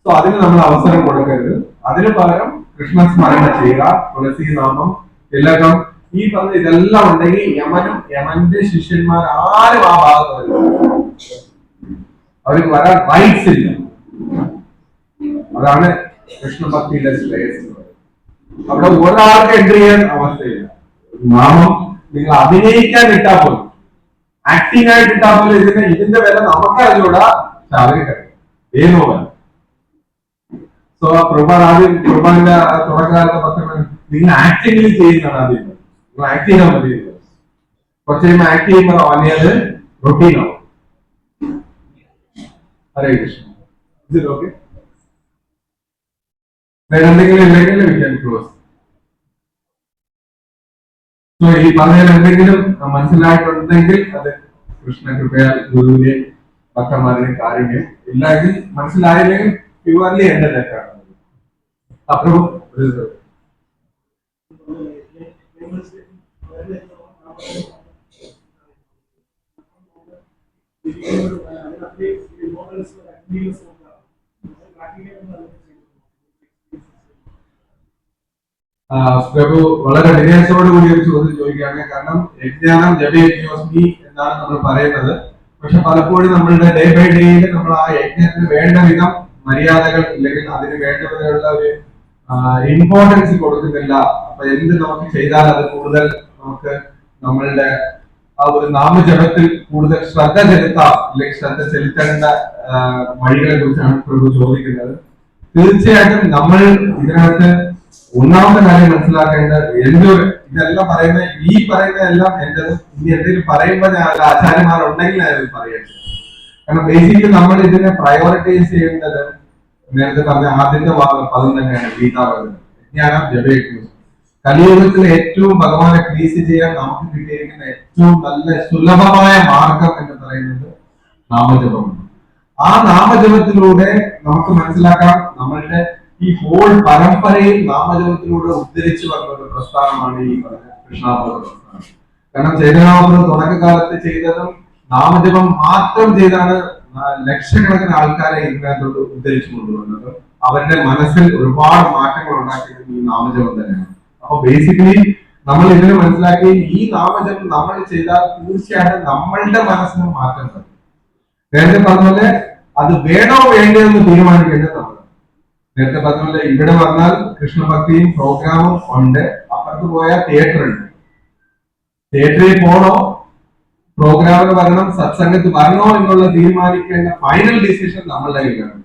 സോ അതിന് നമ്മൾ അവസരം കൊടുക്കരുത്. അതിന് പകരം കൃഷ്ണസ്മരണ ചെയ്യുക, തുളസി നാമം, തിലകം, ഈ പറഞ്ഞ ഇതെല്ലാം ഉണ്ടെങ്കിൽ യമന്റെ ശിഷ്യന്മാർ ആരും ആ ഭാഗത്ത് വരും. അവർക്ക് വരാൻ റൈറ്റ്സ് ഇല്ല. അതാണ് കൃഷ്ണഭക്തിയുടെ ശ്രേയസ്. അവിടെ ഒരാൾക്ക് എൻട്രി ചെയ്യാൻ അവസ്ഥയില്ല. നാമം നിങ്ങൾ അഭിനയിക്കാൻ ഇട്ടാൽ പോലും, ആക്ടിംഗ് ആയിട്ട് ഇട്ടാൽ പോലും ഇതിന്റെ വില നമുക്കറിഞ്ഞൂടാ, പക്ഷെ അവർക്കറിയാം ഏതോ വില. സോ പ്രഭാൻ ആദ്യം പ്രഭാന്റെ തുടക്കകാലത്തെ പത്രങ്ങൾ നിങ്ങൾ ആക്ടിംഗിൽ ചെയ്യുന്നതാണ് ആദ്യം. നിങ്ങൾ ആക്ട് ചെയ്താൽ മതി. കുറച്ച് കഴിയുമ്പോൾ ആക്ട് ചെയ്യുമ്പോൾ അവനത് റൊട്ടീനാവും. ഹരേ കൃഷ്ണ. ഇത് ഓക്കെ. എന്തെങ്കിലും ഇല്ലെങ്കിൽ വി ക്യാൻ ക്ലോസ്. സോ ഈ പറഞ്ഞതിൽ എന്തെങ്കിലും മനസ്സിലായിട്ടുണ്ടെങ്കിൽ അത് കൃഷ്ണ കൃപയാൽ ഗുരുവിന്റെ ഭക്തന്മാരുടെ കാരുണ്യം. ഇല്ലെങ്കിൽ മനസ്സിലായില്ലെങ്കിൽ പ്യുവർലി എന്റെ തെറ്റാണ്. അപ്പുറം പ്രഭു വളരെ വിനയത്തോടു കൂടി ഒരു ചോദ്യം ചോദിക്കുകയാണ്. കാരണം യജ്ഞാനം ജപയജ്ഞോസ്മി എന്നാണ് നമ്മൾ പറയുന്നത്. പക്ഷെ പലപ്പോഴും നമ്മളുടെ ഡേ ബൈ ഡേയിൽ നമ്മൾ ആ യജ്ഞത്തിന് വേണ്ട വിധം മര്യാദകൾ ഇല്ലെങ്കിൽ അതിന് വേണ്ട വിധമുള്ള ഒരു ഇമ്പോർട്ടൻസ് കൊടുക്കുന്നില്ല. അപ്പൊ എന്ത് നമുക്ക് ചെയ്താൽ അത് കൂടുതൽ നമുക്ക് നമ്മളുടെ ആ ഒരു നാമജപത്തിൽ കൂടുതൽ ശ്രദ്ധ ചെലുത്താം, അല്ലെങ്കിൽ ശ്രദ്ധ ചെലുത്തേണ്ട വഴികളെ കുറിച്ചാണ് പ്രഭു ചോദിക്കുന്നത്. തീർച്ചയായിട്ടും നമ്മൾ ഇതിനകത്ത് ഒന്നാമത്തെ കാര്യം മനസ്സിലാക്കേണ്ടത് ഇതെല്ലാം പറയുന്ന ഈ പറയുന്ന എല്ലാം എന്റെ ഇനി എന്തെങ്കിലും പറയുമ്പോൾ ഞാൻ ആചാര്യന്മാരുണ്ടെങ്കിൽ ഞാൻ പറയട്ടെ. കാരണം ബേസിക്കലി നമ്മൾ ഇതിനെ പ്രയോറിറ്റൈസ് ചെയ്യേണ്ടത് നേരത്തെ പറഞ്ഞ ആദ്യത്തെ പദം തന്നെയാണ് ഗീതാവചനം, ജ്ഞാനം ജപയജ്ഞം. കലിയുഗത്തിൽ ഏറ്റവും ഭഗവാനെ പ്ലീസ് ചെയ്യാൻ നമുക്ക് കിട്ടിയിരിക്കുന്ന ഏറ്റവും നല്ല സുലഭമായ മാർഗം എന്ന് പറയുന്നത് നാമജപമാണ്. ആ നാമജപത്തിലൂടെ നമുക്ക് മനസ്സിലാക്കാം നമ്മളുടെ ഈ ഹോൾ പരമ്പരയിൽ നാമജപത്തിലൂടെ ഉദ്ധരിച്ചു വന്ന ഒരു പ്രസ്ഥാനമാണ് ഈ പറഞ്ഞ കൃഷ്ണാപുര പ്രസ്ഥാനം. കാരണം ചൈതന്യമാപുരം തുടക്കകാലത്ത് ചെയ്തതും നാമജപം മാത്രം ചെയ്താണ് ലക്ഷക്കണക്കിന് ആൾക്കാരെ ഇതിനകത്തോട്ട് ഉദ്ധരിച്ചു കൊണ്ടുവന്നത്. അവരുടെ മനസ്സിൽ ഒരുപാട് മാറ്റങ്ങൾ ഉണ്ടാക്കിയത് ഈ നാമജപം തന്നെയാണ്. അപ്പൊ ബേസിക്കലി നമ്മൾ ഇതിന് മനസ്സിലാക്കി ഈ നാമജപം നമ്മൾ ചെയ്താൽ തീർച്ചയായിട്ടും നമ്മളുടെ മനസ്സിന് മാറ്റം തരും. നേരത്തെ പറഞ്ഞ അത് വേണോ വേണ്ടോ എന്ന് തീരുമാനിക്കേണ്ടത് നമ്മൾ. നേരത്തെ പറഞ്ഞ പോലെ ഇവിടെ വന്നാൽ കൃഷ്ണഭക്തിയും പ്രോഗ്രാമും ഉണ്ട്, അപ്പുറത്ത് പോയാൽ തിയേറ്റർ ഉണ്ട്. തിയേറ്ററിൽ പോണോ പ്രോഗ്രാമിന് വരണം സത്സംഗത്ത് വരണോ എന്നുള്ള തീരുമാനിക്കേണ്ട ഫൈനൽ ഡിസിഷൻ നമ്മളുടെ കയ്യിലാണ്.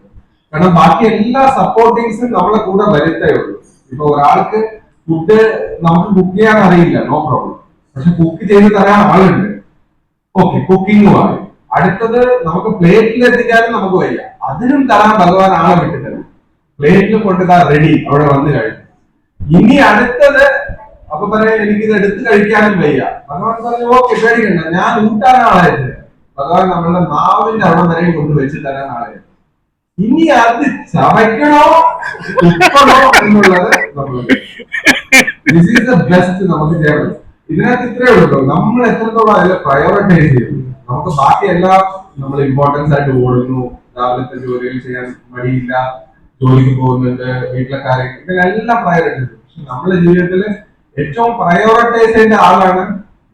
കാരണം ബാക്കി എല്ലാ സപ്പോർട്ടിങ്സും നമ്മളെ കൂടെ വരുത്തേ ഉള്ളൂ. ഇപ്പൊ ഒരാൾക്ക് ഫുഡ് നമുക്ക് കുക്ക് ചെയ്യാൻ അറിയില്ല, നോ പ്രോബ്ലം. പക്ഷെ കുക്ക് ചെയ്ത് തരാൻ ആളുണ്ട്, ഓക്കെ, കുക്കിംഗ് ആയി. അടുത്തത് നമുക്ക് പ്ലേറ്റിൽ എത്തിക്കാനും നമുക്ക് വയ്യ, അതിനും തരാൻ ഭഗവാൻ ആളെ വിട്ടുതരും. പ്ലേറ്റിൽ കൊണ്ടുതാ റെഡി, അവിടെ വന്നു കഴിഞ്ഞു. ഇനി അടുത്തത് അപ്പൊ പറയാം എനിക്കിത് എടുത്ത് കഴിക്കാനും വയ്യ. ഭഗവാൻ പറഞ്ഞു ഓക്കെ പേടിക്കണ്ട, ഞാൻ ഊട്ടാൻ ആളായത്. ഭഗവാൻ നമ്മളുടെ നാവിന്റെ അവിടെ വരെയും കൊണ്ട് വെച്ച് തരാൻ ആളായത്. ഇനി അത് ചവയ്ക്കണോ ഉപ്പണോ എന്നുള്ളത് നമ്മൾ ദിസ് ഈസ് ദ ബെസ്റ്റ് നമുക്ക് ചെയ്യാൻ പറ്റും. ഇതിനകത്ത് ഇത്രയേ ഉള്ളൂ, നമ്മൾ എത്രത്തോളം അതിൽ പ്രയോറിറ്റൈസ് ചെയ്യും. നമുക്ക് ബാക്കി എല്ലാം നമ്മൾ ഇമ്പോർട്ടൻസ് ആയിട്ട് ഓടുന്നു, രാവിലത്തെ ജോലികൾ ചെയ്യാൻ മടിയില്ല, ജോലിക്ക് പോകുന്നുണ്ട്, വീട്ടിലെ കാര്യങ്ങൾ, ഇതിനെല്ലാം പ്രയോറിറ്റൈസ് ചെയ്യും. പക്ഷെ നമ്മുടെ ജീവിതത്തിൽ ഏറ്റവും പ്രയോറിറ്റൈസ് ചെയ്യേണ്ട ആളാണ്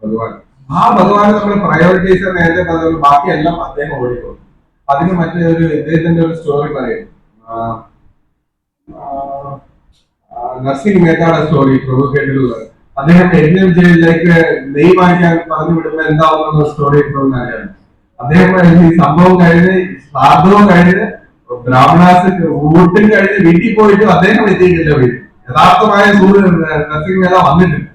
ഭഗവാൻ. ആ ഭഗവാനെ നമ്മൾ പ്രയോറിറ്റൈസ് ചെയ്യാൻ നേരത്തെ പറഞ്ഞ ബാക്കി എല്ലാം അദ്ദേഹം ഓടിക്കും. അതിന് മറ്റൊരു ഇദ്ദേഹത്തിന്റെ ഒരു സ്റ്റോറി പറയും, നർസിംഗ് മേത്തയുടെ സ്റ്റോറി പ്രഭു കേട്ടിട്ടുള്ളത്. അദ്ദേഹം യജ്ഞം ചെയ്തിലേക്ക് നെയ് വാങ്ങിക്കാൻ പറഞ്ഞു വിടുമ്പോൾ എന്താവുന്ന സ്റ്റോറി പ്രഭു അറിയാം. അദ്ദേഹം ഈ സംഭവം കഴിഞ്ഞ് ശ്രാദ്ധവും കഴിഞ്ഞ് ബ്രാഹ്മണാസ് ഊട്ടും കഴിഞ്ഞ് വീട്ടിൽ പോയിട്ട് അദ്ദേഹം എത്തിയിട്ടില്ല വീട്ടിൽ. യഥാർത്ഥമായ നർസിംഗ് മേധ വന്നിട്ടില്ല.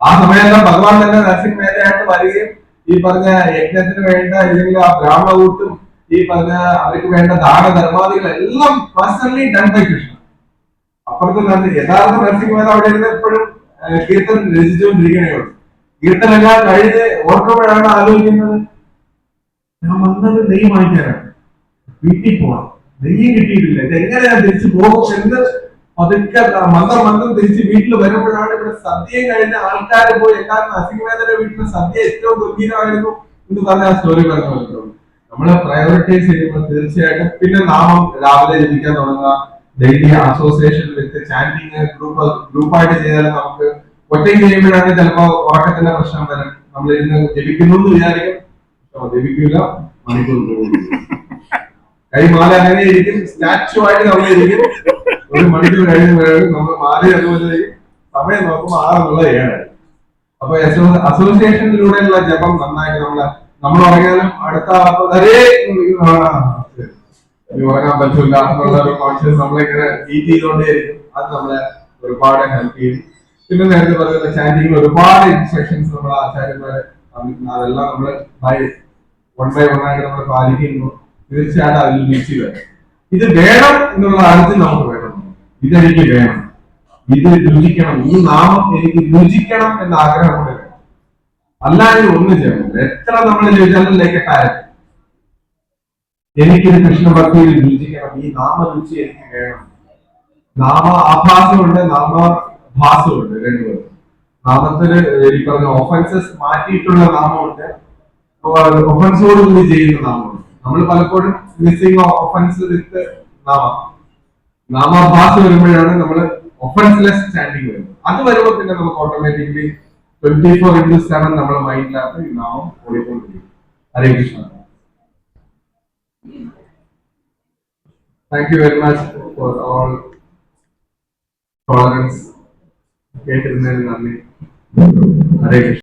ആ സമയത്തെല്ലാം ഭഗവാൻ തന്നെ നർസിംഗ് മേധയായിട്ട് വരികയും ഈ പറഞ്ഞ യജ്ഞത്തിന് വേണ്ട അല്ലെങ്കിൽ ആ ബ്രാഹ്മണ ഊട്ടും ഈ പറഞ്ഞ അവർക്ക് വേണ്ട ദാനധർമാദികൾ എല്ലാം പേഴ്സണലി ഡൺ ബൈ കൃഷ്ണ. അപ്പുറത്ത് യഥാർത്ഥ നർസിംഗ് മേധ അവിടെ ഇരുന്ന് എപ്പോഴും കീർത്തനം രചിച്ചുകൊണ്ടിരിക്കണേ ഉള്ളൂ. കീർത്തനെല്ലാം കഴിഞ്ഞ് ഓർക്കുമ്പോഴാണ് ആലോചിക്കുന്നത്, ഞാൻ വന്നത് നെയ്യ് വാങ്ങിക്കാനാണ്, വീട്ടിൽ പോകണം, നെയ്യ് കിട്ടിയിട്ടില്ല, ഇതെങ്ങനെ ഞാൻ തിരിച്ചു പോകും എന്ന് അതൊക്കെ മന്ദം തിരിച്ച് വീട്ടിൽ വരുമ്പോഴാണ് ഇവിടെ സദ്യയും കഴിഞ്ഞ ആൾക്കാർ പോയി എല്ലാവരും നർസിംഗ് മേധയുടെ വീട്ടിലെ സദ്യ ഏറ്റവും ഗംഭീരമായിരുന്നു എന്ന് പറഞ്ഞ ആ സ്റ്റോറി പറഞ്ഞു. നമ്മളെ പ്രയോറിറ്റൈസ് ചെയ്യുമ്പോൾ തീർച്ചയായിട്ടും പിന്നെ നാമം രാവിലെ ജപിക്കാൻ തുടങ്ങുക, ഡെയിലി അസോസിയേഷൻ വിത്ത് ചാൻഡിങ് ഗ്രൂപ്പായിട്ട് ചെയ്താലും നമുക്ക് ഒറ്റയ്ക്ക് ചെയ്യുമ്പോഴാണ് ചിലപ്പോ ഉറക്കത്തിന്റെ പ്രശ്നം വരും. നമ്മൾ ഇന്ന് ജപിക്കുന്നു എന്ന് വിചാരിക്കും, ജപിക്കില്ല, മണിക്കൂർ പോകും, കൈമാല അങ്ങനെ ഇരിക്കും, സ്റ്റാച്ചു ആയിട്ട് നമ്മൾ ഇരിക്കും. ഒരു മണിക്കൂർ കഴിഞ്ഞ് നമ്മൾ മാല അതുപോലെ സമയം നോക്കുമ്പോൾ 6 7. അപ്പൊ അസോസിയേഷനിലൂടെയുള്ള ജപം നന്നായിട്ട് നമ്മൾ ഉറങ്ങിയാലും അടുത്ത ഉറങ്ങാൻ പറ്റില്ല എന്നുള്ള ഒരു കോൺഷ്യസ് നമ്മളിങ്ങനെ ബീറ്റ് ചെയ്തുകൊണ്ടേയിരിക്കും. അത് നമ്മളെ ഒരുപാട് ഹെൽപ്പ് ചെയ്യും. പിന്നെ നേരത്തെ പറയുന്ന ചാൻറ്റിങ്ങിൽ ഒരുപാട് ഇൻസ്ട്രക്ഷൻസ് നമ്മൾ ആചാര്യന്മാരെ അതെല്ലാം നമ്മൾ വൺ ബൈ വൺ ആയിട്ട് നമ്മൾ പാലിക്കുന്നു. തീർച്ചയായിട്ടും അതിൽ വീഴ്ച വരും. ഇത് വേണം എന്നുള്ള ആദ്യത്തിൽ നമുക്ക് വേണം. ഇതെനിക്ക് വേണം, ഇത് രുചിക്കണം, ഈ നാമം എനിക്ക് രുചിക്കണം എന്ന ആഗ്രഹം കൊണ്ട് വേണം. അല്ലാതെ ഒന്നും ചെയ്യണം. എത്ര നമ്മൾ ചോദിച്ചാലും ലൈക്ക് കാര്യം എനിക്കിത് കൃഷ്ണഭക്തിയിൽ രുചിക്കണം, ഈ നാമരുചി എനിക്ക് വേണം. നാമ ആഭാസമുണ്ട്, നാമഭാസമുണ്ട്, രണ്ടുപേരും. നാമത്തിന് ഈ പറഞ്ഞ ഒഫൻസസ് മാറ്റിയിട്ടുള്ള നാമമുണ്ട്, ഒഫൻസോട് കൂടി ചെയ്യുന്ന നാമമുണ്ട്. നമ്മൾ പലപ്പോഴും മിസ്സിംഗ് ഒഫൻസ് വിത്ത് നാമാഭാസം വരുമ്പോഴാണ് നമ്മൾ ഒഫൻസ്ലെസ് സ്റ്റാൻഡിങ് വരുന്നത്. അത് വരുമ്പോൾ പിന്നെ നമുക്ക് ഓട്ടോമാറ്റിക്കലി 24/7 നമ്മുടെ മൈൻഡിനകത്ത് ഈ നാമം ഓടിക്കൊണ്ടിരിക്കും. ഹരേ Krishna. Thank you very much for all tolerance. കേട്ടിരുന്നതിന് നന്ദി. ഹരേ കൃഷ്ണ.